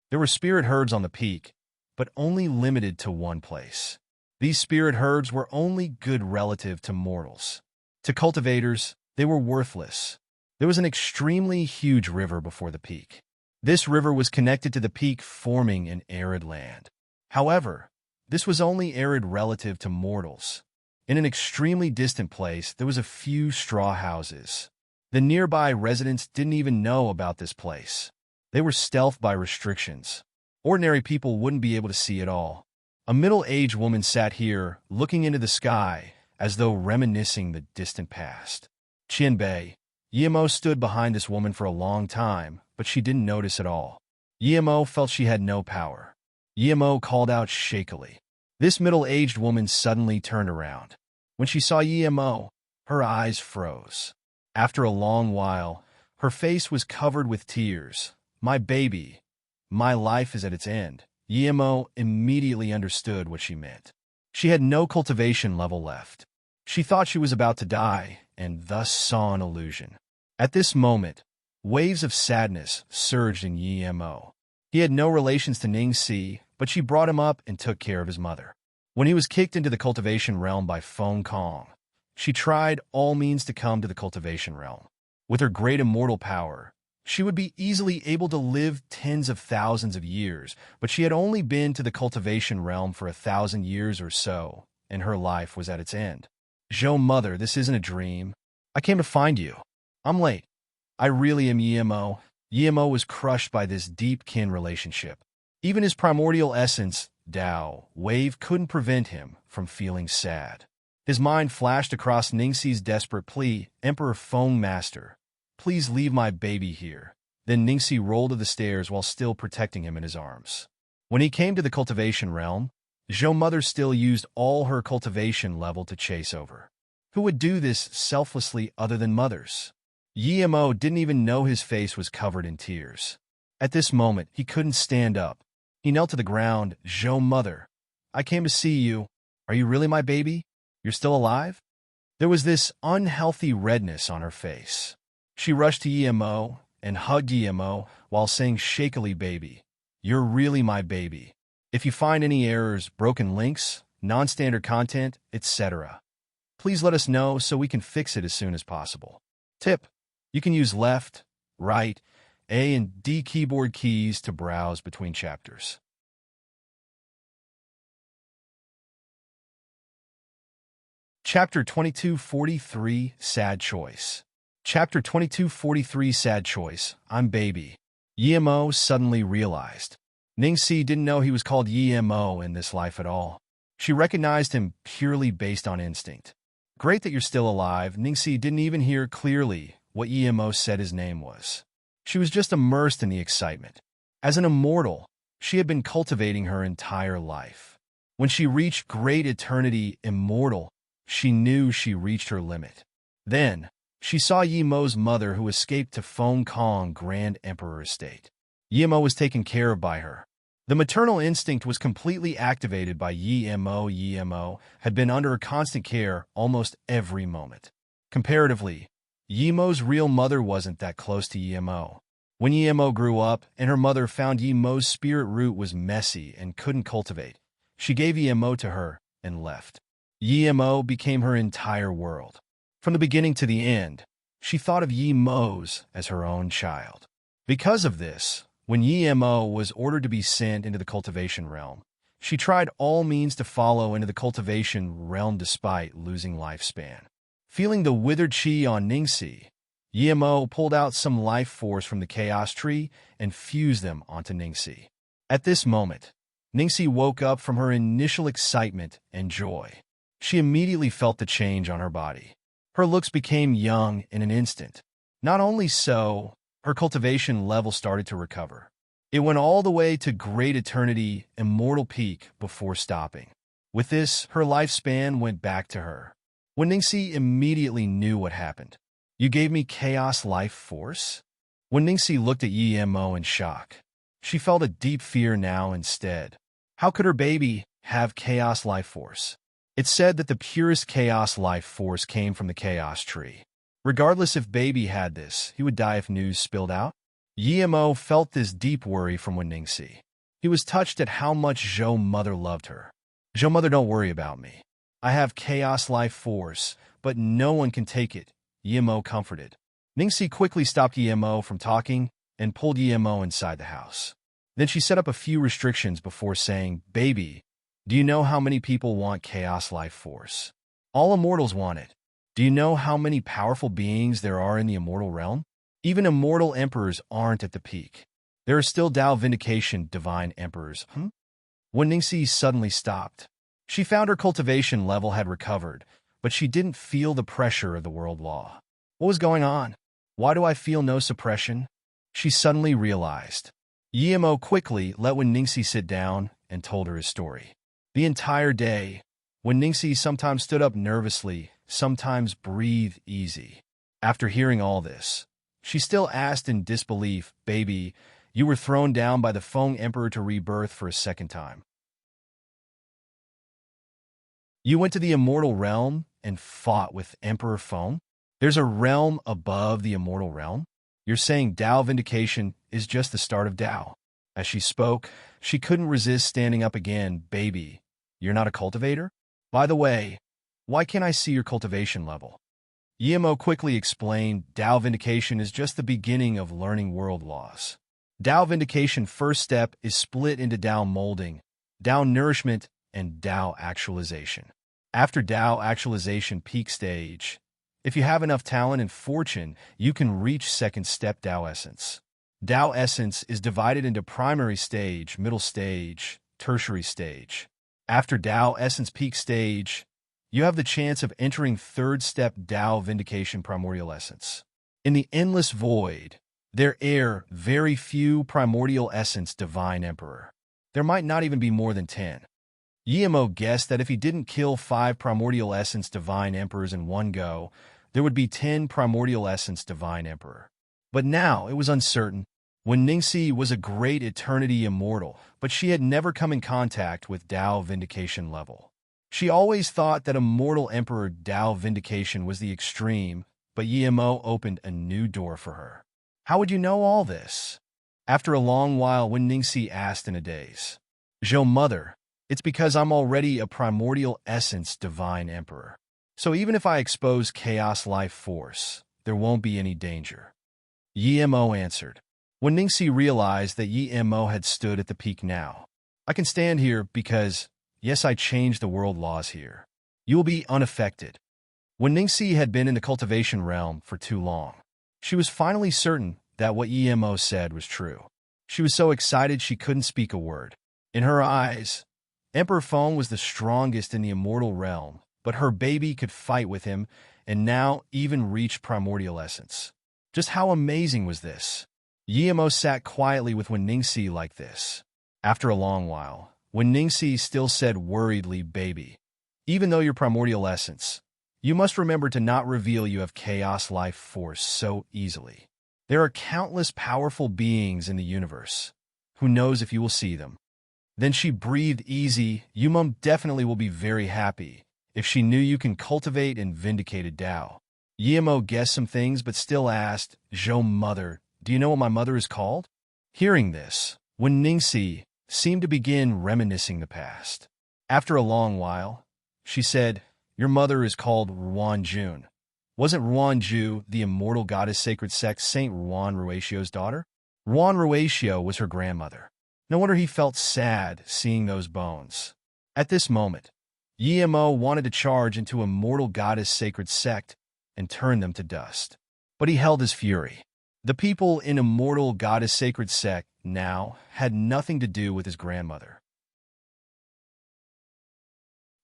There were spirit herbs on the peak, but only limited to one place. These spirit herbs were only good relative to mortals. To cultivators, they were worthless. There was an extremely huge river before the peak. This river was connected to the peak, forming an arid land. However, this was only arid relative to mortals. In an extremely distant place, there was a few straw houses. The nearby residents didn't even know about this place. They were stealthed by restrictions. Ordinary people wouldn't be able to see it all. A middle-aged woman sat here, looking into the sky, as though reminiscing the distant past. Qianbei. Yemo stood behind this woman for a long time, but she didn't notice at all. Yemo felt she had no power. Yemo called out shakily. This middle-aged woman suddenly turned around. When she saw Yemo, her eyes froze. After a long while, her face was covered with tears. My baby, my life is at its end. Yemo immediately understood what she meant. She had no cultivation level left. She thought she was about to die, and thus saw an illusion. At this moment, waves of sadness surged in Yemo. He had no relations to Ningxi, but she brought him up and took care of his mother. When he was kicked into the cultivation realm by Feng Kong, she tried all means to come to the cultivation realm. With her great immortal power, she would be easily able to live tens of thousands of years, but she had only been to the cultivation realm for 1,000 years or so, and her life was at its end. Zhou mother, this isn't a dream. I came to find you. I'm late. I really am Yemo. Yemo was crushed by this deep kin relationship. Even his primordial essence, Tao, wave couldn't prevent him from feeling sad. His mind flashed across Ningxi's desperate plea, Emperor Feng Master, please leave my baby here. Then Ningxi rolled to the stairs while still protecting him in his arms. When he came to the cultivation realm, Zhou mother still used all her cultivation level to chase over. Who would do this selflessly other than mothers? Yemo didn't even know his face was covered in tears. At this moment, he couldn't stand up. He knelt to the ground. Zhou mother, I came to see you. Are you really my baby? You're still alive? There was this unhealthy redness on her face. She rushed to Yemo and hugged Yemo while saying shakily, baby, you're really my baby. If you find any errors, broken links, non-standard content, etc., please let us know so we can fix it as soon as possible. Tip: you can use left, right, A and D keyboard keys to browse between chapters. Chapter 2243, Sad Choice. Chapter 2243, Sad Choice. I'm baby. Yemo suddenly realized. Ningxi didn't know he was called Yemo in this life at all. She recognized him purely based on instinct. Great that you're still alive. Ningxi didn't even hear clearly what Yemo said his name was. She was just immersed in the excitement. As an immortal, she had been cultivating her entire life. When she reached great eternity immortal, she knew she reached her limit. Then, she saw Yemo's mother who escaped to Feng Kong Grand Emperor Estate. Yemo was taken care of by her. The maternal instinct was completely activated by Yemo. Yemo had been under constant care almost every moment. Comparatively, Yemo's real mother wasn't that close to Yemo. When Yemo grew up and her mother found Yemo's spirit root was messy and couldn't cultivate, she gave Yemo to her and left. Yemo became her entire world. From the beginning to the end, she thought of Yemo's as her own child. Because of this, when Yemo was ordered to be sent into the cultivation realm, she tried all means to follow into the cultivation realm despite losing lifespan. Feeling the withered chi on Ningxi, Yemo pulled out some life force from the chaos tree and fused them onto Ningxi. At this moment, Ningxi woke up from her initial excitement and joy. She immediately felt the change on her body. Her looks became young in an instant. Not only so, her cultivation level started to recover. It went all the way to Great Eternity, Immortal Peak, before stopping. With this, her lifespan went back to her. When Ningxi immediately knew what happened. You gave me chaos life force? When Ningxi looked at Yemo in shock, she felt a deep fear now instead. How could her baby have chaos life force? It said that the purest chaos life force came from the chaos tree. Regardless if baby had this, he would die if news spilled out. Yemo felt this deep worry from Ningxi. He was touched at how much Zhou mother loved her. Zhou mother, don't worry about me. I have chaos life force, but no one can take it, Yemo comforted. Ningxi quickly stopped Yemo from talking and pulled Yemo inside the house. Then she set up a few restrictions before saying, Baby, do you know how many people want chaos life force? All immortals want it. Do you know how many powerful beings there are in the immortal realm? Even immortal emperors aren't at the peak. There are still Tao Vindication divine emperors. When Ningxi suddenly stopped, she found her cultivation level had recovered, but she didn't feel the pressure of the world law. What was going on? Why do I feel no suppression? She suddenly realized. Yemo quickly let Ningxi sit down and told her his story. The entire day, Ningxi sometimes stood up nervously, sometimes breathed easy. After hearing all this, she still asked in disbelief, Baby, you were thrown down by the Feng Emperor to rebirth for a second time. You went to the immortal realm and fought with Emperor Feng? There's a realm above the immortal realm? You're saying Tao Vindication is just the start of Tao. As she spoke, she couldn't resist standing up again. Baby, you're not a cultivator? By the way, why can't I see your cultivation level? Yemo quickly explained, Tao Vindication is just the beginning of learning world laws. Tao Vindication first step is split into Tao Molding, Tao Nourishment, and Tao Actualization. After Tao Actualization peak stage, if you have enough talent and fortune, you can reach second step Tao Essence. Tao Essence is divided into primary stage, middle stage, tertiary stage. After Tao Essence peak stage, you have the chance of entering third step Tao Vindication Primordial Essence. In the endless void, there are very few Primordial Essence Divine Emperor. There might not even be more than 10. Yemo guessed that if he didn't kill 5 Primordial Essence Divine Emperors in one go, there would be 10 Primordial Essence Divine Emperor. But now it was uncertain. Ningxi was a great eternity immortal, but she had never come in contact with Tao Vindication level. She always thought that Immortal Emperor Tao Vindication was the extreme, but Yemo opened a new door for her. How would you know all this? After a long while, Ningxi asked in a daze. Zhou mother, it's because I'm already a Primordial Essence Divine Emperor. So even if I expose Chaos Life Force, there won't be any danger. Yemo answered. Ningxi realized that Yemo had stood at the peak now. I can stand here because, yes, I changed the world laws here. You will be unaffected. Ningxi had been in the cultivation realm for too long. She was finally certain that what Yemo said was true. She was so excited she couldn't speak a word. In her eyes, Emperor Feng was the strongest in the immortal realm, but her baby could fight with him and now even reach primordial essence. Just how amazing was this? Yemo sat quietly with Ningxi like this. After a long while, Ningxi still said worriedly, Baby, even though you're primordial essence, you must remember to not reveal you have chaos life force so easily. There are countless powerful beings in the universe. Who knows if you will see them? Then she breathed easy. Yumum definitely will be very happy if she knew you can cultivate and vindicated Tao. Yemo guessed some things but still asked, Zhou mother, do you know what my mother is called? Hearing this, Ningxi seemed to begin reminiscing the past. After a long while, she said, Your mother is called Ruan Jun. Wasn't Ruan Ju the immortal goddess sacred sex Saint Ruan Ruatio's daughter? Ruan Ruatio was her grandmother. No wonder he felt sad seeing those bones. At this moment, Yemo wanted to charge into immortal goddess sacred sect and turn them to dust. But he held his fury. The people in immortal goddess sacred sect now had nothing to do with his grandmother.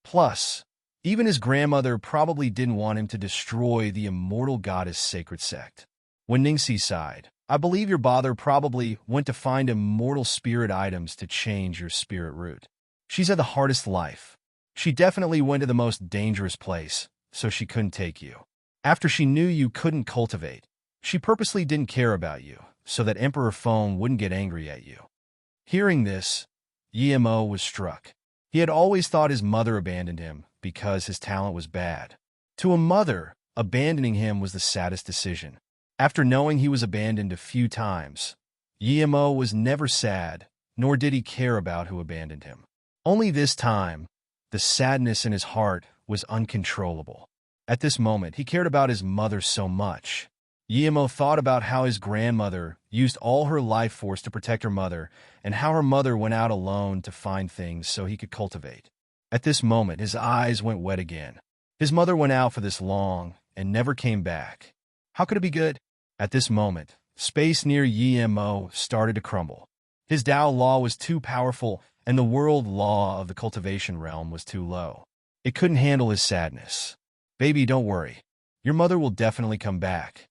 Plus, even his grandmother probably didn't want him to destroy the immortal goddess sacred sect. When Ningxi sighed, I believe your bother probably went to find immortal spirit items to change your spirit root. She's had the hardest life. She definitely went to the most dangerous place, so she couldn't take you. After she knew you couldn't cultivate, she purposely didn't care about you, so that Emperor Feng wouldn't get angry at you. Hearing this, Yimo was struck. He had always thought his mother abandoned him because his talent was bad. To a mother, abandoning him was the saddest decision. After knowing he was abandoned a few times, Yimo was never sad, nor did he care about who abandoned him. Only this time, the sadness in his heart was uncontrollable. At this moment, he cared about his mother so much. Yimo thought about how his grandmother used all her life force to protect her mother, and how her mother went out alone to find things so he could cultivate. At this moment, his eyes went wet again. His mother went out for this long and never came back. How could it be good? At this moment, space near Yimo started to crumble. His Tao law was too powerful, and the world law of the cultivation realm was too low. It couldn't handle his sadness. Baby, don't worry. Your mother will definitely come back.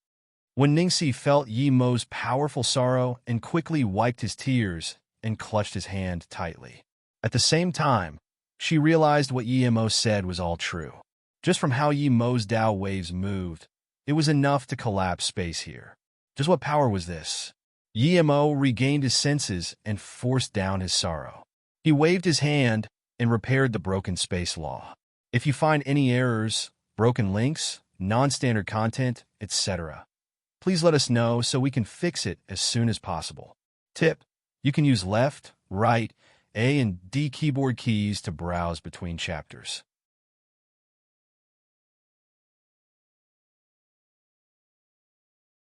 When Ningxi felt Yimo's powerful sorrow and quickly wiped his tears and clutched his hand tightly. At the same time, she realized what Yimo said was all true. Just from how Yimo's Tao waves moved, it was enough to collapse space here. Just what power was this? Yimo regained his senses and forced down his sorrow. He waved his hand and repaired the broken space law. If you find any errors, broken links, non-standard content, etc., please let us know so we can fix it as soon as possible. Tip: you can use left, right, A and D keyboard keys to browse between chapters.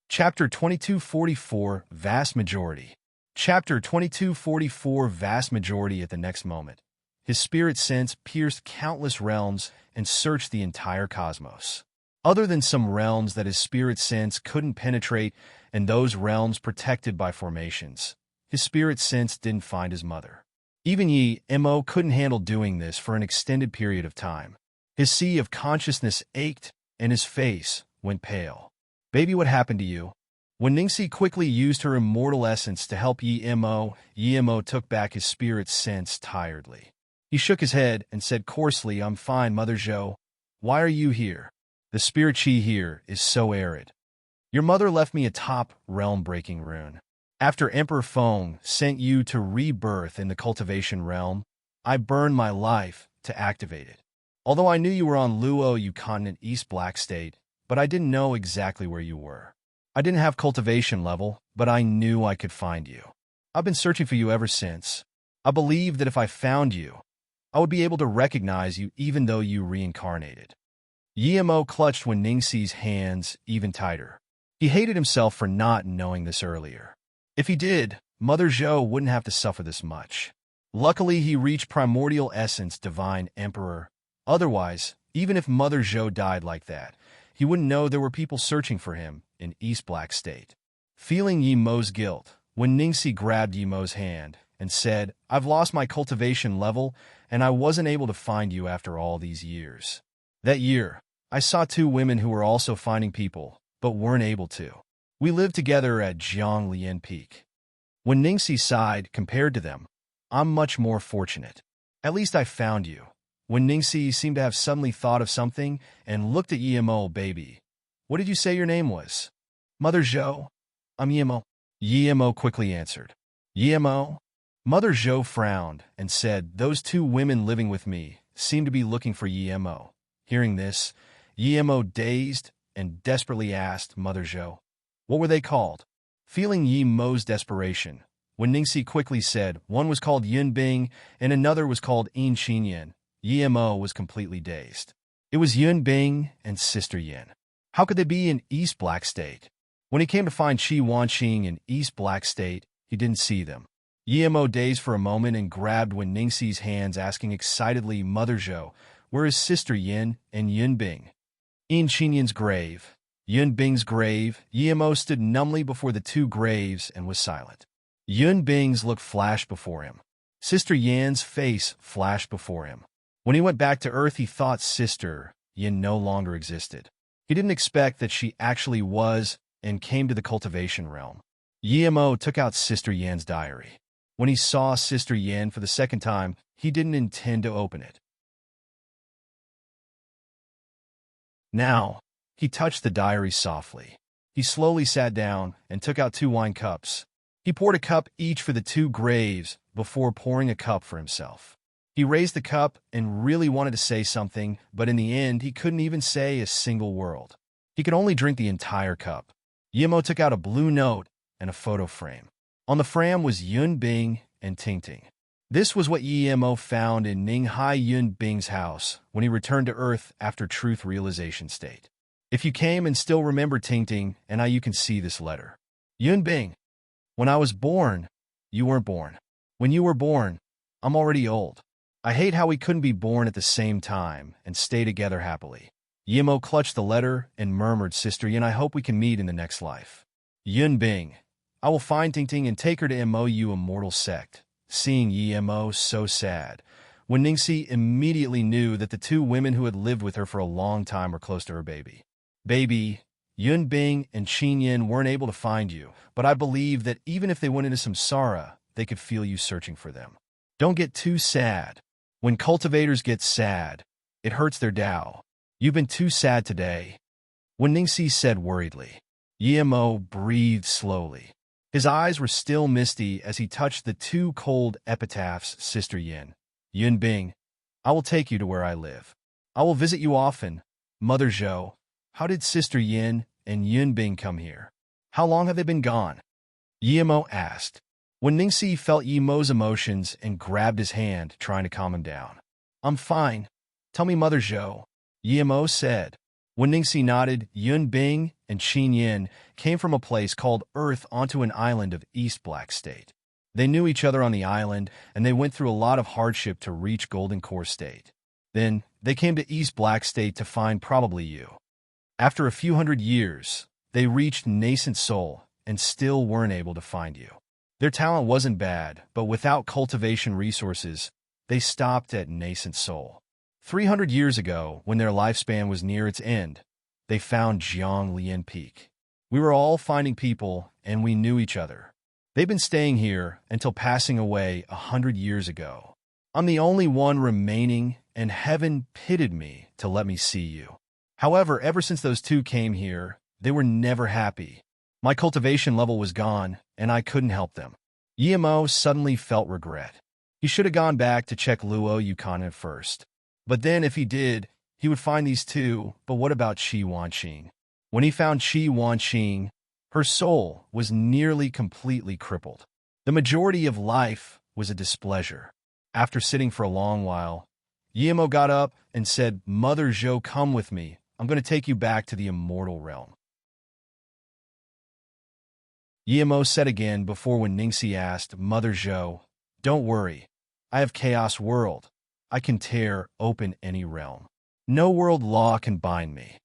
Chapter 2244, Vast Majority. Chapter 2244, Vast Majority. At the next moment, his spirit sense pierced countless realms and searched the entire cosmos. Other than some realms that his spirit sense couldn't penetrate and those realms protected by formations, his spirit sense didn't find his mother. Even Yimo couldn't handle doing this for an extended period of time. His sea of consciousness ached and his face went pale. Baby, what happened to you? When Ningxi quickly used her immortal essence to help Yimo took back his spirit sense tiredly. He shook his head and said coarsely, I'm fine, Mother Zhou. Why are you here? The spirit chi here is so arid. Your mother left me a top realm-breaking rune. After Emperor Feng sent you to rebirth in the cultivation realm, I burned my life to activate it. Although I knew you were on Luo Yu continent East Black State, but I didn't know exactly where you were. I didn't have cultivation level, but I knew I could find you. I've been searching for you ever since. I believed that if I found you, I would be able to recognize you even though you reincarnated. Yimo clutched when Ningxi's hands even tighter. He hated himself for not knowing this earlier. If he did, Mother Zhou wouldn't have to suffer this much. Luckily, he reached primordial essence divine emperor. Otherwise, even if Mother Zhou died like that, he wouldn't know there were people searching for him in East Black State. Feeling Yimo's guilt, when Ningxi grabbed Yimo's hand and said, I've lost my cultivation level and I wasn't able to find you after all these years. That year, I saw two women who were also finding people, but weren't able to. We lived together at Jianglian Peak. When Ningxi sighed, compared to them, I'm much more fortunate. At least I found you. When Ningxi seemed to have suddenly thought of something and looked at Yimo, baby. What did you say your name was? Mother Zhou. I'm Yimo. Yimo quickly answered. Yimo? Mother Zhou frowned and said, those two women living with me seem to be looking for Yimo. Hearing this, Yimo dazed and desperately asked Mother Zhou, what were they called? Feeling Yimo's desperation, when Ningxi quickly said one was called Yunbing and another was called Yin Qinyan, Yimo was completely dazed. It was Yunbing and Sister Yin. How could they be in East Black State? When he came to find Qi Wanqing in East Black State, he didn't see them. Yimo dazed for a moment and grabbed Wen Ningxi's hands, asking excitedly, Mother Zhou, where is Sister Yin and Yunbing? In Qinyan's grave. Yun Bing's grave, Yemo stood numbly before the two graves and was silent. Yun Bing's look flashed before him. Sister Yan's face flashed before him. When he went back to Earth, he thought Sister Yin no longer existed. He didn't expect that she actually was and came to the cultivation realm. Yemo took out Sister Yan's diary. When he saw Sister Yan for the second time, he didn't intend to open it. Now, he touched the diary softly. He slowly sat down and took out 2 wine cups. He poured a cup each for the 2 graves before pouring a cup for himself. He raised the cup and really wanted to say something, but in the end, he couldn't even say a single word. He could only drink the entire cup. Yemo took out a blue note and a photo frame. On the frame was Yun Bing and Ting Ting. This was what Yemo found in Ninghai Yun Bing's house when he returned to Earth after truth realization state. If you came and still remember Ting Ting, and now you can see this letter. Yun Bing, when I was born, you weren't born. When you were born, I'm already old. I hate how we couldn't be born at the same time and stay together happily. Yemo clutched the letter and murmured, Sister Yin, I hope we can meet in the next life. Yun Bing, I will find Ting Ting and take her to MOU Immortal Sect. Seeing Yemo so sad, when Ningxi immediately knew that the 2 women who had lived with her for a long time were close to her baby. Baby, Yun Bing and Qin Yin weren't able to find you, but I believe that even if they went into samsara, they could feel you searching for them. Don't get too sad. When cultivators get sad, it hurts their Tao. You've been too sad today. When Ningxi said worriedly, Yemo breathed slowly. His eyes were still misty as he touched the 2 cold epitaphs, Sister Yin. Yun Bing, I will take you to where I live. I will visit you often. Mother Zhou, how did Sister Yin and Yun Bing come here? How long have they been gone? Yemo asked. When Ningxi felt Yemo's emotions and grabbed his hand, trying to calm him down. I'm fine. Tell me, Mother Zhou, Yemo said. When Ningxi nodded, Yun Bing and Qin Yin came from a place called Earth onto an island of East Black State. They knew each other on the island, and they went through a lot of hardship to reach Golden Core State. Then, they came to East Black State to find probably you. After a few hundred years, they reached Nascent Soul and still weren't able to find you. Their talent wasn't bad, but without cultivation resources, they stopped at Nascent Soul. 300 years ago, when their lifespan was near its end, they found Jianglian Peak. We were all finding people, and we knew each other. They've been staying here until passing away 100 years ago. I'm the only one remaining, and heaven pitied me to let me see you. However, ever since those 2 came here, they were never happy. My cultivation level was gone, and I couldn't help them. Yemo suddenly felt regret. He should have gone back to check Luo Yukon at first. But then if he did, he would find these 2, but what about Qi Wanqing? When he found Qi Wanqing, her soul was nearly completely crippled. The majority of life was a displeasure. After sitting for a long while, Yemo got up and said, Mother Zhou, come with me. I'm going to take you back to the immortal realm. Yemo said again before when Ningxi asked, Mother Zhou, don't worry. I have Chaos World. I can tear open any realm. No world law can bind me.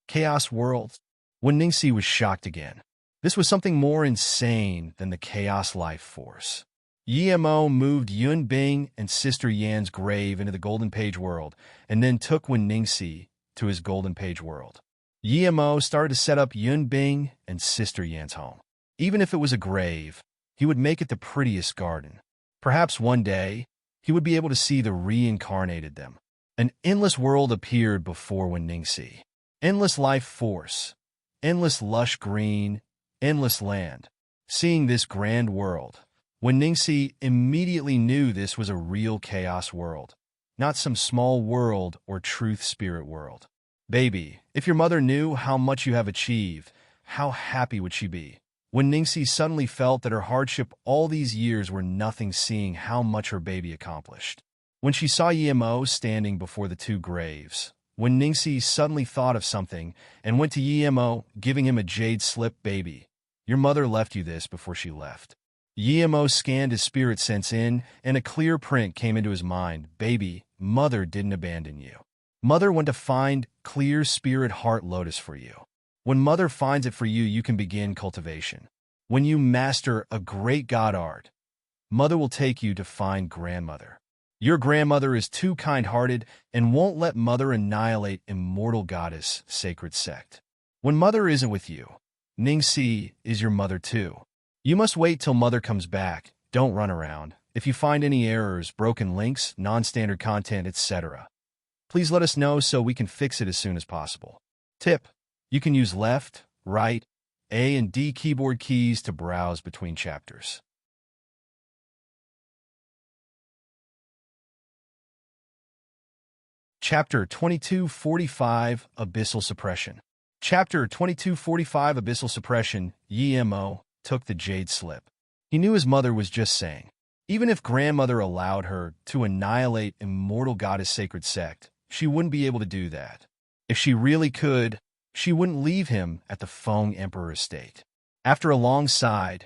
Chaos World? When Ningxi was shocked again. This was something more insane than the Chaos Life Force. Yemo moved Yun Bing and Sister Yan's grave into the Golden Page World, and then took Wen Ningxi to his Golden Page World. Yemo started to set up Yun Bing and Sister Yan's home. Even if it was a grave, he would make it the prettiest garden. Perhaps one day, he would be able to see the reincarnated them. An endless world appeared before Wen Ningxi. Endless life force, endless lush green, endless land. Seeing this grand world, Wen Ningxi immediately knew this was a real chaos world, not some small world or truth spirit world. Baby, if your mother knew how much you have achieved, how happy would she be? When Ningxi suddenly felt that her hardship all these years were nothing, seeing how much her baby accomplished. When she saw Yemo standing before the 2 graves, when Ningxi suddenly thought of something and went to Yemo, giving him a jade slip. Baby, your mother left you this before she left. Yemo scanned his spirit sense in, and a clear print came into his mind. Baby, mother didn't abandon you. Mother went to find clear spirit heart lotus for you. When Mother finds it for you, you can begin cultivation. When you master a great god art, Mother will take you to find Grandmother. Your grandmother is too kind-hearted and won't let Mother annihilate immortal goddess sacred sect. When Mother isn't with you, Ningxi is your mother too. You must wait till Mother comes back. Don't run around. If you find any errors, broken links, non-standard content, etc., please let us know so we can fix it as soon as possible. Tip: you can use left, right, A and D keyboard keys to browse between chapters. Chapter 2245 Abyssal Suppression. Chapter 2245 Abyssal Suppression. Yemo took the jade slip. He knew his mother was just saying, even if Grandmother allowed her to annihilate immortal goddess sacred sect, she wouldn't be able to do that. If she really could, she wouldn't leave him at the Feng Emperor estate. After a long sigh,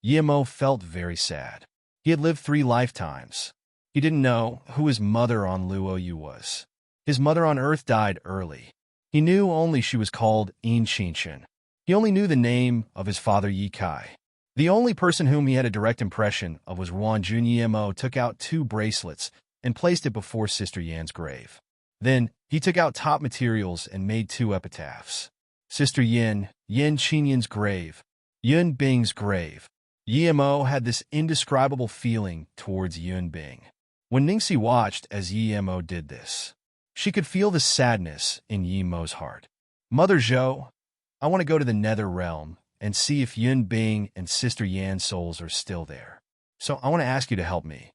Yemo felt very sad. He had lived 3 lifetimes. He didn't know who his mother on Luoyu was. His mother on Earth died early. He knew only she was called Yin Qinshan. He only knew the name of his father Yi Kai. The only person whom he had a direct impression of was Ruan Jun. Yemo took out 2 bracelets and placed it before Sister Yan's grave. Then, he took out top materials and made 2 epitaphs. Sister Yin, Yin Qinyan's grave, Yun Bing's grave. Yemo had this indescribable feeling towards Yun Bing. When Ningxi watched as Yemo did this, she could feel the sadness in Yemo's heart. Mother Zhou, I want to go to the Nether Realm and see if Yun Bing and Sister Yan's souls are still there. So I want to ask you to help me.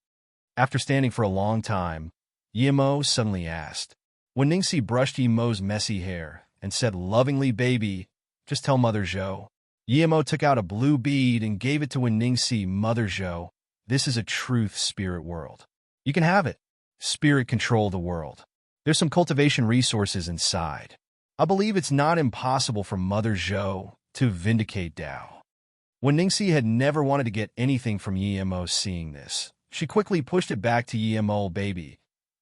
After standing for a long time, Yemo suddenly asked. When Ningxi brushed Yemo's messy hair and said lovingly, "Baby, just tell Mother Zhou." Yemo took out a blue bead and gave it to Ningxi. Mother Zhou, this is a truth spirit world. You can have it. Spirit control the world. There's some cultivation resources inside. I believe it's not impossible for Mother Zhou to vindicate Tao. When Ningxi had never wanted to get anything from Yemo, seeing this, she quickly pushed it back to Yemo. Baby,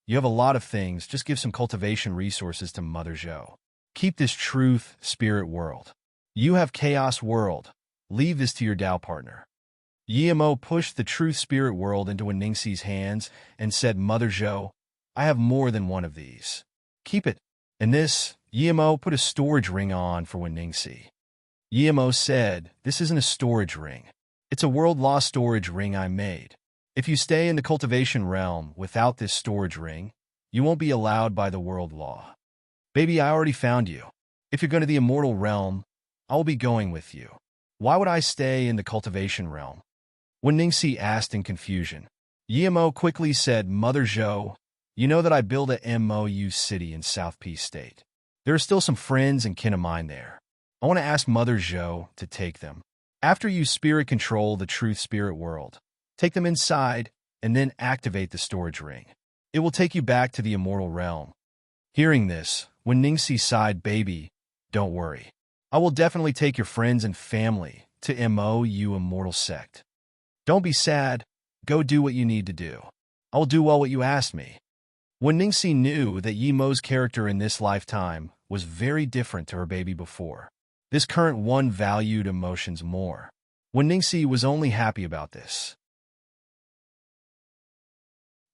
you have a lot of things, just give some cultivation resources to Mother Zhou. Keep this truth spirit world. You have chaos world. Leave this to your Tao partner. Yemo pushed the truth spirit world into Ningxi's hands and said, Mother Zhou, I have more than one of these. Keep it. And this, Yemo put a storage ring on for Ningxi. Yemo said, this isn't a storage ring. It's a world law storage ring I made. If you stay in the cultivation realm without this storage ring, you won't be allowed by the world law. Baby, I already found you. If you're going to the immortal realm, I will be going with you. Why would I stay in the cultivation realm? When Ningxi asked in confusion, Yemo quickly said, Mother Zhou, you know that I built a MOU city in South Peace State. There are still some friends and kin of mine there. I want to ask Mother Zhou to take them. After you spirit control the truth spirit world, take them inside and then activate the storage ring. It will take you back to the immortal realm. Hearing this, when Ningxi sighed, baby, don't worry. I will definitely take your friends and family to MOU immortal sect. Don't be sad. Go do what you need to do. I will do all what you asked me. When Ningxi knew that Yemo's character in this lifetime was very different to her baby before, this current one valued emotions more. When Ningxi was only happy about this.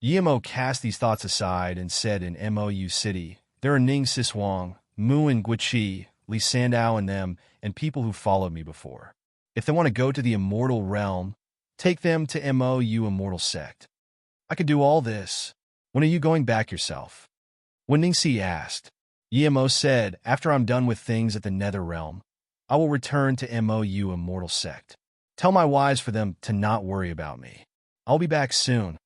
Yemo cast these thoughts aside and said in MOU City, there are Ning Siswang, Mu and Guiqi, Li Sandao and them, and people who followed me before. If they want to go to the immortal realm, take them to MOU immortal sect. I could do all this. When are you going back yourself? When Ningxi asked, Yemo said, after I'm done with things at the Nether Realm, I will return to MOU immortal sect. Tell my wives for them to not worry about me. I'll be back soon.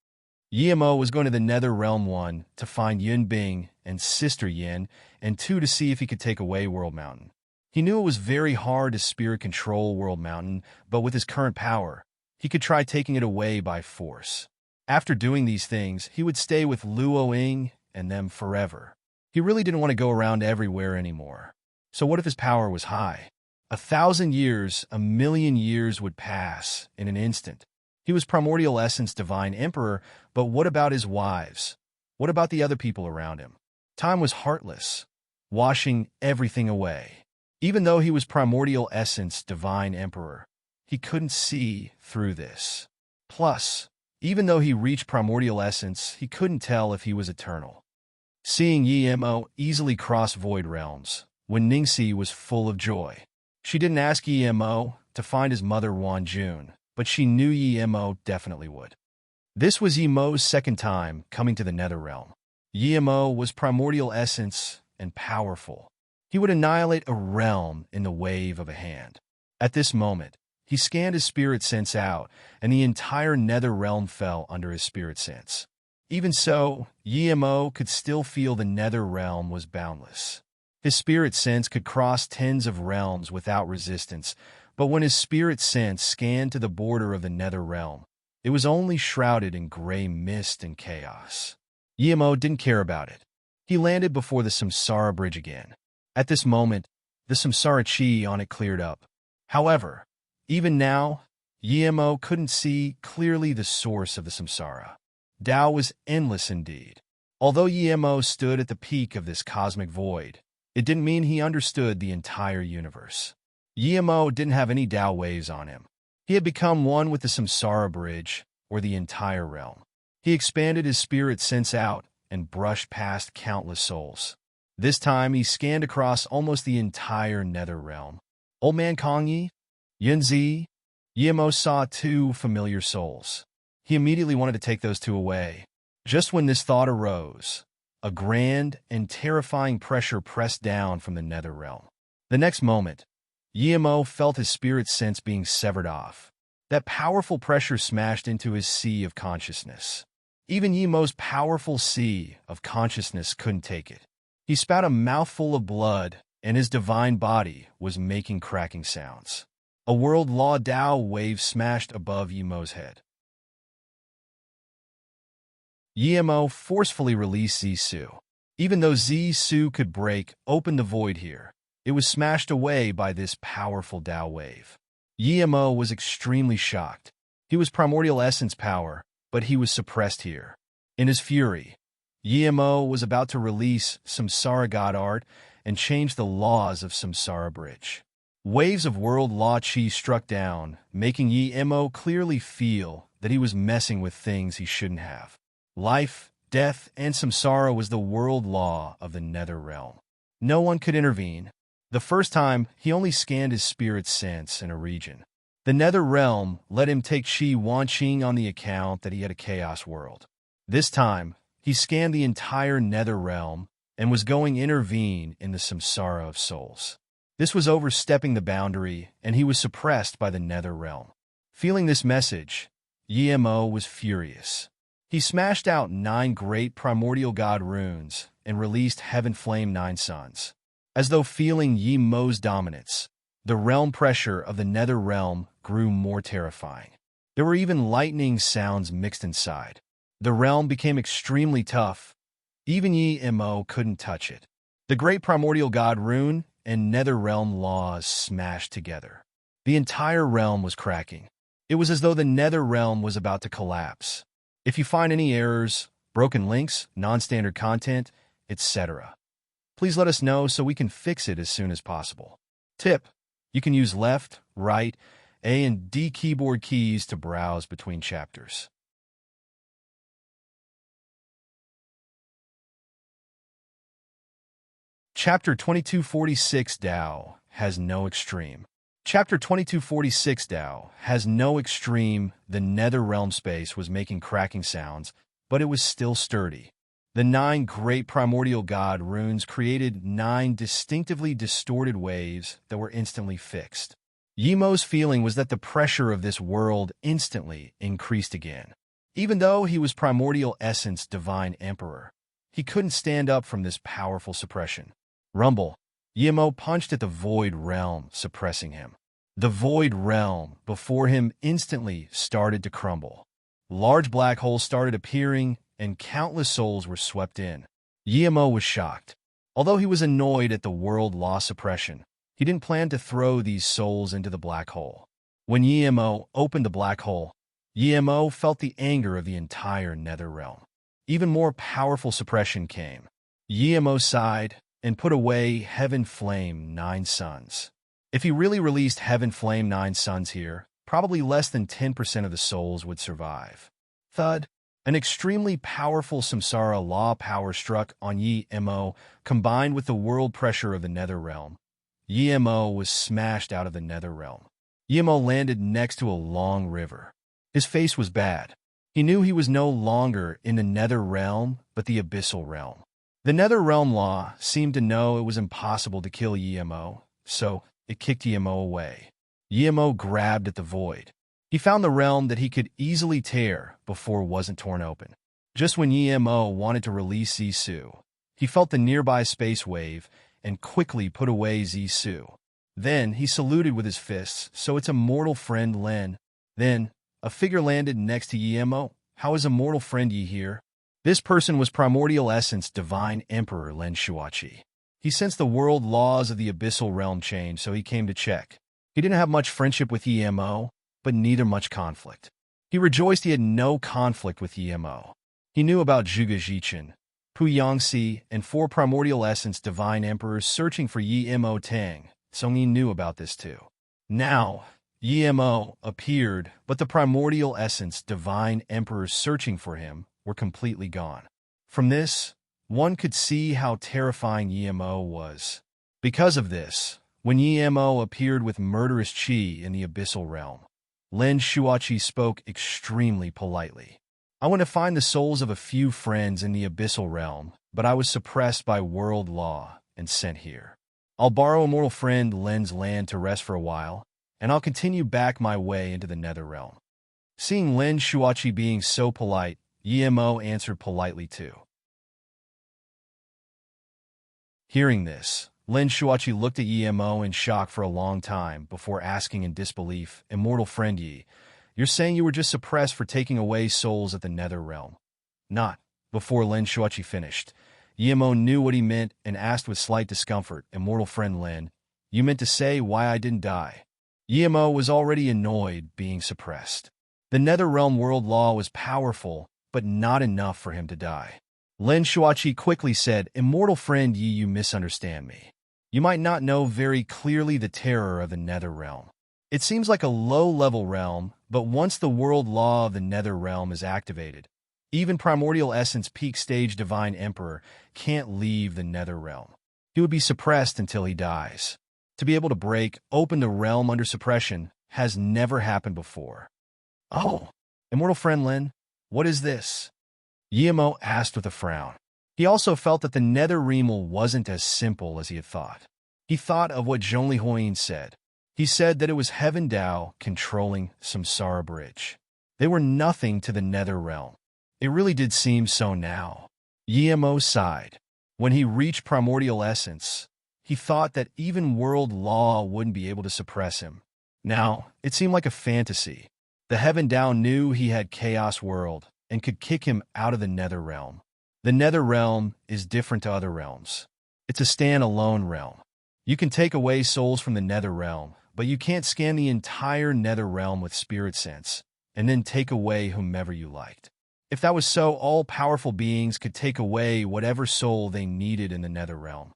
Yemo was going to the Nether Realm 1 to find Yun Bing and Sister Yin, and 2 to see if he could take away World Mountain. He knew it was very hard to spirit control World Mountain, but with his current power, he could try taking it away by force. After doing these things, he would stay with Luo Ying and them forever. He really didn't want to go around everywhere anymore. So what if his power was high? 1,000 years, 1,000,000 years would pass in an instant. He was primordial essence divine emperor, but what about his wives? What about the other people around him? Time was heartless, washing everything away. Even though he was primordial essence, divine emperor, he couldn't see through this. Plus, even though he reached primordial essence, he couldn't tell if he was eternal. Seeing Yimo easily cross void realms, when Ningxi was full of joy. She didn't ask Yimo to find his mother Wan Jun, but she knew Yimo definitely would. This was Yimo's second time coming to the Nether Realm. Yimo was primordial essence and powerful. He would annihilate a realm in the wave of a hand. At this moment, he scanned his spirit sense out, and the entire Nether Realm fell under his spirit sense. Even so, Yimo could still feel the Nether Realm was boundless. His spirit sense could cross tens of realms without resistance, but when his spirit sense scanned to the border of the Nether Realm, it was only shrouded in gray mist and chaos. Yimo didn't care about it. He landed before the Samsara Bridge again. At this moment, the Samsara chi on it cleared up. However, even now, Yimo couldn't see clearly the source of the Samsara. Tao was endless indeed. Although Yimo stood at the peak of this cosmic void, it didn't mean he understood the entire universe. Yimo didn't have any Tao waves on him. He had become one with the Samsara Bridge, or the entire realm. He expanded his spirit sense out and brushed past countless souls. This time, he scanned across almost the entire Nether Realm. Old Man Kongyi, Yunzi, Yimo saw two familiar souls. He immediately wanted to take those two away. Just when this thought arose, a grand and terrifying pressure pressed down from the Nether Realm. The next moment, Yimo felt his spirit sense being severed off. That powerful pressure smashed into his sea of consciousness. Even Yimo's powerful sea of consciousness couldn't take it. He spat a mouthful of blood, and his divine body was making cracking sounds. A world law Tao wave smashed above Yimo's head. Yimo forcefully released Zisu. Even though Zisu could break open the void here, it was smashed away by this powerful Tao wave. Yimo was extremely shocked. He was primordial essence power, but he was suppressed here. In his fury, Yimo was about to release Samsara God Art and change the laws of Samsara Bridge. Waves of world law chi struck down, making Yimo clearly feel that he was messing with things he shouldn't have. Life, death, and samsara was the world law of the Nether Realm. No one could intervene. The first time, he only scanned his spirit sense in a region. The Nether Realm let him take Qi Wanqing on the account that he had a chaos world. This time, he scanned the entire Nether Realm and was going to intervene in the samsara of souls. This was overstepping the boundary, and he was suppressed by the Nether Realm. Feeling this message, Yimo was furious. He smashed out 9 great primordial god runes and released Heaven Flame 9 Suns. As though feeling Yimo's dominance, the realm pressure of the Nether Realm grew more terrifying. There were even lightning sounds mixed inside. The realm became extremely tough. Even Yimo couldn't touch it. The great primordial god rune and Nether Realm laws smashed together. The entire realm was cracking. It was as though the Nether Realm was about to collapse. If you find any errors, broken links, non-standard content, etc., please let us know so we can fix it as soon as possible. Tip: you can use left, right, A and D keyboard keys to browse between chapters. Chapter 2246 Tao has no extreme. Chapter 2246 Tao has no extreme. The Nether Realm space was making cracking sounds, but it was still sturdy. The 9 great primordial god runes created 9 distinctively distorted waves that were instantly fixed. Yimo's feeling was that the pressure of this world instantly increased again. Even though he was primordial essence divine emperor, he couldn't stand up from this powerful suppression. Rumble. Yimo punched at the void realm, suppressing him. The void realm before him instantly started to crumble. Large black holes started appearing, and countless souls were swept in. Yimo was shocked. Although he was annoyed at the world law suppression, he didn't plan to throw these souls into the black hole. When Yimo opened the black hole, Yimo felt the anger of the entire Nether Realm. Even more powerful suppression came. Yimo sighed, and put away Heaven Flame 9 Suns. If he really released Heaven Flame 9 Suns here, probably less than 10% of the souls would survive. Thud. An extremely powerful samsara law power struck on Yi Mo, combined with the world pressure of the Nether Realm. Yi Mo was smashed out of the Nether Realm. Yi Mo landed next to a long river. His face was bad. He knew he was no longer in the Nether Realm, but the Abyssal Realm. The Nether Realm law seemed to know it was impossible to kill Yi Mo, so it kicked Yi Mo away. Yi Mo grabbed at the void. He found the realm that he could easily tear before it wasn't torn open. Just when Yi Mo wanted to release Zisu, he felt the nearby space wave and quickly put away Zisu. Then he saluted with his fists, so its immortal friend Lin. Then a figure landed next to Yi Mo. How is immortal friend Yi here? This person was Primordial Essence Divine Emperor Lin Shuachi. He sensed the world laws of the Abyssal Realm change, so he came to check. He didn't have much friendship with Yi Mo, but neither much conflict. He rejoiced he had no conflict with Yi Mo. He knew about Zhuge Jichin, Pu Yangxi, and 4 Primordial Essence Divine Emperors searching for Yi Mo Tang. Song Yi knew about this too. Now, Yi Mo appeared, but the Primordial Essence Divine Emperors searching for him were completely gone. From this, one could see how terrifying Yi Mo was. Because of this, when Yi Mo appeared with murderous qi in the Abyssal Realm, Lin Shuachi spoke extremely politely. I want to find the souls of a few friends in the Abyssal Realm, but I was suppressed by world law and sent here. I'll borrow immortal friend Lin's land to rest for a while, and I'll continue back my way into the Nether Realm. Seeing Lin Shuachi being so polite, Yi Mo answered politely too. Hearing this, Lin Shuachi looked at Yi Mo in shock for a long time before asking in disbelief, Immortal friend Yi, you're saying you were just suppressed for taking away souls at the Nether Realm? Not. Before Lin Shuachi finished, Yi Mo knew what he meant and asked with slight discomfort, Immortal friend Lin, you meant to say why I didn't die? Yi Mo was already annoyed being suppressed. The Nether Realm world law was powerful, but not enough for him to die. Lin Shuachi quickly said, Immortal friend Yi, you misunderstand me. You might not know very clearly the terror of the Nether Realm. It seems like a low-level realm, but once the world law of the Nether Realm is activated, even Primordial Essence Peak Stage Divine Emperor can't leave the Nether Realm. He would be suppressed until he dies. To be able to break open the realm under suppression has never happened before. Oh, Immortal friend Lin, what is this? Yi Mo asked with a frown. He also felt that the Nether Realm wasn't as simple as he had thought. He thought of what Zhongli Huoyin said. He said that it was Heaven Dao controlling Samsara Bridge. They were nothing to the Nether Realm. It really did seem so now. Yi Mo sighed. When he reached Primordial Essence, he thought that even world law wouldn't be able to suppress him. Now, it seemed like a fantasy. The Heaven Dao knew he had Chaos World and could kick him out of the Nether Realm. The Nether Realm is different to other realms. It's a stand-alone realm. You can take away souls from the Nether Realm, but you can't scan the entire Nether Realm with spirit sense, and then take away whomever you liked. If that was so, all powerful beings could take away whatever soul they needed in the Nether Realm.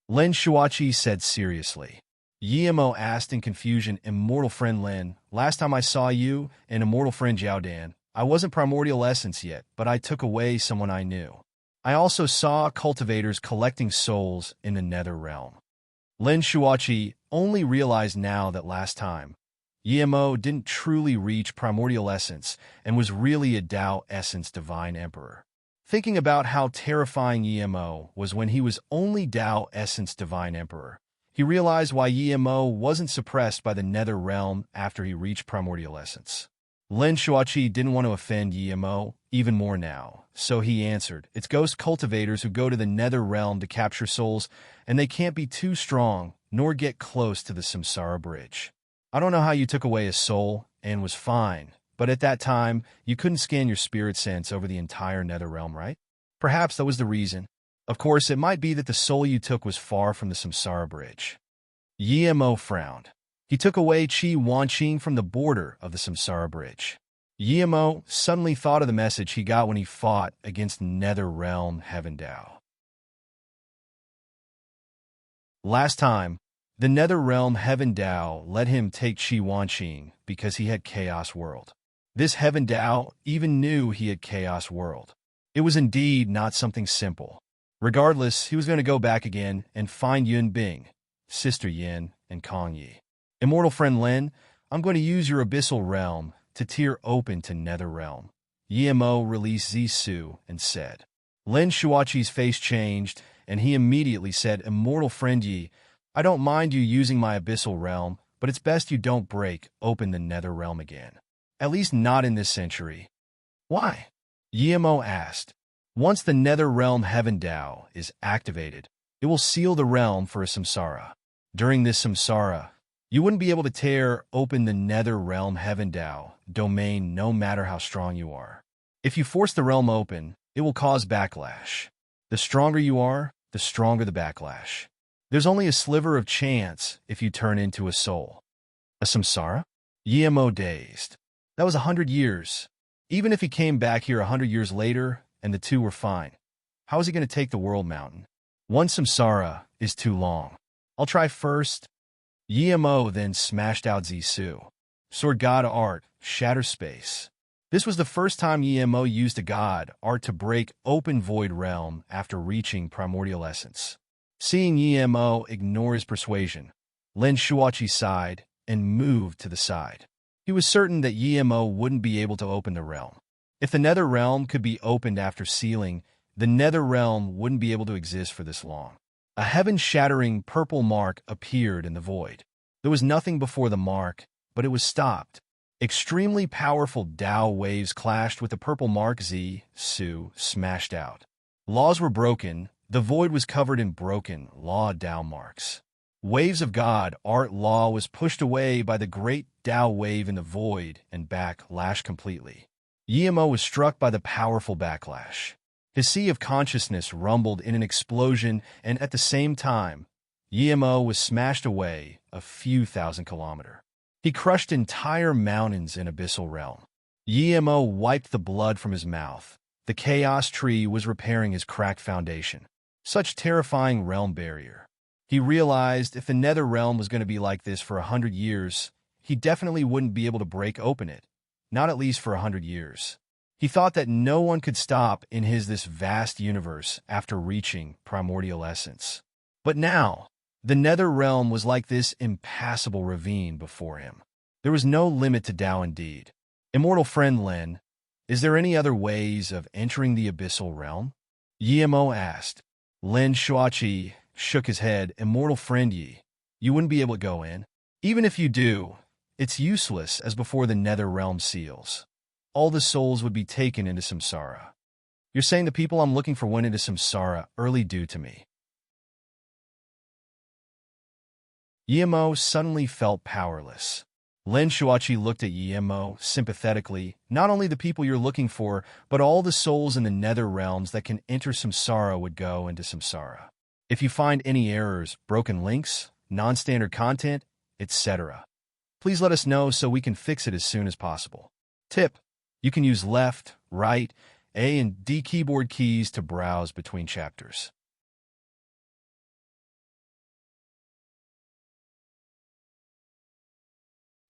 Lin Shuachi said seriously. Yi Mo asked in confusion, Immortal friend Lin, last time I saw you and Immortal friend Jiaodan, I wasn't Primordial Essence yet, but I took away someone I knew. I also saw cultivators collecting souls in the Nether Realm. Lin Shuachi only realized now that last time, Yi Mo didn't truly reach Primordial Essence and was really a Dao Essence Divine Emperor. Thinking about how terrifying Yi Mo was when he was only Dao Essence Divine Emperor, he realized why Yi Mo wasn't suppressed by the Nether Realm after he reached Primordial Essence. Lin Shuachi didn't want to offend Yi Mo even more now, so he answered, It's ghost cultivators who go to the Nether Realm to capture souls, and they can't be too strong nor get close to the Samsara Bridge. I don't know how you took away a soul and was fine, but at that time, you couldn't scan your spirit sense over the entire Nether Realm, right? Perhaps that was the reason. Of course, it might be that the soul you took was far from the Samsara Bridge. Yi Mo frowned. He took away Qi Wanqing from the border of the Samsara Bridge. Yi Mo suddenly thought of the message he got when he fought against Nether Realm Heaven Dao. Last time, the Nether Realm Heaven Dao let him take Chi Wanqing because he had Chaos World. This Heaven Dao even knew he had Chaos World. It was indeed not something simple. Regardless, he was going to go back again and find Yun Bing, Sister Yin, and Kong Yi. Immortal friend Lin, I'm going to use your abyssal realm to tear open to Nether Realm. Yimo released Zisu and said. Lin Shuaqi's face changed, and he immediately said, Immortal friend Yi, I don't mind you using my abyssal realm, but it's best you don't break open the Nether Realm again. At least not in this century. Why? Yimo asked. Once the Nether Realm Heaven Dao is activated, it will seal the realm for a samsara. During this samsara, you wouldn't be able to tear open the Nether Realm Heaven Dao domain no matter how strong you are. If you force the realm open, it will cause backlash. The stronger you are, the stronger the backlash. There's only a sliver of chance if you turn into a soul. A samsara? Yimo dazed. That was 100 years. Even if he came back here 100 years later and the two were fine, how is he going to take the world mountain? One samsara is too long. I'll try first. Yimo then smashed out Zisu. Sword God Art, Shatter Space. This was the first time Yimo used a god art to break open Void Realm after reaching Primordial Essence. Seeing Yimo ignore his persuasion, Lin Shuachi sighed and moved to the side. He was certain that Yimo wouldn't be able to open the realm. If the Nether Realm could be opened after sealing, the Nether Realm wouldn't be able to exist for this long. A heaven-shattering purple mark appeared in the void. There was nothing before the mark, but it was stopped. Extremely powerful Dao waves clashed with the purple mark. Su smashed out. Laws were broken. The void was covered in broken law Dao marks. Waves of God art law was pushed away by the great Dao wave in the void and backlash completely. Yimo was struck by the powerful backlash. His sea of consciousness rumbled in an explosion, and at the same time, Yimo was smashed away a few thousand kilometers. He crushed entire mountains in Abyssal Realm. Yimo wiped the blood from his mouth. The Chaos Tree was repairing his cracked foundation. Such terrifying realm barrier. He realized if the Nether Realm was going to be like this for 100 years, he definitely wouldn't be able to break open it. Not at least for 100 years. He thought that no one could stop in this vast universe after reaching Primordial Essence. But now, the Nether Realm was like this impassable ravine before him. There was no limit to Dao indeed. Immortal friend Lin, is there any other ways of entering the Abyssal Realm? Yimo asked. Lin Shuachi shook his head. Immortal friend Yi, you wouldn't be able to go in. Even if you do, it's useless as before the Nether Realm seals. All the souls would be taken into samsara. You're saying the people I'm looking for went into samsara early due to me. Yimo suddenly felt powerless. Lin Shuachi looked at Yimo sympathetically. Not only the people you're looking for, but all the souls in the Nether Realms that can enter samsara would go into samsara. If you find any errors, broken links, non-standard content, etc., please let us know so we can fix it as soon as possible. Tip: you can use left, right, A and D keyboard keys to browse between chapters.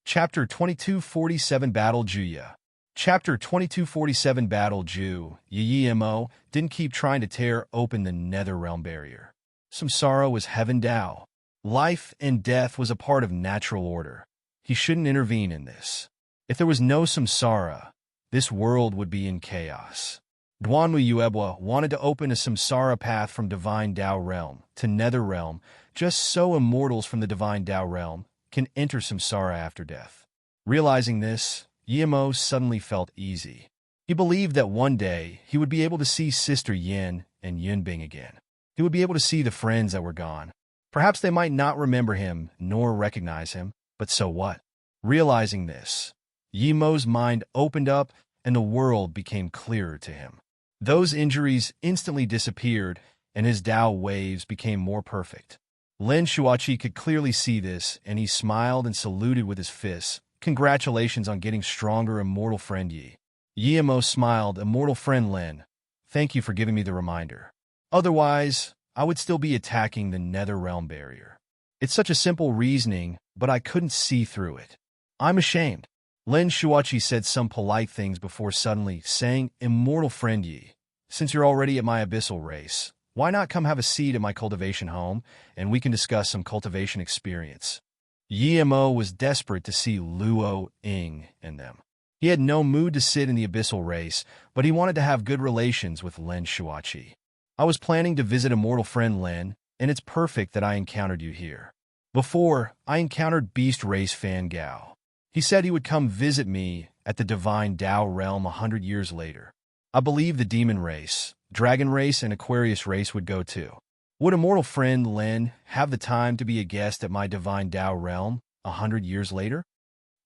Chapter 2247 Battle Juya. Chapter 2247 Battle Ju. Yimo didn't keep trying to tear open the Nether Realm barrier. Samsara was Heaven Dao. Life and death was a part of natural order. He shouldn't intervene in this. If there was no samsara, this world would be in chaos. Duanwu Yuebwa wanted to open a samsara path from Divine Dao Realm to Nether Realm, just so immortals from the Divine Dao Realm can enter samsara after death. Realizing this, Yimo suddenly felt easy. He believed that one day he would be able to see Sister Yin and Yunbing again. He would be able to see the friends that were gone. Perhaps they might not remember him nor recognize him, but so what? Realizing this, Yimo's mind opened up and the world became clearer to him. Those injuries instantly disappeared and his Dao waves became more perfect. Lin Shuachi could clearly see this, and he smiled and saluted with his fists. Congratulations on getting stronger, immortal friend Yi. Yimo smiled. Immortal friend Lin, thank you for giving me the reminder. Otherwise, I would still be attacking the nether realm barrier. It's such a simple reasoning, but I couldn't see through it. I'm ashamed. Lin Shuachi said some polite things before suddenly saying, Immortal friend Yi, since you're already at my abyssal race, why not come have a seat at my cultivation home, and we can discuss some cultivation experience. Yi Mo was desperate to see Luo Ying and them. He had no mood to sit in the abyssal race, but he wanted to have good relations with Lin Shuachi. I was planning to visit immortal friend Lin, and it's perfect that I encountered you here. Before, I encountered Beast Race Fan Gao. He said he would come visit me at the Divine Tao Realm 100 years later. I believe the Demon Race, Dragon Race, and Aquarius Race would go too. Would immortal friend Lin have the time to be a guest at my Divine Tao Realm 100 years later?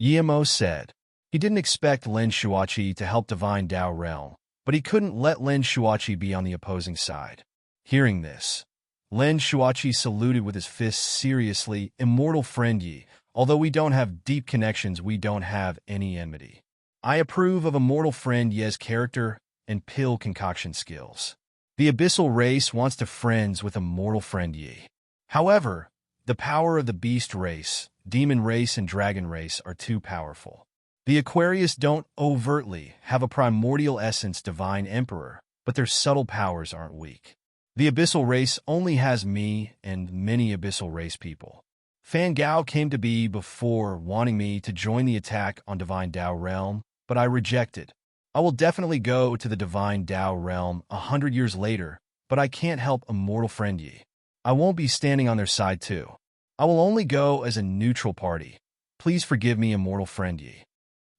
Yimo said. He didn't expect Lin Shuachi to help Divine Tao Realm, but he couldn't let Lin Shuachi be on the opposing side. Hearing this, Lin Shuachi saluted with his fists seriously, Immortal friend Yi, although we don't have deep connections, we don't have any enmity. I approve of immortal friend Ye's character and pill concoction skills. The abyssal race wants to friends with immortal friend Yi. However, the power of the beast race, demon race, and dragon race are too powerful. The Aquarius don't overtly have a primordial essence divine emperor, but their subtle powers aren't weak. The abyssal race only has me and many abyssal race people. Fan Gao came to be before wanting me to join the attack on Divine Tao Realm, but I rejected. I will definitely go to the Divine Tao Realm 100 years later, but I can't help immortal friend Yi. I won't be standing on their side too. I will only go as a neutral party. Please forgive me, immortal friend Yi.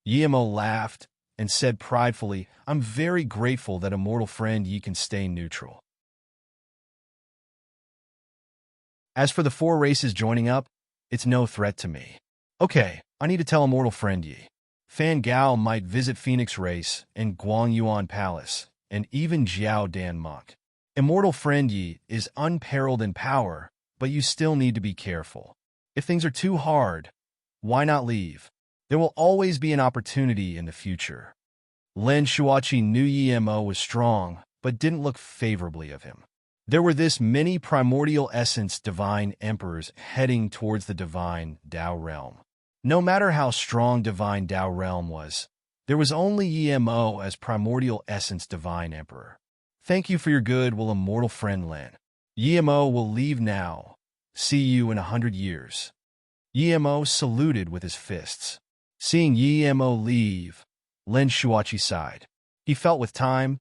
Yimo laughed and said pridefully, I'm very grateful that immortal friend Yi can stay neutral. As for the 4 races joining up, it's no threat to me. Okay, I need to tell immortal friend Yi. Fan Gao might visit Phoenix Race and Guangyuan Palace, and even Jiao Dan Monk. Immortal friend Yi is unparalleled in power, but you still need to be careful. If things are too hard, why not leave? There will always be an opportunity in the future. Lin Shuachi knew Yimo was strong, but didn't look favorably of him. There were this many primordial essence divine emperors heading towards the Divine Tao Realm. No matter how strong Divine Tao Realm was, there was only Yimo as primordial essence divine emperor. Thank you for your good, will immortal friend Lin. Yimo will leave now. See you in 100 years. Yimo saluted with his fists. Seeing Yimo leave, Lin Shuachi sighed. He felt with time,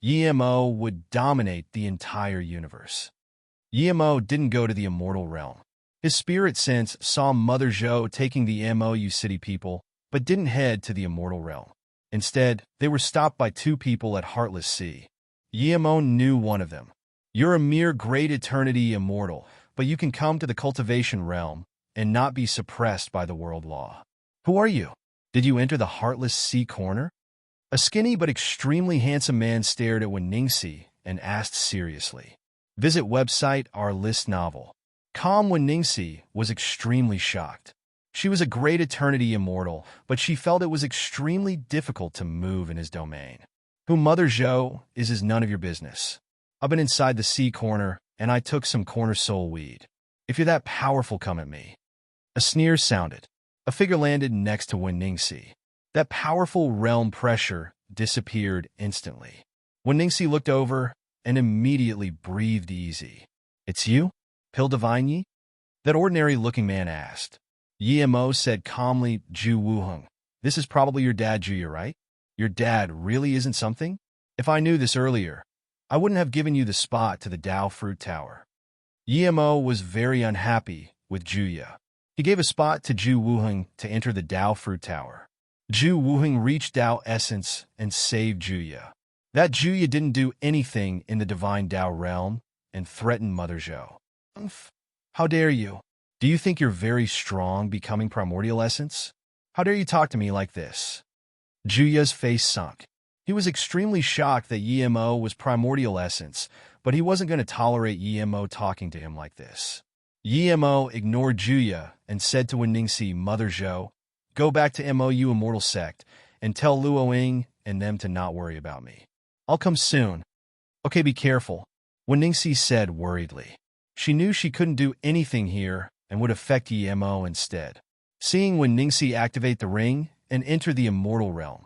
Yimo would dominate the entire universe. Yimo didn't go to the immortal realm. His spirit sense saw Mother Zhou taking the MOU city people, but didn't head to the immortal realm. Instead, they were stopped by 2 people at Heartless Sea. Yimo knew one of them. You're a mere great eternity immortal, but you can come to the cultivation realm and not be suppressed by the world law. Who are you? Did you enter the Heartless Sea corner? A skinny but extremely handsome man stared at Wenningsi and asked seriously. Visit website our list novel. Calm Wenningsi was extremely shocked. She was a great eternity immortal, but she felt it was extremely difficult to move in his domain. Who Mother Zhou is none of your business. I've been inside the sea corner, and I took some corner soul weed. If you're that powerful, come at me. A sneer sounded. A figure landed next to Wenningsi. That powerful realm pressure disappeared instantly. Wenningsi looked over and immediately breathed easy. It's you? Pill Divine Yi? That ordinary-looking man asked. Yimo said calmly, Ju Wuheng. This is probably your dad, Juya, right? Your dad really isn't something? If I knew this earlier, I wouldn't have given you the spot to the Dao Fruit Tower. Yimo was very unhappy with Juya. He gave a spot to Ju Wuheng to enter the Dao Fruit Tower. Ju Wuheng reached Dao Essence and saved Juya. That Juya didn't do anything in the Divine Dao realm and threatened Mother Zhou. How dare you? Do you think you're very strong becoming primordial essence? How dare you talk to me like this? Juya's face sunk. He was extremely shocked that Yimo was primordial essence, but he wasn't going to tolerate Yimo talking to him like this. Yimo ignored Juya and said to Wenningsi, Mother Zhou, go back to MOU Immortal Sect and tell Luo Ying and them to not worry about me. I'll come soon. Okay, be careful. Wen Ningxi said worriedly. She knew she couldn't do anything here and would affect Yimo instead. Seeing Wen Ningxi activate the ring and enter the immortal realm,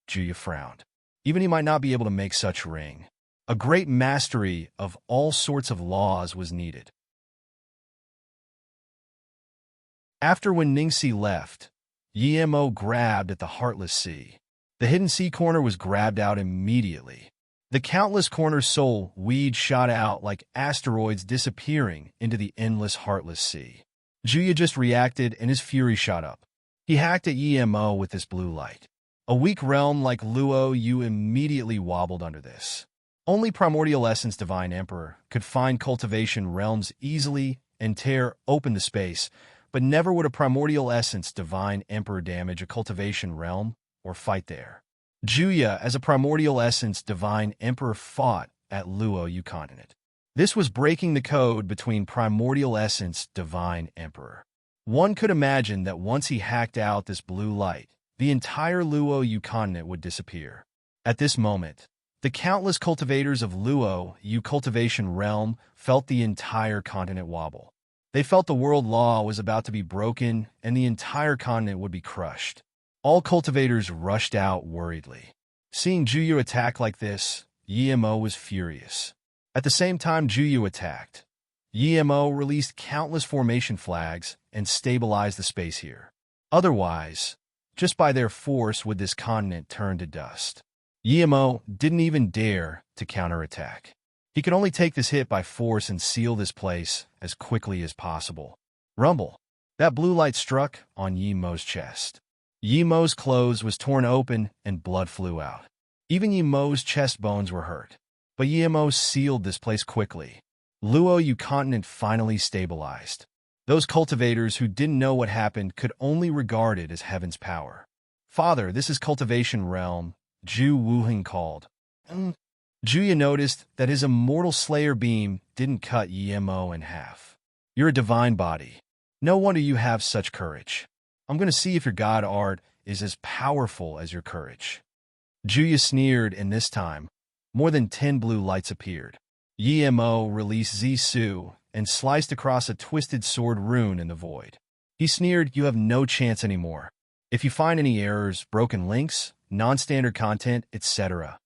Juya frowned. Even he might not be able to make such ring. A great mastery of all sorts of laws was needed. After Wen Ningxi left, Yimo grabbed at the Heartless Sea. The hidden sea corner was grabbed out immediately. The countless corner soul weed shot out like asteroids disappearing into the endless Heartless Sea. Juya just reacted and his fury shot up. He hacked at Yimo with this blue light. A weak realm like Luo Yu immediately wobbled under this. Only Primordial Essence Divine Emperor could find cultivation realms easily and tear open the space, but never would a Primordial Essence Divine Emperor damage a cultivation realm or fight there. Juya, as a Primordial Essence Divine Emperor, fought at Luo Yu continent. This was breaking the code between Primordial Essence Divine Emperor. One could imagine that once he hacked out this blue light, the entire Luo Yu continent would disappear. At this moment, the countless cultivators of Luo Yu cultivation realm felt the entire continent wobble. They felt the world law was about to be broken and the entire continent would be crushed. All cultivators rushed out worriedly. Seeing Juyu attack like this, Yimo was furious. At the same time Juyu attacked, Yimo released countless formation flags and stabilized the space here. Otherwise, just by their force would this continent turn to dust. Yimo didn't even dare to counterattack. He could only take this hit by force and seal this place as quickly as possible. Rumble. That blue light struck on Yimo's chest. Yimo's clothes was torn open and blood flew out. Even Yimo's chest bones were hurt. But Yimo sealed this place quickly. Luo Yu continent finally stabilized. Those cultivators who didn't know what happened could only regard it as heaven's power. Father, this is cultivation realm, Ju Wuheng called. Juya noticed that his immortal slayer beam didn't cut Yimo in half. You're a divine body. No wonder you have such courage. I'm going to see if your god art is as powerful as your courage. Juya sneered, and this time, more than 10 blue lights appeared. Yimo released Zisu and sliced across a twisted sword rune in the void. He sneered, you have no chance anymore. If you find any errors, broken links, non-standard content, etc.,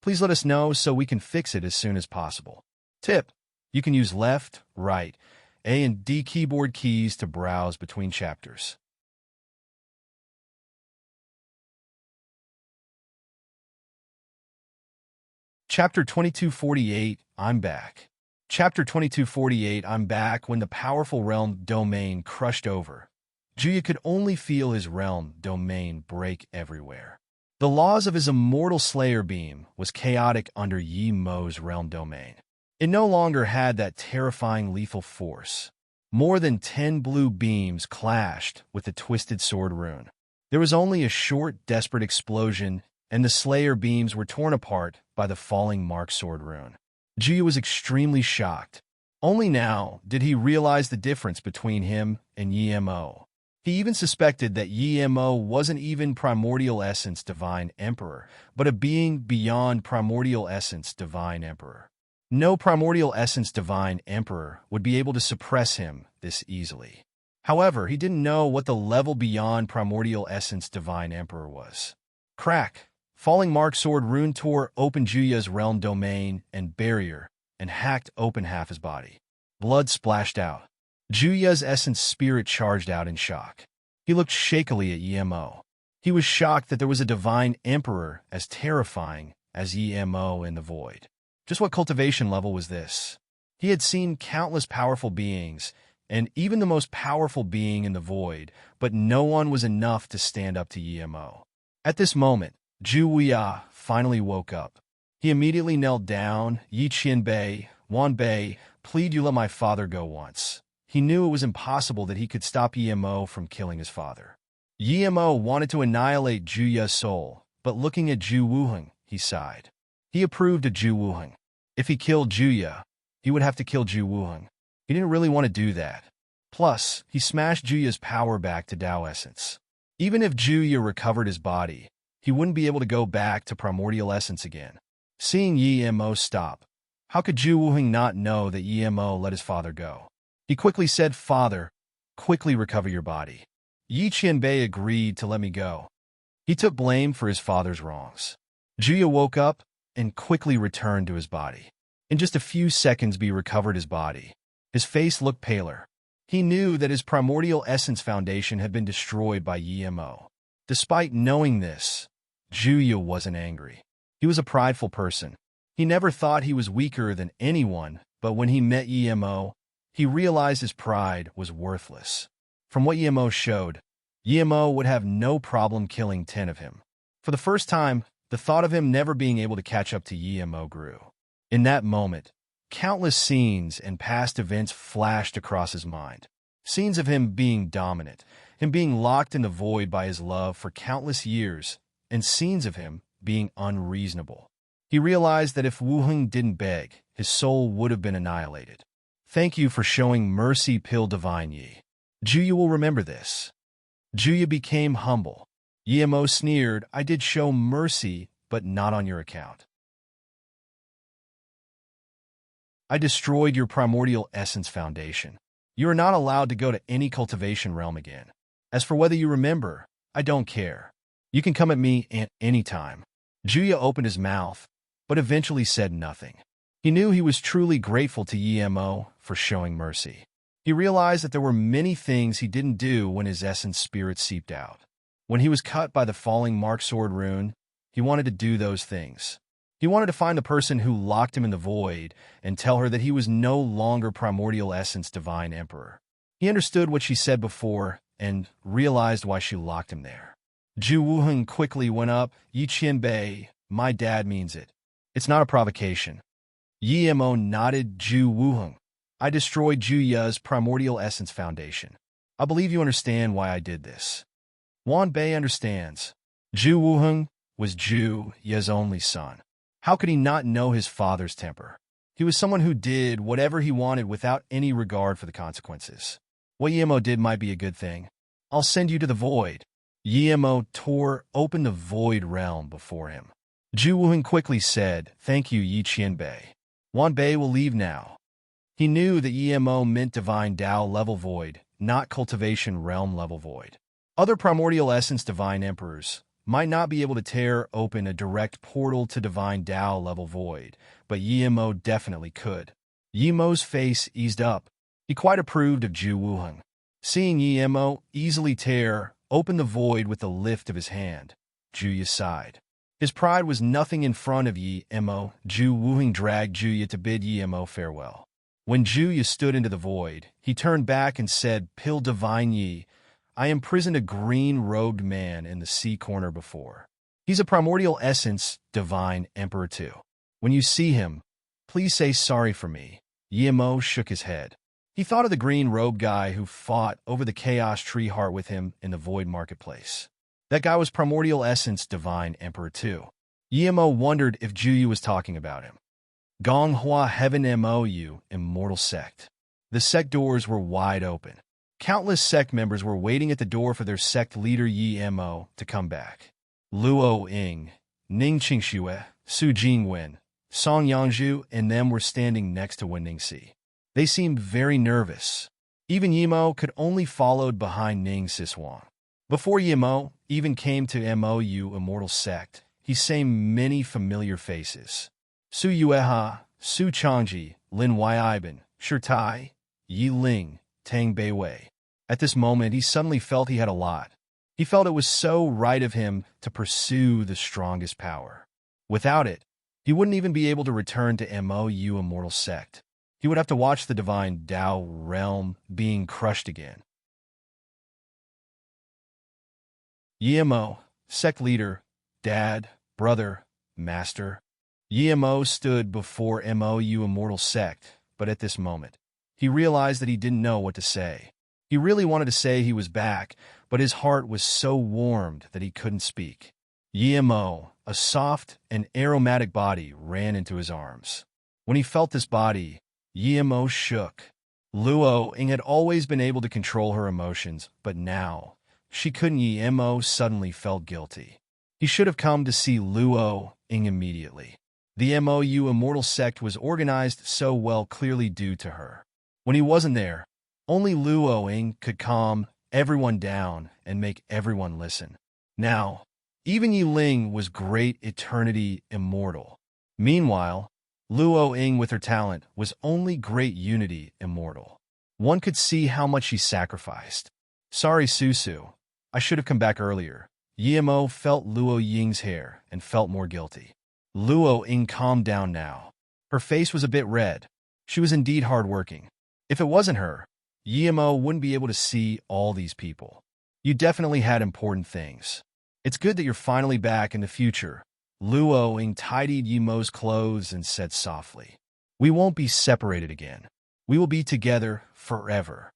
please let us know so we can fix it as soon as possible. Tip: you can use left, right, A and D keyboard keys to browse between chapters. Chapter 2248, I'm back. Chapter 2248, I'm back. When the powerful realm domain crushed over, Juya could only feel his realm domain break everywhere. The laws of his immortal slayer beam was chaotic under Yimo's realm domain. It no longer had that terrifying lethal force. More than 10 blue beams clashed with the twisted sword rune. There was only a short, desperate explosion, and the slayer beams were torn apart by the falling mark sword rune. Juya was extremely shocked. Only now did he realize the difference between him and Yimo. He even suspected that Yimo wasn't even Primordial Essence Divine Emperor, but a being beyond Primordial Essence Divine Emperor. No Primordial Essence Divine Emperor would be able to suppress him this easily. However, he didn't know what the level beyond Primordial Essence Divine Emperor was. Crack! Falling Mark Sword Rune tore open Juya's realm domain and barrier and hacked open half his body. Blood splashed out. Juya's essence spirit charged out in shock. He looked shakily at Yimo. He was shocked that there was a divine emperor as terrifying as Yimo in the void. Just what cultivation level was this? He had seen countless powerful beings, and even the most powerful being in the void, but no one was enough to stand up to Yimo. At this moment, Zhu Wuya finally woke up. He immediately knelt down. Yi Qianbei, Wanbei, plead you let my father go once. He knew it was impossible that he could stop Yimo from killing his father. Yimo wanted to annihilate Juya's soul, but looking at Zhu Wuheng, he sighed. He approved of Zhu Wuheng. If he killed Juya, he would have to kill Zhu Wuheng. He didn't really want to do that. Plus, he smashed Juya's power back to Tao Essence. Even if Juya recovered his body, he wouldn't be able to go back to Primordial Essence again. Seeing Yimo stop, How could Zhu Wuheng not know that Yimo let his father go? He quickly said, "Father, quickly recover your body." Yi Qianbei agreed to let me go. He took blame for his father's wrongs. Zhuya woke up and quickly returned to his body. In just a few seconds, he recovered his body. His face looked paler. He knew that his primordial essence foundation had been destroyed by Yimo. Despite knowing this, Zhuya wasn't angry. He was a prideful person. He never thought he was weaker than anyone, but when he met Yimo, he realized his pride was worthless. From what Yimo showed, Yimo would have no problem killing 10 of him. For the first time, the thought of him never being able to catch up to Yimo grew. In that moment, countless scenes and past events flashed across his mind. Scenes of him being dominant, him being locked in the void by his love for countless years, and scenes of him being unreasonable. He realized that if Wuheng didn't beg, his soul would have been annihilated. "Thank you for showing mercy, Pill Divine Yi. Zhuya will remember this." Zhuya became humble. Yimo sneered, "I did show mercy, but not on your account. I destroyed your primordial essence foundation. You are not allowed to go to any cultivation realm again. As for whether you remember, I don't care. You can come at me at any time." Zhuya opened his mouth, but eventually said nothing. He knew he was truly grateful to Yimo for showing mercy. He realized that there were many things he didn't do when his essence spirit seeped out. When he was cut by the falling Mark Sword rune, he wanted to do those things. He wanted to find the person who locked him in the void and tell her that he was no longer primordial essence divine emperor. He understood what she said before and realized why she locked him there. Zhu Wuheng quickly went up. "Yi Qianbei, my dad means it. It's not a provocation." Yimo nodded. "Zhu Wuheng, I destroyed Zhuya's primordial essence foundation. I believe you understand why I did this." Wan Bei understands. Zhu Wuheng was Zhu Ya's only son. How could he not know his father's temper? He was someone who did whatever he wanted without any regard for the consequences. What Yimo did might be a good thing. "I'll send you to the void." Yimo tore open the void realm before him. Zhu Wuheng quickly said, "Thank you, Yi Qianbei. Wan Bei will leave now." He knew that Yimo meant divine Tao level void, not cultivation realm level void. Other primordial essence divine emperors might not be able to tear open a direct portal to divine Tao level void, but Yimo definitely could. Yimo's face eased up. He quite approved of Zhu Wuheng. Seeing Yimo easily tear open the void with the lift of his hand, Zhuya sighed. His pride was nothing in front of Yimo. Zhu Wuheng dragged Zhuya to bid Yimo farewell. When Zhuya stood into the void, he turned back and said, "Pill Divine Yi, I imprisoned a green-robed man in the sea corner before. He's a primordial essence, divine emperor too. When you see him, please say sorry for me." Yimo shook his head. He thought of the green-robed guy who fought over the chaos tree heart with him in the void marketplace. That guy was primordial essence, divine emperor too. Yimo wondered if Zhuya was talking about him. Gonghua Heaven Mou, immortal sect. The sect doors were wide open. Countless sect members were waiting at the door for their sect leader Yimo to come back. Luo Ying, Ning Qingxue, Su Jingwen, Song Yangzhu, and them were standing next to Wen Ningxi. They seemed very nervous. Even Yimo could only followed behind Ning Siswang. Before Yimo even came to Mou immortal sect, he saw many familiar faces. Su Yueha, Su Changji, Lin Weiben, Shirtai, Yi Ling, Tang Beiwei. At this moment, he suddenly felt he had a lot. He felt it was so right of him to pursue the strongest power. Without it, he wouldn't even be able to return to Mou immortal sect. He would have to watch the divine Tao realm being crushed again. Yimo, sect leader, dad, brother, master. Yimo stood before Mou immortal sect, but at this moment, he realized that he didn't know what to say. He really wanted to say he was back, but his heart was so warmed that he couldn't speak. Yimo, a soft and aromatic body, ran into his arms. When he felt this body, Yimo shook. Luo Ying had always been able to control her emotions, but now, she couldn't. Yimo suddenly felt guilty. He should have come to see Luo Ying immediately. The MOU Immortal Sect was organized so well clearly due to her. When he wasn't there, only Luo Ying could calm everyone down and make everyone listen. Now, even Yi Ling was great eternity immortal. Meanwhile, Luo Ying with her talent was only great unity immortal. One could see how much she sacrificed. Sorry, Susu. I should have come back earlier. Yimo felt Luo Ying's hair and felt more guilty. Luo Ying calmed down now. Her face was a bit red. She was indeed hardworking. If it wasn't her, Yimo wouldn't be able to see all these people. You definitely had important things. It's good that you're finally back in the future. Luo Ying tidied Yimo's clothes and said softly, "We won't be separated again. We will be together forever."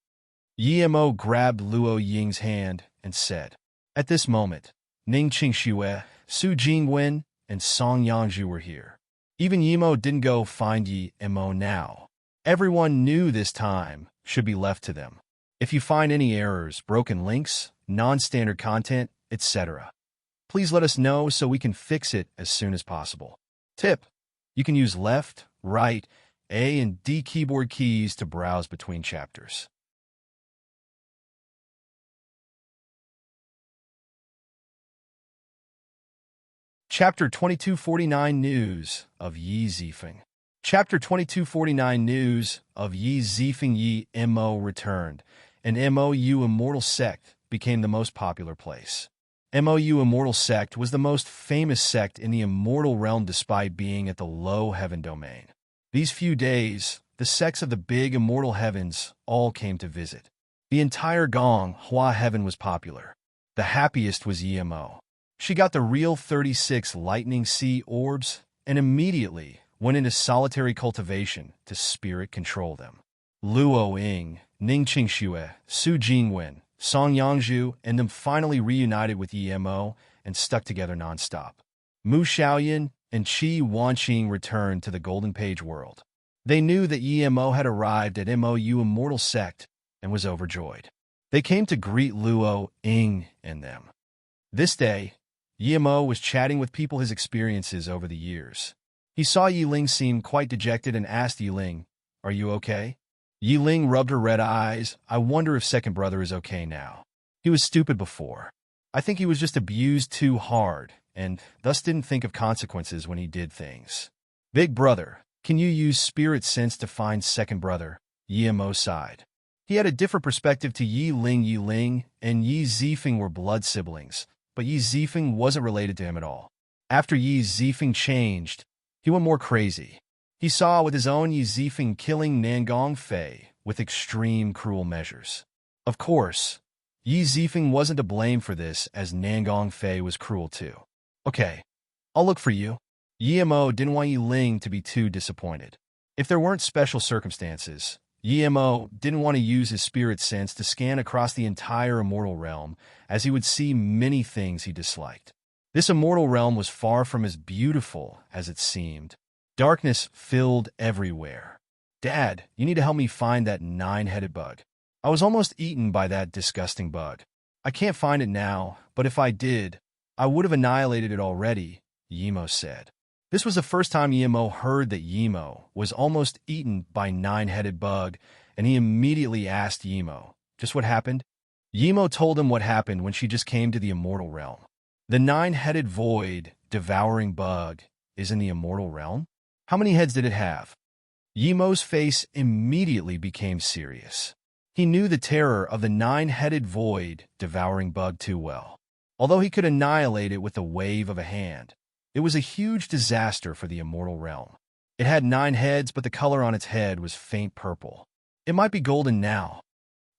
Yimo grabbed Luo Ying's hand and said, "At this moment, Ning Qingxue, Su Jingwen, and Song Yangzhu were here. Even Yimo didn't go find Yimo now. Everyone knew this time should be left to them. If you find any errors, broken links, non-standard content, etc., please let us know so we can fix it as soon as possible. Tip: you can use left, right, A and D keyboard keys to browse between chapters. Chapter 2249 News of Yi Zifeng. Chapter 2249 News of Yi Zifeng. Yi Mo returned, and MOU Immortal Sect became the most popular place. MOU Immortal Sect was the most famous sect in the immortal realm despite being at the low heaven domain. These few days, the sects of the big immortal heavens all came to visit. The entire Gong Hua heaven was popular. The happiest was Yimo. She got the real 36 lightning sea orbs and immediately went into solitary cultivation to spirit control them. Luo Ying, Ning Qingxue, Su Jingwen, Song Yangzhu, and them finally reunited with Yimo and stuck together nonstop. Mu Xiaoyan and Qi Wanqing returned to the Golden Page world. They knew that Yimo had arrived at MOU Immortal Sect and was overjoyed. They came to greet Luo Ying and them. This day, Yimo was chatting with people his experiences over the years. He saw Yi Ling seem quite dejected and asked Yi Ling, "Are you okay?" Yi Ling rubbed her red eyes. "I wonder if second brother is okay now. He was stupid before. I think he was just abused too hard and thus didn't think of consequences when he did things." "Big brother, can you use spirit sense to find second brother?" Yimo sighed. He had a different perspective to Yi Ling. Yi Ling and Yi Zifeng were blood siblings, but Yi Zifeng wasn't related to him at all. After Yi Zifeng changed, he went more crazy. He saw with his own Yi Zifeng killing Nangong Fei with extreme cruel measures. Of course, Yi Zifeng wasn't to blame for this as Nangong Fei was cruel too. "Okay, I'll look for you." Yimo didn't want Yi Ling to be too disappointed. If there weren't special circumstances, Yimo didn't want to use his spirit sense to scan across the entire immortal realm, as he would see many things he disliked. This immortal realm was far from as beautiful as it seemed. Darkness filled everywhere. "Dad, you need to help me find that 9-headed bug. I was almost eaten by that disgusting bug. I can't find it now, but if I did, I would have annihilated it already," Yimo said. This was the first time Yimo heard that Yimo was almost eaten by 9-headed bug, and he immediately asked Yimo, "Just what happened?" Yimo told him what happened when she just came to the immortal realm. The 9-headed void, devouring bug, is in the immortal realm? How many heads did it have? Yimo's face immediately became serious. He knew the terror of the 9-headed void, devouring bug too well. Although he could annihilate it with the wave of a hand, it was a huge disaster for the immortal realm. It had 9 heads, but the color on its head was faint purple. "It might be golden now,"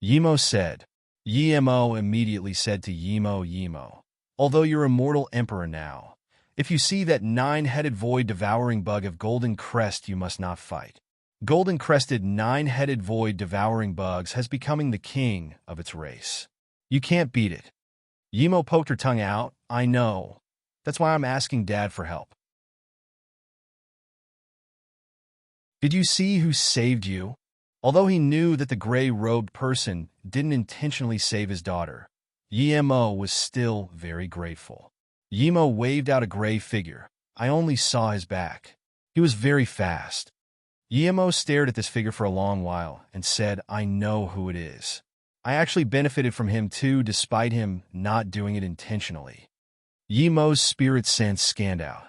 Yimo said. Yimo immediately said to Yimo, "Although you're immortal emperor now, if you see that 9-headed void devouring bug of golden crest, you must not fight. Golden-crested 9-headed void devouring bugs has becoming the king of its race. You can't beat it." Yimo poked her tongue out. "I know. That's why I'm asking Dad for help." "Did you see who saved you?" Although he knew that the gray-robed person didn't intentionally save his daughter, Yimo was still very grateful. Yimo waved out a gray figure. "I only saw his back. He was very fast. Yemo stared at this figure for a long while and said, I know who it is. I actually benefited from him too, despite him not doing it intentionally. Yemo's spirit sense scanned out.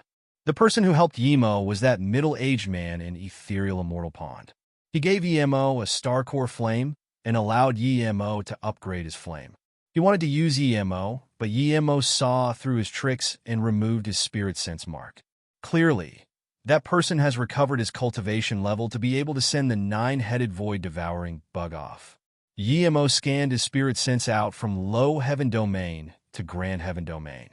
The person who helped Yemo was that middle-aged man in ethereal immortal pond. He gave Yemo a star core flame and allowed Yemo to upgrade his flame. He wanted to use Yemo, but Yemo saw through his tricks and removed his spirit sense mark. Clearly, that person has recovered his cultivation level to be able to send the 9-headed void-devouring bug off. Yemo scanned his spirit sense out from low heaven domain to grand heaven domain.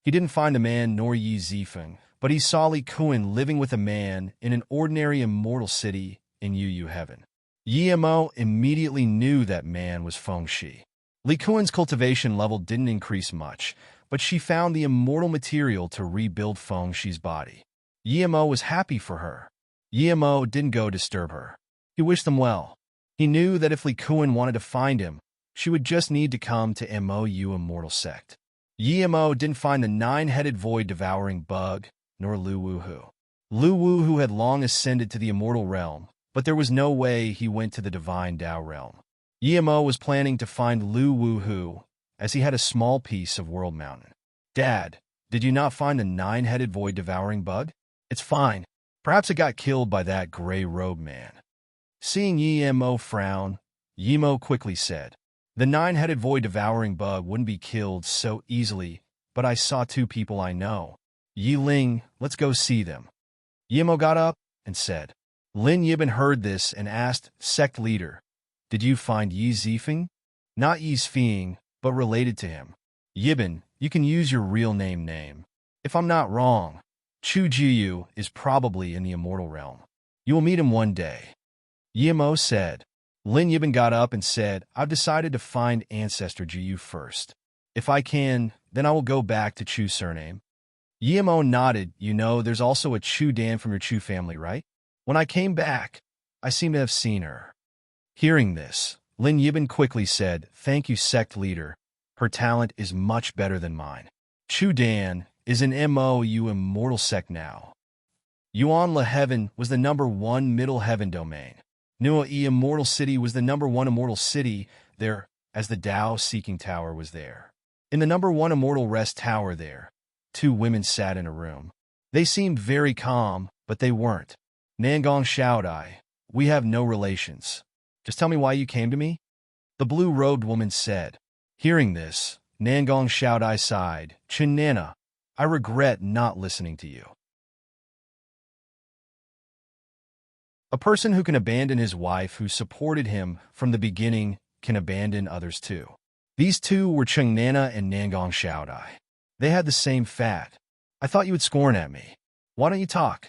He didn't find a man nor Yi Zifeng, but he saw Li Kuan living with a man in an ordinary immortal city in Yu heaven. Yemo immediately knew that man was Feng Shi. Li Kuan's cultivation level didn't increase much, but she found the immortal material to rebuild Feng Shi's body. Yemo was happy for her. Yemo didn't go disturb her. He wished them well. He knew that if Li Kuan wanted to find him, she would just need to come to MOU Immortal Sect. Yemo didn't find the 9-headed void-devouring bug, nor Lu Wuhu. Lu Wuhu had long ascended to the immortal realm, but there was no way he went to the divine Tao realm. Yemo was planning to find Lu Wuhu, as he had a small piece of World Mountain. Dad, did you not find the 9-headed void-devouring bug? It's fine. Perhaps it got killed by that gray-robed man. Seeing Yemo frown, Yemo quickly said, the 9-headed void-devouring bug wouldn't be killed so easily, but I saw 2 people I know. Yi Ling, let's go see them. Yemo got up and said. Lin Yibin heard this and asked, Sect Leader, did you find Yi Zifeng? Not Yi Zifeng, but related to him. Yibin, you can use your real name. If I'm not wrong, Chu Jiyu is probably in the immortal realm. You will meet him one day. Yemo said. Lin Yibin got up and said, I've decided to find Ancestor Jiyu first. If I can, then I will go back to Chu's surname. Yemo nodded. You know, there's also a Chu Dan from your Chu family, right? When I came back, I seem to have seen her. Hearing this, Lin Yibin quickly said, Thank you, Sect Leader. Her talent is much better than mine. Chu Dan is an MOU Immortal Sect now. Yuan La Heaven was the #1 Middle Heaven domain. Nua E Immortal City was the #1 Immortal City there, as the Tao Seeking Tower was there. In the #1 Immortal Rest Tower there, 2 women sat in a room. They seemed very calm, but they weren't. Nangong Shaodai, we have no relations. Just tell me why you came to me? The blue-robed woman said. Hearing this, Nangong Shaodai sighed. Chinana, I regret not listening to you. A person who can abandon his wife who supported him from the beginning can abandon others too. These 2 were Chinana and Nangong Shaodai. They had the same fat. I thought you would scorn at me. Why don't you talk?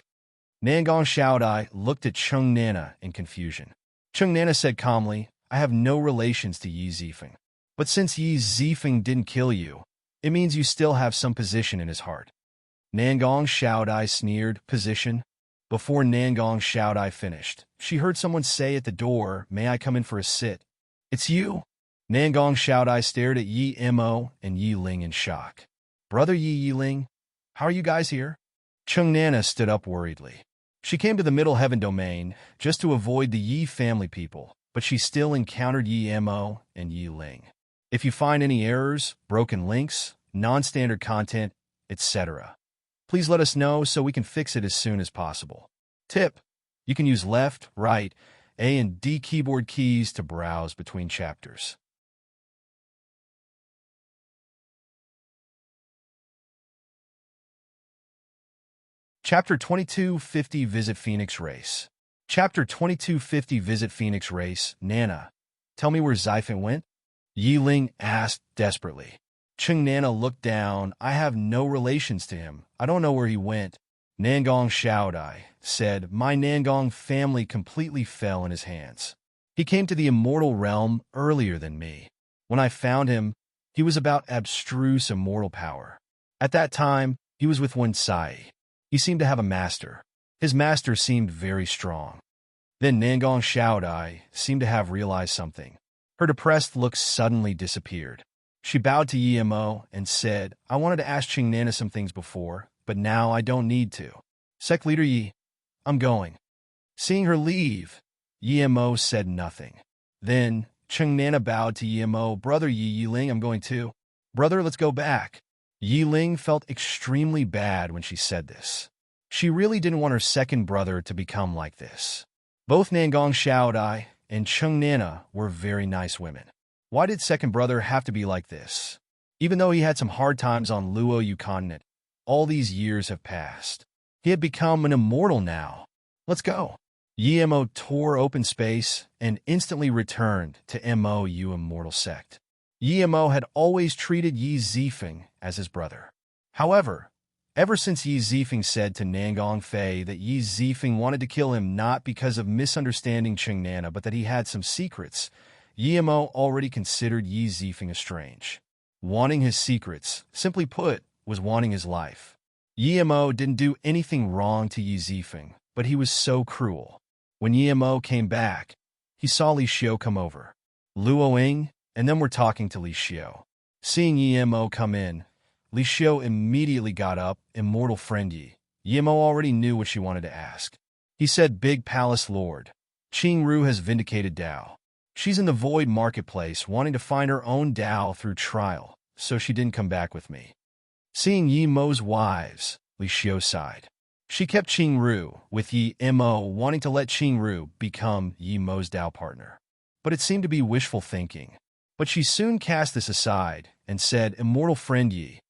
Nangong Shaodai looked at Chung Nana in confusion. Chung Nana said calmly, I have no relations to Yi Zifeng. But since Yi Zifeng didn't kill you, it means you still have some position in his heart. Nangong Shaodai sneered, position? Before Nangong Shaodai finished, she heard someone say at the door, May I come in for a sit? It's you? Nangong Shaodai stared at Yi Mo and Yi Ling in shock. Brother Yi Ling, how are you guys here? Chung Nana stood up worriedly. She came to the Middle Heaven domain just to avoid the Yi family people, but she still encountered Yi Mo and Yi Ling. If you find any errors, broken links, non-standard content, etc., please let us know so we can fix it as soon as possible. Tip: you can use left, right, A and D keyboard keys to browse between chapters. Chapter 2250 Visit Phoenix Race. Chapter 2250 Visit Phoenix Race. Nana, tell me where Zifeng went? Yi Ling asked desperately. Chung Nana looked down. I have no relations to him. I don't know where he went. Nangong Shaodai said, My Nangong family completely fell in his hands. He came to the immortal realm earlier than me. When I found him, he was about abstruse immortal power. At that time, he was with Wen Sai. He seemed to have a master. His master seemed very strong. Then Nangong Shaodai seemed to have realized something. Her depressed look suddenly disappeared. She bowed to Yemo and said, I wanted to ask Qing Nana some things before, but now I don't need to. Sect Leader Yi, I'm going. Seeing her leave, Yimo said nothing. Then, Nana bowed to Yimo. Brother Yiling, I'm going too. Brother, let's go back. Yiling felt extremely bad when she said this. She really didn't want her second brother to become like this. Both Nangong Xiaodai and Nana were very nice women. Why did second brother have to be like this? Even though he had some hard times on Luo Yu continent, all these years have passed. He had become an immortal now. Let's go. Yimo tore open space and instantly returned to Mo Yu immortal sect. Yimo had always treated Yi Zifeng as his brother. However, ever since Yi Zifeng said to Nangong Fei that Yi Zifeng wanted to kill him not because of misunderstanding Nana but that he had some secrets, Yimo already considered Yi Zifeng as strange. Wanting his secrets, simply put, was wanting his life. Yimo didn't do anything wrong to Yi Zifeng, but he was so cruel. When Yimo came back, he saw Li Xiu come over. Luo Ying and them were talking to Li Xiu. Seeing Yimo come in, Li Xiu immediately got up. Immortal friend Yi. Yimo already knew what she wanted to ask. He said, Big Palace Lord, Qing Ru has vindicated Dao. She's in the void marketplace wanting to find her own Dao through trial, so she didn't come back with me. Seeing Yimo's wives, Li Xiu sighed. She kept Qing Ru, with Mo wanting to let Qing Ru become Yimo's Dao partner. But it seemed to be wishful thinking. But she soon cast this aside and said, Immortal friend Yi,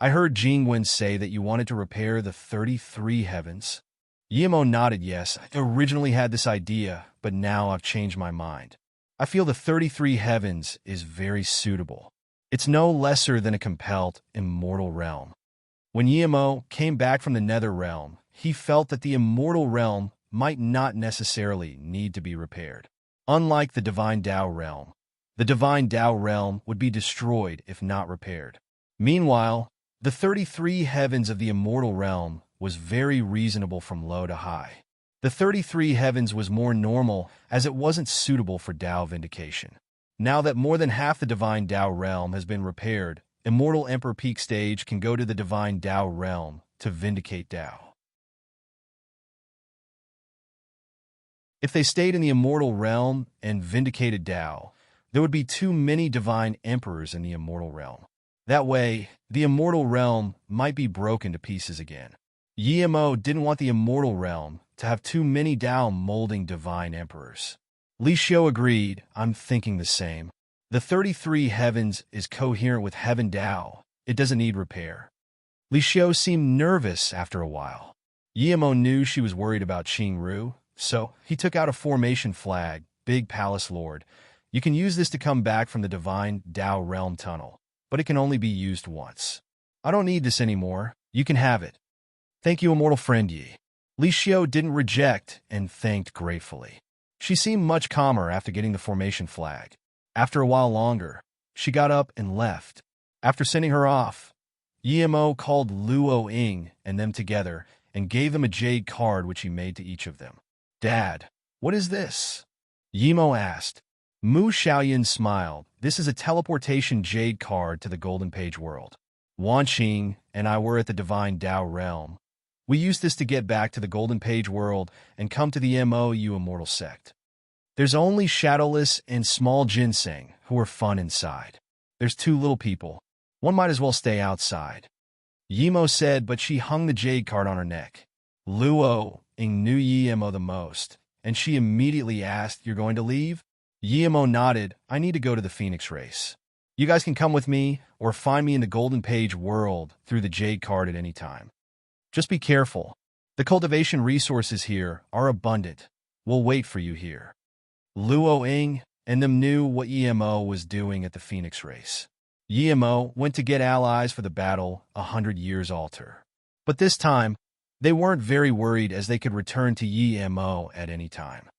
I heard Jingwen say that you wanted to repair the 33 heavens. Yimo nodded yes. I originally had this idea, but now I've changed my mind. I feel the 33 heavens is very suitable. It's no lesser than a compelled immortal realm. When Yimo came back from the Nether realm, he felt that the immortal realm might not necessarily need to be repaired. Unlike the divine Dao realm, the divine Dao realm would be destroyed if not repaired. Meanwhile, the 33 heavens of the immortal realm was very reasonable from low to high. The 33 heavens was more normal as it wasn't suitable for Dao vindication. Now that more than half the divine Dao realm has been repaired, Immortal Emperor Peak Stage can go to the divine Dao realm to vindicate Dao. If they stayed in the immortal realm and vindicated Dao, there would be too many divine emperors in the immortal realm. That way, the immortal realm might be broken to pieces again. Yimo didn't want the immortal realm to have too many Dao molding divine emperors. Li Xiu agreed, I'm thinking the same. The 33 heavens is coherent with heaven Dao. It doesn't need repair. Li Xiu seemed nervous after a while. Yimo knew she was worried about Qing Ru, so he took out a formation flag. Big Palace Lord, you can use this to come back from the divine Dao realm tunnel, but it can only be used once. I don't need this anymore. You can have it. Thank you, immortal friend Yi. Li Xiu didn't reject and thanked gratefully. She seemed much calmer after getting the formation flag. After a while longer, she got up and left. After sending her off, Yimo called Luo Ying and them together and gave them a jade card which he made to each of them. Dad, what is this? Yimo asked. Mu Xiaoyan smiled. This is a teleportation jade card to the Golden Page world. Wan Qing and I were at the divine Dao realm. We used this to get back to the Golden Page world and come to the MOU immortal sect. There's only Shadowless and Small Ginseng who are fun inside. There's 2 little people. One might as well stay outside. Yimo said, but she hung the jade card on her neck. Luo Ying knew Yimo the most, and she immediately asked, You're going to leave? Yimo nodded, I need to go to the Phoenix race. You guys can come with me, or find me in the Golden Page world through the jade card at any time. Just be careful. The cultivation resources here are abundant. We'll wait for you here. Luo Ying and them knew what Yimo was doing at the Phoenix race. Yimo went to get allies for the battle 100 Years Altar. But this time, they weren't very worried as they could return to Yimo at any time.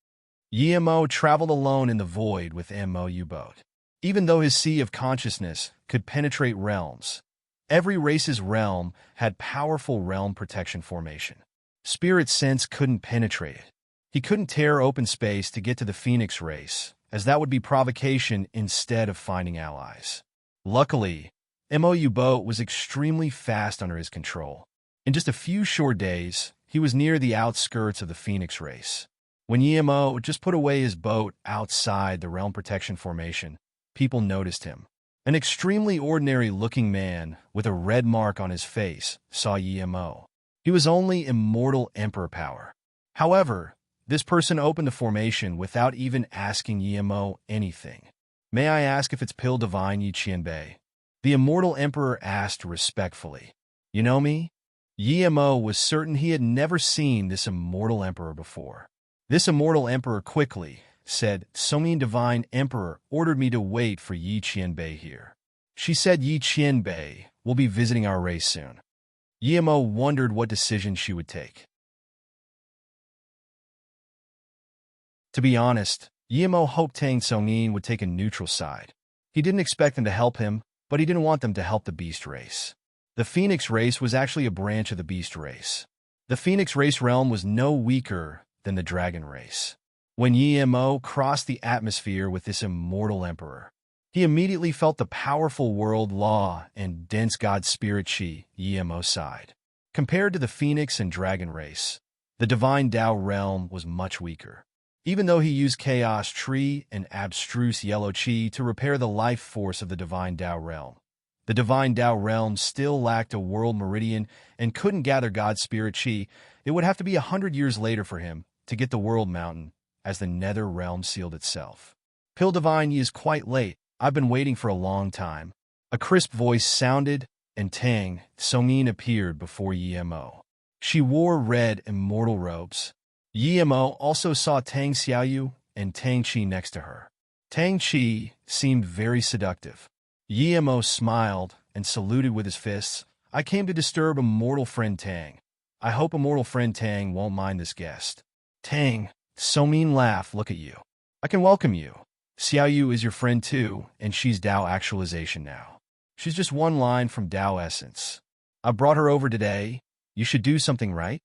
Yimo traveled alone in the void with MOU boat. Even though his sea of consciousness could penetrate realms, every race's realm had powerful realm protection formation. Spirit sense couldn't penetrate it. He couldn't tear open space to get to the Phoenix race, as that would be provocation instead of finding allies. Luckily, MOU boat was extremely fast under his control. In just a few short days, He was near the outskirts of the Phoenix race. When Yemo just put away his boat outside the Realm Protection Formation, people noticed him. An extremely ordinary-looking man with a red mark on his face saw Yemo. He was only immortal emperor power. However, this person opened the formation without even asking Yemo anything. "May I ask if it's Pill Divine Yi Qianbei?" The immortal emperor asked respectfully. "You know me?" Yemo was certain he had never seen this immortal emperor before. This immortal emperor quickly said, "Somin Divine Emperor ordered me to wait for Yi Qianbei here. She said Yi Qianbei will be visiting our race soon." Yemo wondered what decision she would take. To be honest, Yemo hoped Tang Songyin would take a neutral side. He didn't expect them to help him, but he didn't want them to help the beast race. The Phoenix race was actually a branch of the beast race. The Phoenix race realm was no weaker than the dragon race. When Yemo crossed the atmosphere with this immortal emperor, he immediately felt the powerful world law and dense god spirit chi Yemo sighed. Compared to the Phoenix and dragon race, the divine Tao realm was much weaker. Even though he used chaos tree and abstruse yellow chi to repair the life force of the divine Tao realm, the divine Tao realm still lacked a world meridian and couldn't gather god spirit chi. It would have to be 100 years later for him to get the world mountain, as the nether realm sealed itself. "Pill Divine Yi is quite late. I've been waiting for a long time." A crisp voice sounded, and Tang Songyin appeared before Yemo. She wore red immortal robes. Yemo also saw Tang Xiaoyu and Tang Qi next to her. Tang Qi seemed very seductive. Yemo smiled and saluted with his fists. "I came to disturb immortal friend Tang. I hope immortal friend Tang won't mind this guest." Tang Songyin laughed. "Look at you. I can welcome you. Xiaoyu is your friend too, and she's Tao actualization now. She's just one line from Tao essence. I brought her over today. You should do something right."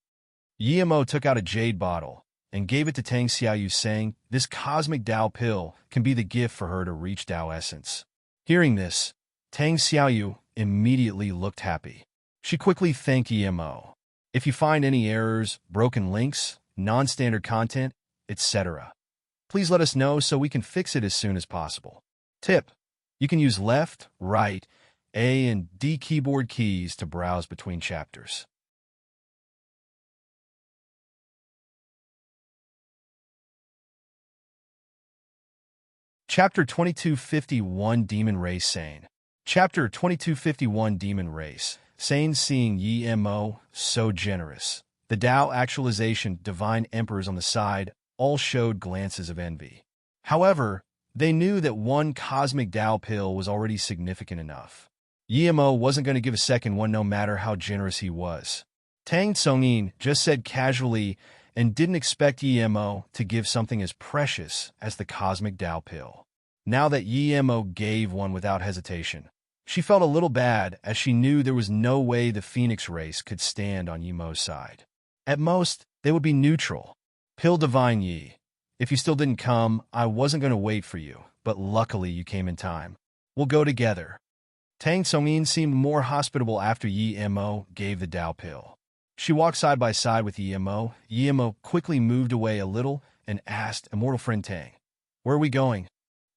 Yemo took out a jade bottle and gave it to Tang Xiaoyu, saying, "This cosmic Tao pill can be the gift for her to reach Tao essence." Hearing this, Tang Xiaoyu immediately looked happy. She quickly thanked Yemo. "If you find any errors, broken links, non-standard content, etc., please let us know so we can fix it as soon as possible." Tip: you can use left, right, A, and D keyboard keys to browse between chapters. Chapter 2251 Demon Race Sane. Chapter 2251 Demon Race. Sane seeing Yemo so generous. The Tao actualization divine emperors on the side all showed glances of envy. However, they knew that one cosmic Tao pill was already significant enough. Yemo wasn't going to give a second one no matter how generous he was. Tang Songyin just said casually and didn't expect Yemo to give something as precious as the cosmic Tao pill. Now that Yemo gave one without hesitation, she felt a little bad as she knew there was no way the Phoenix race could stand on Yemo's side. At most, they would be neutral. "Pill Divine Yi, if you still didn't come, I wasn't going to wait for you, but luckily you came in time. We'll go together." Tang Songyin seemed more hospitable after Yemo gave the Tao pill. She walked side by side with Yemo. Yemo quickly moved away a little and asked immortal friend Tang, "Where are we going?"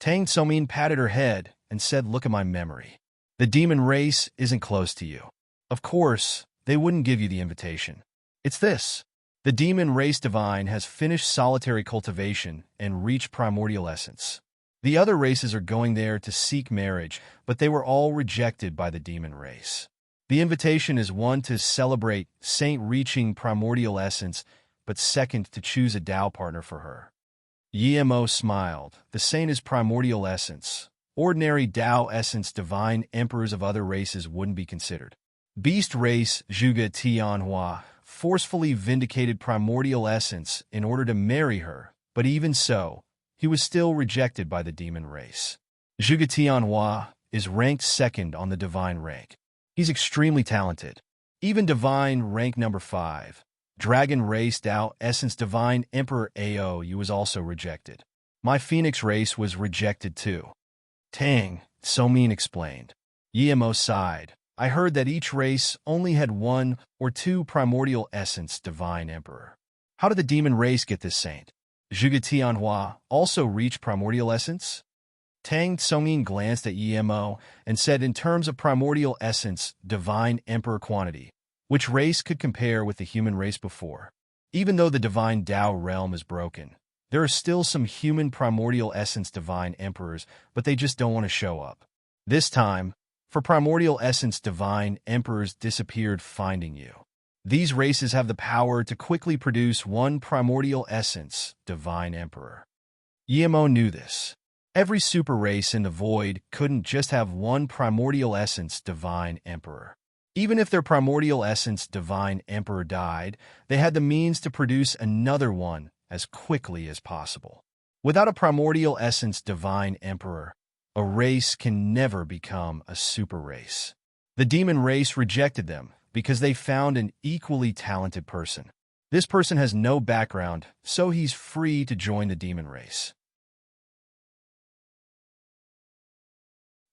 Tang Songyin patted her head and said, "Look at my memory. The demon race isn't close to you. Of course, they wouldn't give you the invitation. It's this. The demon race divine has finished solitary cultivation and reached primordial essence. The other races are going there to seek marriage, but they were all rejected by the demon race. The invitation is one, to celebrate Saint reaching primordial essence, but second, to choose a Tao partner for her." Yemo smiled. The Saint is primordial essence. Ordinary Tao essence divine emperors of other races wouldn't be considered. Beast race Zhuge Tianhua forcefully vindicated primordial essence in order to marry her, but even so, he was still rejected by the demon race. Zhuge Tianhua is ranked second on the divine rank. He's extremely talented. Even divine rank number 5, dragon race Tao essence divine emperor Aoyu was also rejected. My Phoenix race was rejected too. Tang Songyin explained. Yemo sighed. I heard that each race only had one or two primordial essence divine emperor. How did the demon race get this saint? Zhuge Tianhua also reached primordial essence? Tang Tsongyin glanced at Yemo and said in terms of primordial essence, divine emperor quantity, which race could compare with the human race before? Even though the divine Tao realm is broken, there are still some human primordial essence divine emperors, but they just don't want to show up. This time, for primordial essence divine emperors disappeared finding you. These races have the power to quickly produce one primordial essence divine emperor. Yemo knew this. Every super race in the void couldn't just have one primordial essence divine emperor. Even if their primordial essence divine emperor died, they had the means to produce another one as quickly as possible. Without a primordial essence divine emperor, a race can never become a super race. The demon race rejected them because they found an equally talented person. This person has no background, so he's free to join the demon race.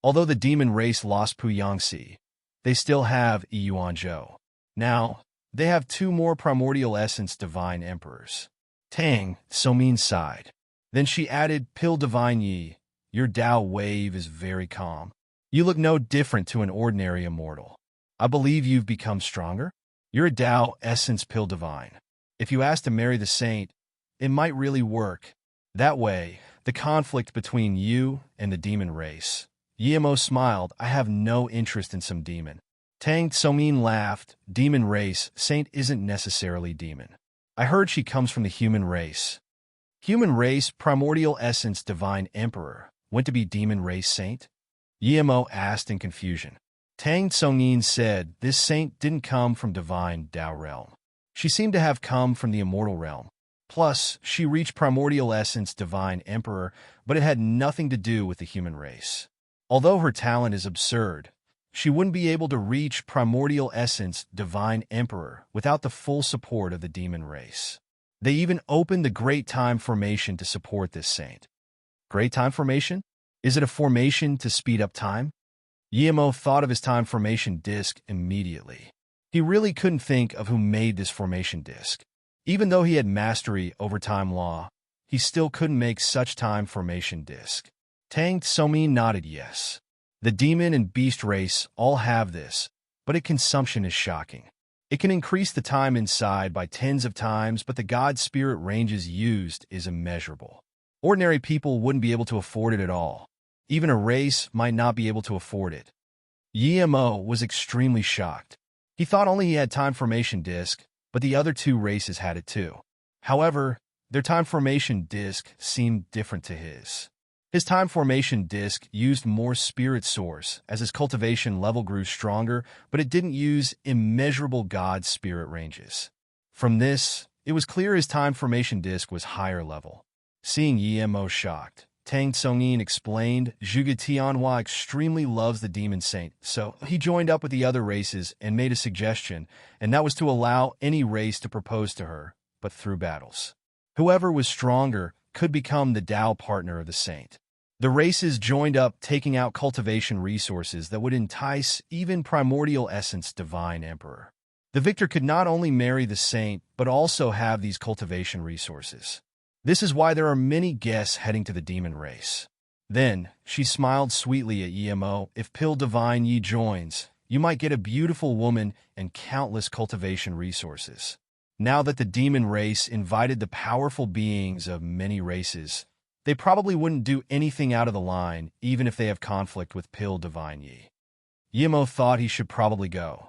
Although the demon race lost Pu Yangxi, they still have Yuanzhou. Now, they have two more primordial essence divine emperors. Tang Somin sighed. Then she added, Pill Divine Yi, your Tao wave is very calm. You look no different to an ordinary immortal. I believe you've become stronger. You're a Tao essence Pill Divine. If you ask to marry the saint, it might really work. That way, the conflict between you and the demon race. Yemo smiled, I have no interest in some demon. Tang Tsomin laughed, demon race, saint isn't necessarily demon. I heard she comes from the human race. Human race, primordial essence, divine emperor, went to be demon race saint? Yemo asked in confusion. Tang Tsongyin said this saint didn't come from divine Tao realm. She seemed to have come from the immortal realm. Plus, she reached primordial essence, divine emperor, but it had nothing to do with the human race. Although her talent is absurd, she wouldn't be able to reach primordial essence, divine emperor, without the full support of the demon race. They even opened the Great Time Formation to support this saint. Great Time Formation? Is it a formation to speed up time? Yemo thought of his time formation disk immediately. He really couldn't think of who made this formation disk. Even though he had mastery over time law, he still couldn't make such time formation disk. Tang Tsomin nodded yes. The demon and beast race all have this, but its consumption is shocking. It can increase the time inside by tens of times, but the god spirit ranges used is immeasurable. Ordinary people wouldn't be able to afford it at all. Even a race might not be able to afford it. Yemo was extremely shocked. He thought only he had time formation disk, but the other two races had it too. However, their time formation disk seemed different to his. His time formation disk used more spirit source as his cultivation level grew stronger, but it didn't use immeasurable god spirit ranges. From this, it was clear his time formation disk was higher level. Seeing Yemo shocked, Tang Tsongyin explained Zhuge Tianhua extremely loves the demon saint, so he joined up with the other races and made a suggestion, and that was to allow any race to propose to her, but through battles. Whoever was stronger could become the Tao partner of the saint. The races joined up, taking out cultivation resources that would entice even primordial essence divine emperor. The victor could not only marry the saint, but also have these cultivation resources. This is why there are many guests heading to the demon race. Then, she smiled sweetly at Yemo. If Pill Divine Yi joins, you might get a beautiful woman and countless cultivation resources. Now that the demon race invited the powerful beings of many races, they probably wouldn't do anything out of the line, even if they have conflict with Pill Divine Yi. Yemo thought he should probably go.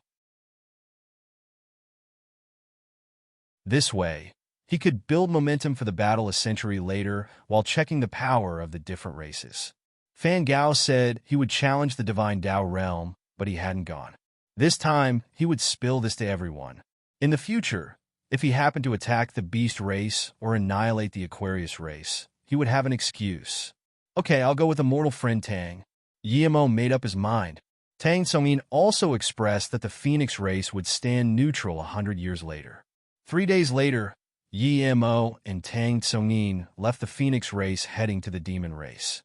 This way, he could build momentum for the battle a century later while checking the power of the different races. Fan Gao said he would challenge the divine Tao realm, but he hadn't gone. This time, he would spill this to everyone. In the future, if he happened to attack the beast race or annihilate the Aquarius race, he would have an excuse. Okay, I'll go with immortal friend Tang. Yemo made up his mind. Tang Tsongyin also expressed that the Phoenix race would stand neutral 100 years later. 3 days later, Yemo and Tang Tsongyin left the Phoenix race heading to the demon race.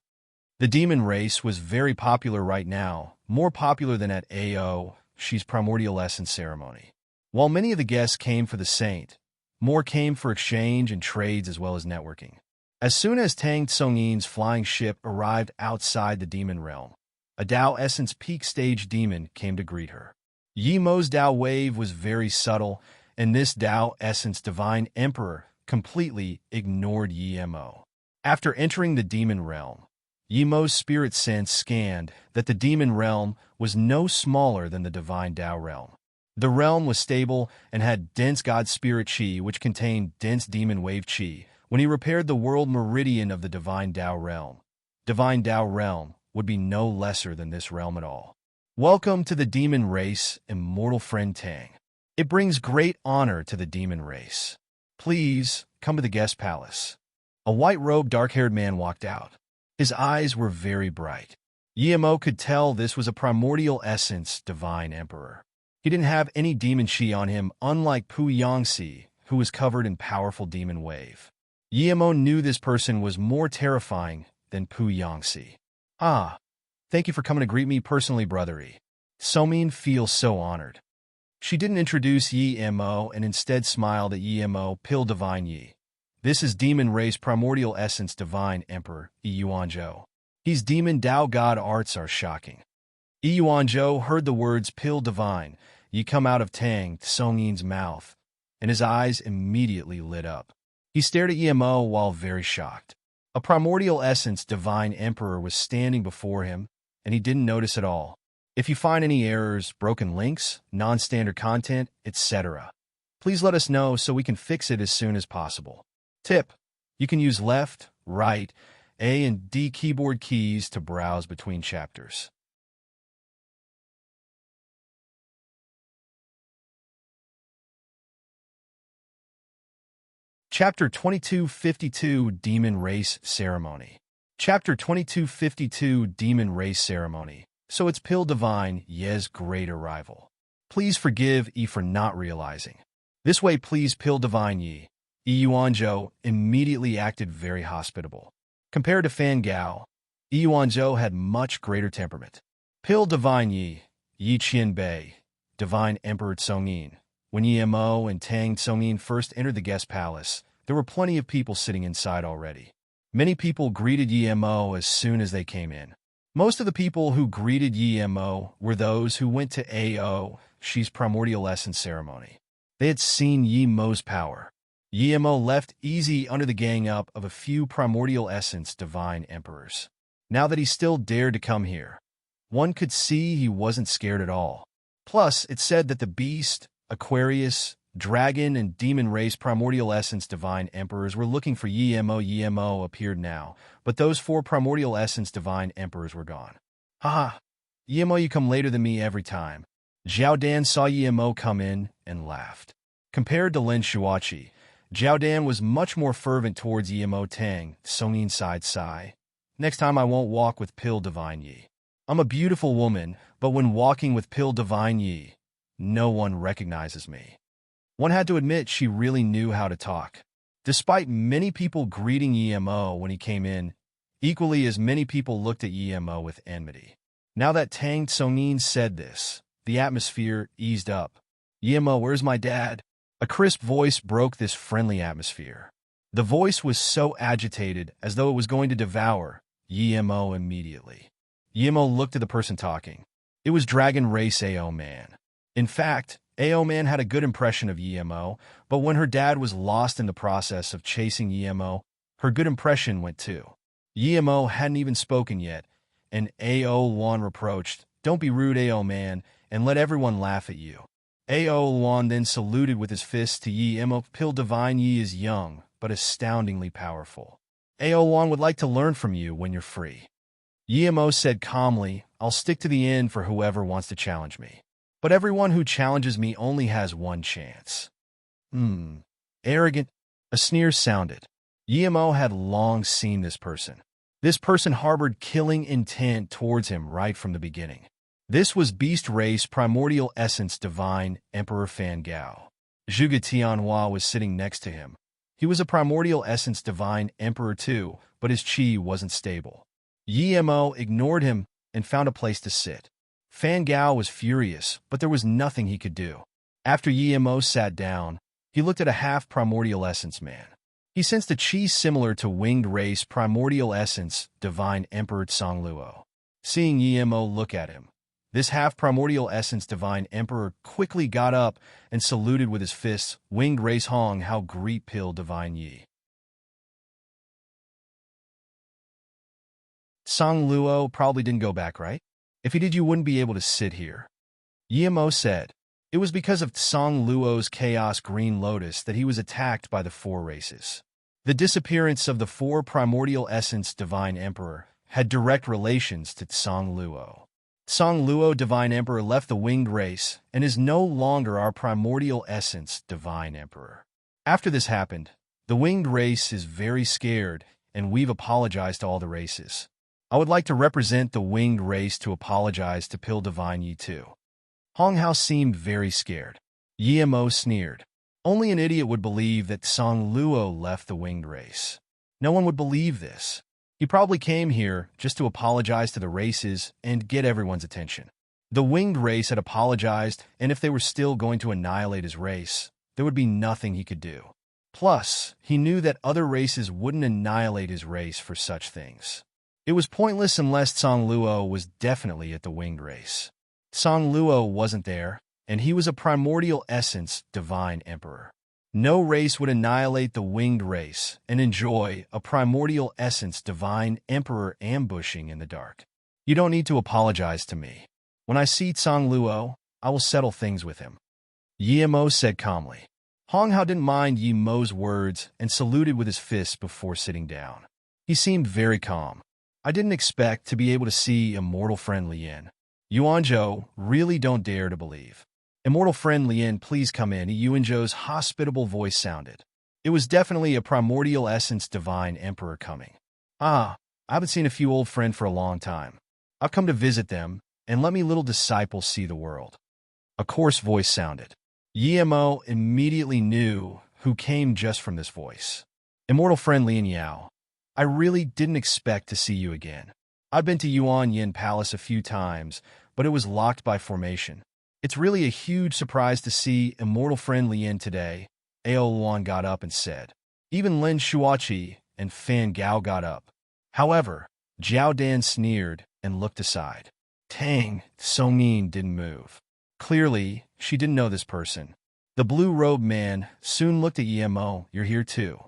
The demon race was very popular right now, more popular than at AO, she's primordial essence ceremony. While many of the guests came for the saint, more came for exchange and trades as well as networking. As soon as Tang Tsongyin's flying ship arrived outside the demon realm, a Tao Essence peak stage demon came to greet her. Yi Mo's Tao wave was very subtle, and this Tao Essence Divine Emperor completely ignored Yi Mo. After entering the demon realm, Yi Mo's spirit sense scanned that the demon realm was no smaller than the divine Tao realm. The realm was stable and had dense God Spirit Qi, which contained dense demon wave Qi. When he repaired the world meridian of the divine Tao realm would be no lesser than this realm at all. Welcome to the demon race, immortal friend Tang. It brings great honor to the demon race. Please come to the guest palace. A white-robed, dark-haired man walked out. His eyes were very bright. Yi Mo could tell this was a primordial essence divine emperor. He didn't have any demon Qi on him, unlike Pu Yangxi, who was covered in powerful demon wave. Yi Mo knew this person was more terrifying than Pu Yangxi. Ah, thank you for coming to greet me personally, brother-y. Somin feels so honored. She didn't introduce Yi Mo and instead smiled at Yi Mo, Pill Divine Yi. This is Demon Race Primordial Essence Divine Emperor, Yi Yuanzhou. He's Demon Tao God Arts are shocking. Yi Yuanzhou heard the words Pill Divine Yi come out of Tang Tsongyin's mouth, and his eyes immediately lit up. He stared at Yi Mo while very shocked. A Primordial Essence Divine Emperor was standing before him, and he didn't notice at all. If you find any errors, broken links, non-standard content, etc., please let us know so we can fix it as soon as possible. Tip: you can use left, right, A and D keyboard keys to browse between chapters. Chapter 2252 Demon Race Ceremony. Chapter 2252 Demon Race Ceremony. So it's Pill Divine Ye's great arrival. Please forgive Yi for not realizing. This way, please, Pill Divine Yi. Yi Yuanzhou immediately acted very hospitable. Compared to Fan Gao, Yi Yuanzhou had much greater temperament. Pill Divine Yi, Yi Qianbei, Divine Emperor Tsongyin. When Yi Mo and Tang Tsongyin first entered the guest palace, there were plenty of people sitting inside already. Many people greeted Yi Mo as soon as they came in. Most of the people who greeted Yi Mo were those who went to A.O. Xi's Primordial Essence ceremony. They had seen Yi Mo's power. Yi Mo left easy under the gang up of a few Primordial Essence Divine Emperors. Now that he still dared to come here, one could see he wasn't scared at all. Plus, it said that the Beast, Aquarius, Dragon, and Demon Race Primordial Essence Divine Emperors were looking for Yi Mo. Yi Mo appeared now, but those 4 Primordial Essence Divine Emperors were gone. Haha, Yi Mo, you come later than me every time. Zhao Dan saw Yi Mo come in and laughed. Compared to Lin Shuachi, Zhao Dan was much more fervent towards Yi Mo. Tang Tsongyin sighed sigh. Next time I won't walk with Pill Divine Yi. I'm a beautiful woman, but when walking with Pill Divine Yi, no one recognizes me. One had to admit she really knew how to talk. Despite many people greeting Yi Mo when he came in, equally as many people looked at Yi Mo with enmity. Now that Tang Tsongyin said this, the atmosphere eased up. Yi Mo, where's my dad? A crisp voice broke this friendly atmosphere. The voice was so agitated as though it was going to devour Yi Mo immediately. Yi Mo looked at the person talking. It was Dragon Race A.O. Man. In fact, A.O. Man had a good impression of Yi Mo, but when her dad was lost in the process of chasing Yi Mo, her good impression went too. Yi Mo hadn't even spoken yet, and A.O. Luan reproached, "Don't be rude, A.O. Man, and let everyone laugh at you." A.O. Luan then saluted with his fists to Yi Mo. Pill Divine Yi is young, but astoundingly powerful. A.O. Luan would like to learn from you when you're free. Yi Mo said calmly, I'll stick to the end for whoever wants to challenge me. But everyone who challenges me only has one chance. Arrogant. A sneer sounded. Yi Mo had long seen this person. This person harbored killing intent towards him right from the beginning. This was Beast Race Primordial Essence Divine Emperor Fan Gao. Zhuge Tianhua was sitting next to him. He was a Primordial Essence Divine Emperor too, but his chi wasn't stable. Yi Mo ignored him and found a place to sit. Fan Gao was furious, but there was nothing he could do. After Yimo sat down, he looked at a half-primordial essence man. He sensed a chi similar to winged race primordial essence, divine emperor Tsongluo. Seeing Yimo look at him, this half-primordial essence divine emperor quickly got up and saluted with his fists, winged race Hong Hao greet Pil divine Yi. Tsongluo probably didn't go back, right? If he did, you wouldn't be able to sit here. Yimo said. It was because of Tsongluo's chaos green lotus that he was attacked by the four races. The disappearance of the four primordial essence divine emperor had direct relations to Tsongluo. Tsongluo divine emperor left the winged race and is no longer our primordial essence divine emperor. After this happened, the winged race is very scared and we've apologized to all the races. I would like to represent the winged race to apologize to Pil divine Yi too. Hong Hao seemed very scared. Yimo sneered. Only an idiot would believe that Tsongluo left the winged race. No one would believe this. He probably came here just to apologize to the races and get everyone's attention. The winged race had apologized, and if they were still going to annihilate his race, there would be nothing he could do. Plus, he knew that other races wouldn't annihilate his race for such things. It was pointless unless Tsongluo was definitely at the winged race. Tsongluo wasn't there, and he was a primordial essence divine emperor. No race would annihilate the winged race and enjoy a primordial essence divine emperor ambushing in the dark. You don't need to apologize to me. When I see Tsongluo, I will settle things with him. Yimo said calmly. Hong Hao didn't mind Yimo's words and saluted with his fists before sitting down. He seemed very calm. I didn't expect to be able to see immortal friend Lien. Yuanzhou really don't dare to believe. Immortal friend Lien, please come in, Yuanzhou's hospitable voice sounded. It was definitely a primordial essence divine emperor coming. I haven't seen a few old friend for a long time. I've come to visit them, and let me little disciple see the world. A coarse voice sounded. Yimo immediately knew who came just from this voice. Immortal friend Lien Yao, I really didn't expect to see you again. I've been to Yuan Yin Palace a few times, but it was locked by formation. It's really a huge surprise to see immortal friend Lien today, Ao Luan got up and said. Even Lin Shuachi and Fan Gao got up. However, Jiao Dan sneered and looked aside. Tang Songyin didn't move. Clearly, she didn't know this person. The blue-robed man soon looked at Yimo. You're here too.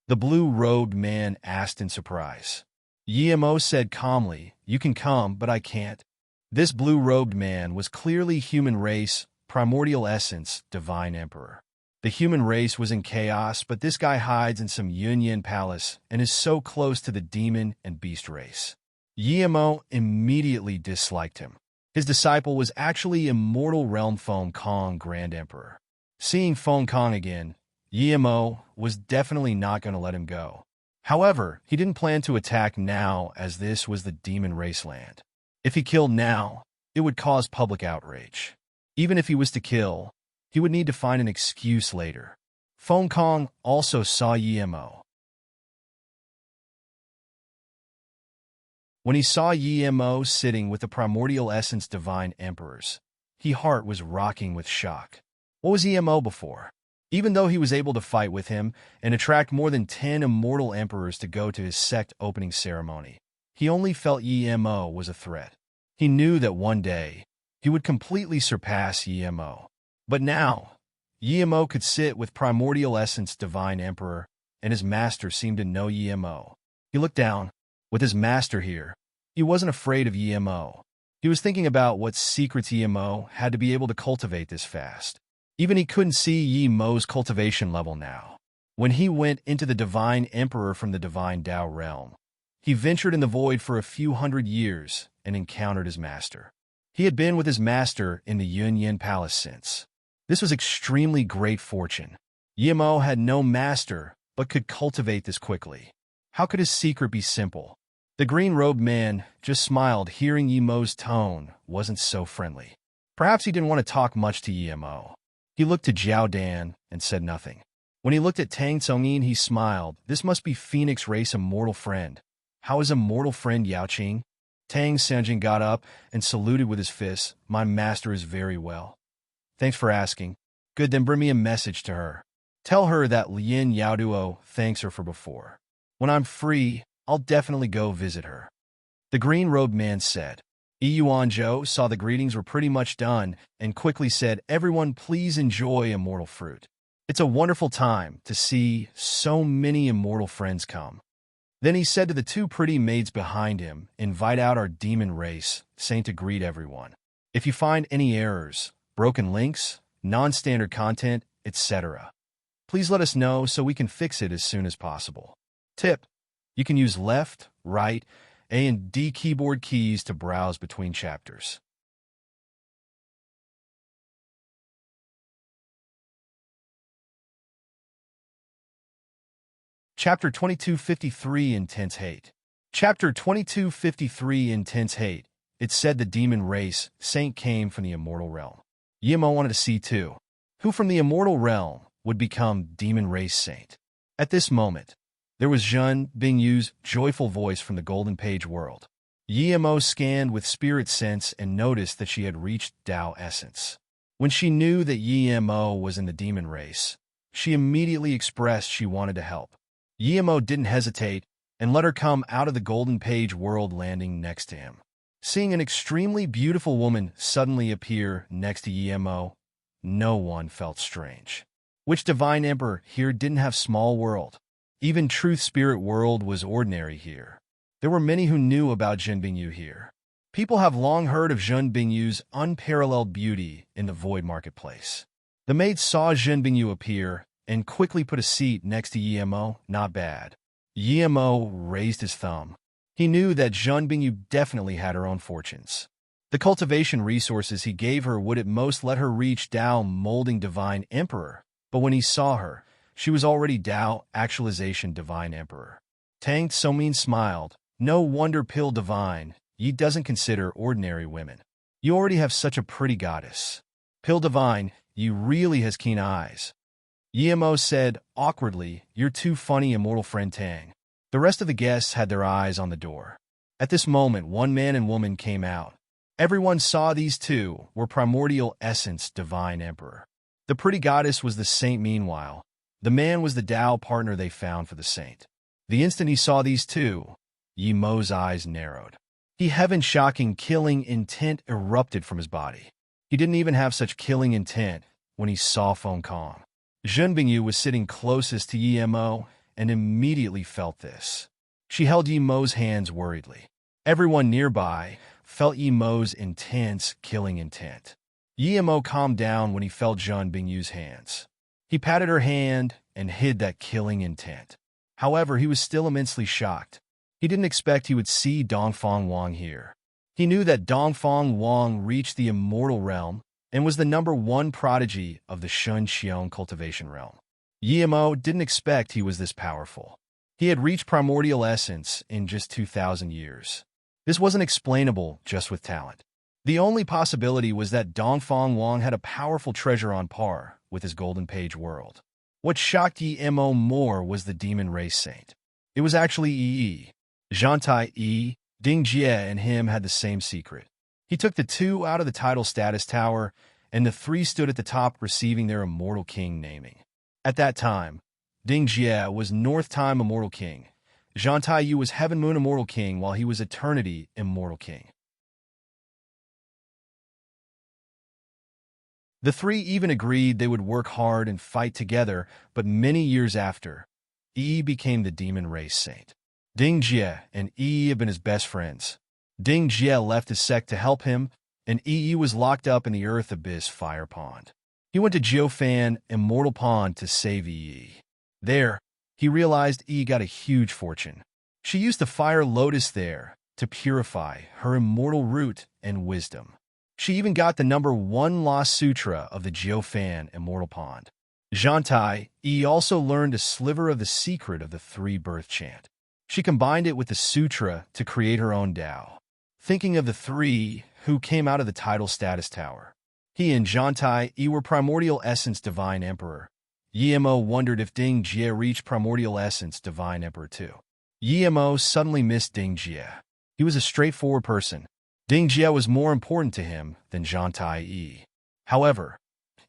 The blue-robed man asked in surprise. Yimo said calmly, you can come, but I can't. This blue-robed man was clearly human race, primordial essence, divine emperor. The human race was in chaos, but this guy hides in some Yunyan palace and is so close to the demon and beast race. Yimo immediately disliked him. His disciple was actually immortal realm Feng Kong Grand Emperor. Seeing Feng Kong again, Yimo was definitely not going to let him go. However, he didn't plan to attack now as this was the demon race land. If he killed now, it would cause public outrage. Even if he was to kill, he would need to find an excuse later. Feng Kong also saw Yimo. When he saw Yimo sitting with the primordial essence divine emperors, his heart was rocking with shock. What was Yimo before? Even though he was able to fight with him and attract more than 10 immortal emperors to go to his sect opening ceremony, he only felt Yimo was a threat. He knew that one day, he would completely surpass Yimo. But now, Yimo could sit with primordial essence divine emperor, and his master seemed to know Yimo. He looked down. With his master here, he wasn't afraid of Yimo. He was thinking about what secrets Yimo had to be able to cultivate this fast. Even he couldn't see Yimo's cultivation level now. When he went into the divine emperor from the divine Tao realm, he ventured in the void for a few hundred years and encountered his master. He had been with his master in the Yunyan Palace since. This was extremely great fortune. Yimo had no master, but could cultivate this quickly. How could his secret be simple? The green-robed man just smiled, hearing Yimo's tone wasn't so friendly. Perhaps he didn't want to talk much to Yimo. He looked to Jiao Dan and said nothing. When he looked at Tang Tsongyin, he smiled. This must be Phoenix Race immortal friend. How is immortal friend Yao Qing? Tang Sanjin got up and saluted with his fists. My master is very well. Thanks for asking. Good, then bring me a message to her. Tell her that Lin Yaoduo thanks her for before. When I'm free, I'll definitely go visit her. The green-robed man said. Yuanzhou saw the greetings were pretty much done and quickly said, everyone please enjoy immortal fruit. It's a wonderful time to see so many immortal friends come. Then he said to the two pretty maids behind him, invite out our demon race, saint to greet everyone. If you find any errors, broken links, non-standard content, etc., please let us know so we can fix it as soon as possible. Tip: you can use left, right, A and D keyboard keys to browse between chapters. Chapter 2253 Intense Hate. Chapter 2253 Intense Hate. It said the demon race, saint came from the immortal realm. Yimo wanted to see too, who from the immortal realm would become demon race saint. At this moment, there was Zhen Bingyu's joyful voice from the golden page world. Yimo scanned with spirit sense and noticed that she had reached Tao essence. When she knew that Yimo was in the demon race, she immediately expressed she wanted to help. Yimo didn't hesitate and let her come out of the golden page world, landing next to him. Seeing an extremely beautiful woman suddenly appear next to Yimo, no one felt strange. Which divine emperor here didn't have small world? Even truth spirit world was ordinary here. There were many who knew about Zhen Bingyu here. People have long heard of Zhen Bingyu's unparalleled beauty in the void marketplace. The maid saw Zhen Bingyu appear and quickly put a seat next to Yimo. Not bad. Yimo raised his thumb. He knew that Zhen Bingyu definitely had her own fortunes. The cultivation resources he gave her would at most let her reach Tao molding divine emperor, but when he saw her, she was already Tao actualization divine emperor. Tang Somin smiled. No wonder Pill Divine, ye doesn't consider ordinary women. You already have such a pretty goddess. Pill Divine, you really has keen eyes. Yimo said awkwardly, you're too funny, immortal friend Tang. The rest of the guests had their eyes on the door. At this moment, one man and woman came out. Everyone saw these two were primordial essence divine emperor. The pretty goddess was the saint meanwhile. The man was the Tao partner they found for the saint. The instant he saw these two, Yimo's eyes narrowed. He heaven-shocking killing intent erupted from his body. He didn't even have such killing intent when he saw Feng Kong. Zhen Bingyu was sitting closest to Yimo and immediately felt this. She held Yimo's hands worriedly. Everyone nearby felt Yimo's intense killing intent. Yimo calmed down when he felt Zhen Bingyu's hands. He patted her hand and hid that killing intent. However, he was still immensely shocked. He didn't expect he would see Dongfang Wang here. He knew that Dongfang Wang reached the immortal realm and was the #1 prodigy of the Shun Xiong cultivation realm. Yimo didn't expect he was this powerful. He had reached primordial essence in just 2,000 years. This wasn't explainable just with talent. The only possibility was that Dongfang Wang had a powerful treasure on par with his golden page world. What shocked Yimo more was the demon race saint. It was actually Yi. Zhantai Yi, Ding Jie and him had the same secret. He took the two out of the title status tower, and the three stood at the top receiving their immortal king naming. At that time, Ding Jie was North Time Immortal King. Zhantai Yi was Heaven Moon Immortal King, while he was Eternity Immortal King. The three even agreed they would work hard and fight together, but many years after, Yi became the demon race saint. Ding Jie and Yi have been his best friends. Ding Jie left his sect to help him, and Yi was locked up in the Earth Abyss Fire Pond. He went to Jiufan Immortal Pond to save Yi. There, he realized Yi got a huge fortune. She used the fire lotus there to purify her immortal root and wisdom. She even got the #1 Lost Sutra of the Jiufan Immortal Pond. Zhantai Yi also learned a sliver of the secret of the three-birth chant. She combined it with the sutra to create her own Tao. Thinking of the three who came out of the title status tower, he and Zhantai Yi were primordial essence divine emperor. Yimo wondered if Ding Jie reached primordial essence divine emperor too. Yimo suddenly missed Ding Jie. He He was a straightforward person. Ding Jie was more important to him than Zhantai Yi. However,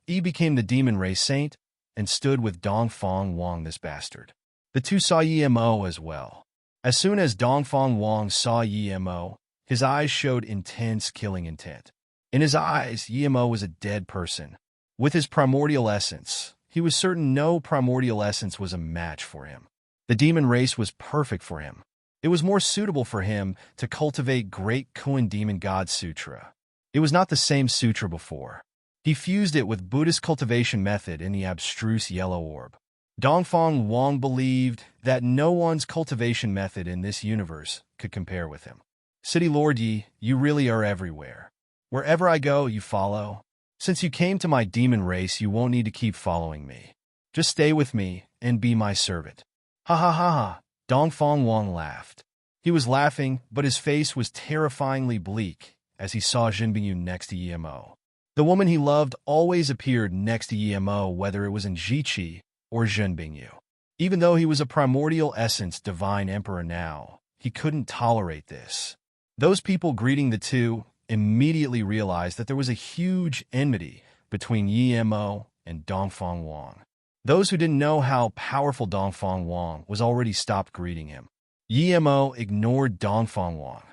Yi became the demon race saint and stood with Dongfang Wang, this bastard. The two saw Yi Mo as well. As soon as Dongfang Wang saw Yi Mo, his eyes showed intense killing intent. In his eyes, Yi Mo was a dead person. With his primordial essence, he was certain no primordial essence was a match for him. The demon race was perfect for him. It was more suitable for him to cultivate Great Kuan Demon God Sutra. It was not the same sutra before. He fused it with Buddhist cultivation method in the abstruse yellow orb. Dongfang Wang believed that no one's cultivation method in this universe could compare with him. City Lord Yi, you really are everywhere. Wherever I go, you follow. Since you came to my demon race, you won't need to keep following me. Just stay with me and be my servant. Ha ha ha ha. Dongfang Wang laughed. He was laughing, but his face was terrifyingly bleak as he saw Jin Bingyu next to Yi Mo. The woman he loved always appeared next to Yi Mo, whether it was in Jiqi or Jin Bingyu. Even though he was a primordial essence divine emperor now, he couldn't tolerate this. Those people greeting the two immediately realized that there was a huge enmity between Yi Mo and Dongfang Wang. Those who didn't know how powerful Dongfang Wang was already stopped greeting him. Yi Mo ignored Dongfang Wang.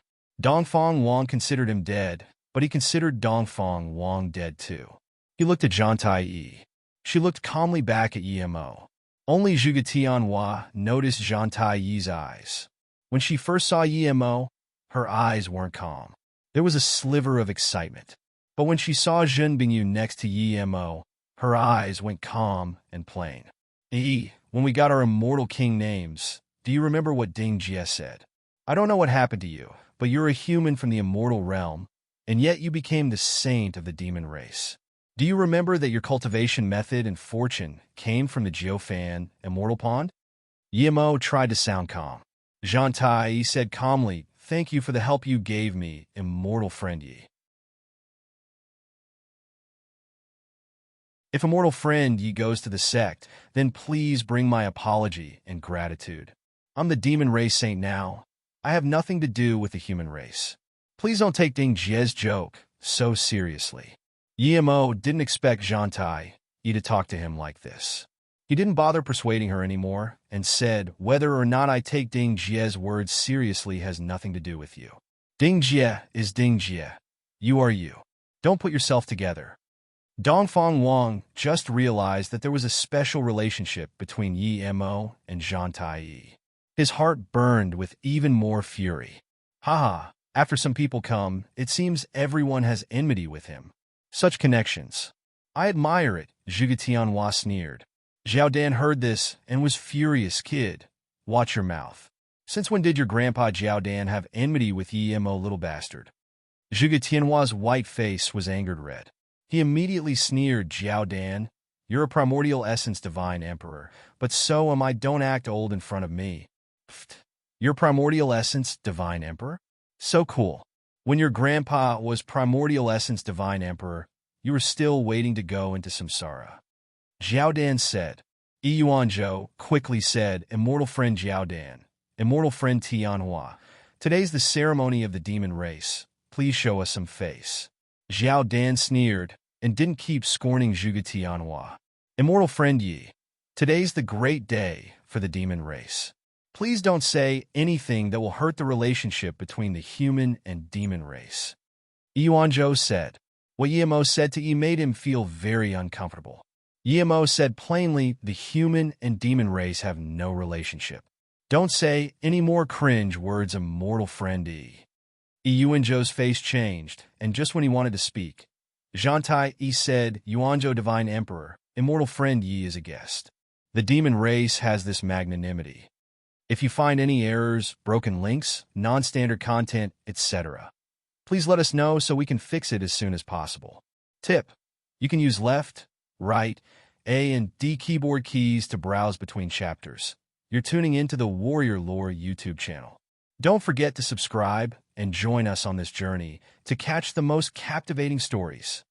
Dongfang Wang considered him dead, but he considered Dongfang Wang dead too. He looked at Zhantai Yi. She looked calmly back at Yi Mo. Only Zhuge Tianhua noticed Zhantai Yi's eyes. When she first saw Yi Mo, her eyes weren't calm. There was a sliver of excitement. But when she saw Jin Bingyu next to Yi Mo, her eyes went calm and plain. Yi, when we got our immortal king names, do you remember what Ding Jie said? I don't know what happened to you, but you're a human from the immortal realm, and yet you became the saint of the demon race. Do you remember that your cultivation method and fortune came from the Jiufan immortal pond? Yi Mo tried to sound calm. Zhantai Yi said calmly, thank you for the help you gave me, immortal friend Yi. If immortal friend Yi goes to the sect, then please bring my apology and gratitude. I'm the demon race saint now. I have nothing to do with the human race. Please don't take Ding Jie's joke so seriously. Yi Mo didn't expect Zhantai Yi to talk to him like this. He didn't bother persuading her anymore and said, whether or not I take Ding Jie's words seriously has nothing to do with you. Ding Jie is Ding Jie. You are you. Don't put yourself together. Dongfang Wang just realized that there was a special relationship between Yi Mo and Zhantai Yi. His heart burned with even more fury. Haha, after some people come, it seems everyone has enmity with him. Such connections. I admire it, Zhuge Tianhua sneered. Zhao Dan heard this and was furious. Kid, watch your mouth. Since when did your grandpa Zhao Dan have enmity with Yi Mo, little bastard? Zhuge Tianhua's white face was angered red. He immediately sneered, Zhao Dan, you're a primordial essence divine emperor, but so am I. Don't act old in front of me. Pfft. Your primordial essence divine emperor? So cool. When your grandpa was primordial essence divine emperor, you were still waiting to go into samsara. Zhao Dan said. Yi Yuanzhou quickly said, immortal friend Zhao Dan, immortal friend Tianhua, today's the ceremony of the demon race. Please show us some face. Zhao Dan sneered and didn't keep scorning Zhuge Tianhua. Immortal friend Yi, today's the great day for the demon race. Please don't say anything that will hurt the relationship between the human and demon race. Yi Yuanzhou said. What Yi Mo said to Yi made him feel very uncomfortable. Yi Mo said plainly, the human and demon race have no relationship. Don't say any more cringe words, immortal friend Yi. Yi Yuanzhou's face changed, and just when he wanted to speak, Zhantai Yi said, Yuanzhou divine emperor, immortal friend Yi is a guest. The demon race has this magnanimity. If you find any errors, broken links, non-standard content, etc., please let us know so we can fix it as soon as possible. Tip: you can use left, right, A and D keyboard keys to browse between chapters. You're tuning into the Warrior Lore YouTube channel. Don't forget to subscribe and join us on this journey to catch the most captivating stories.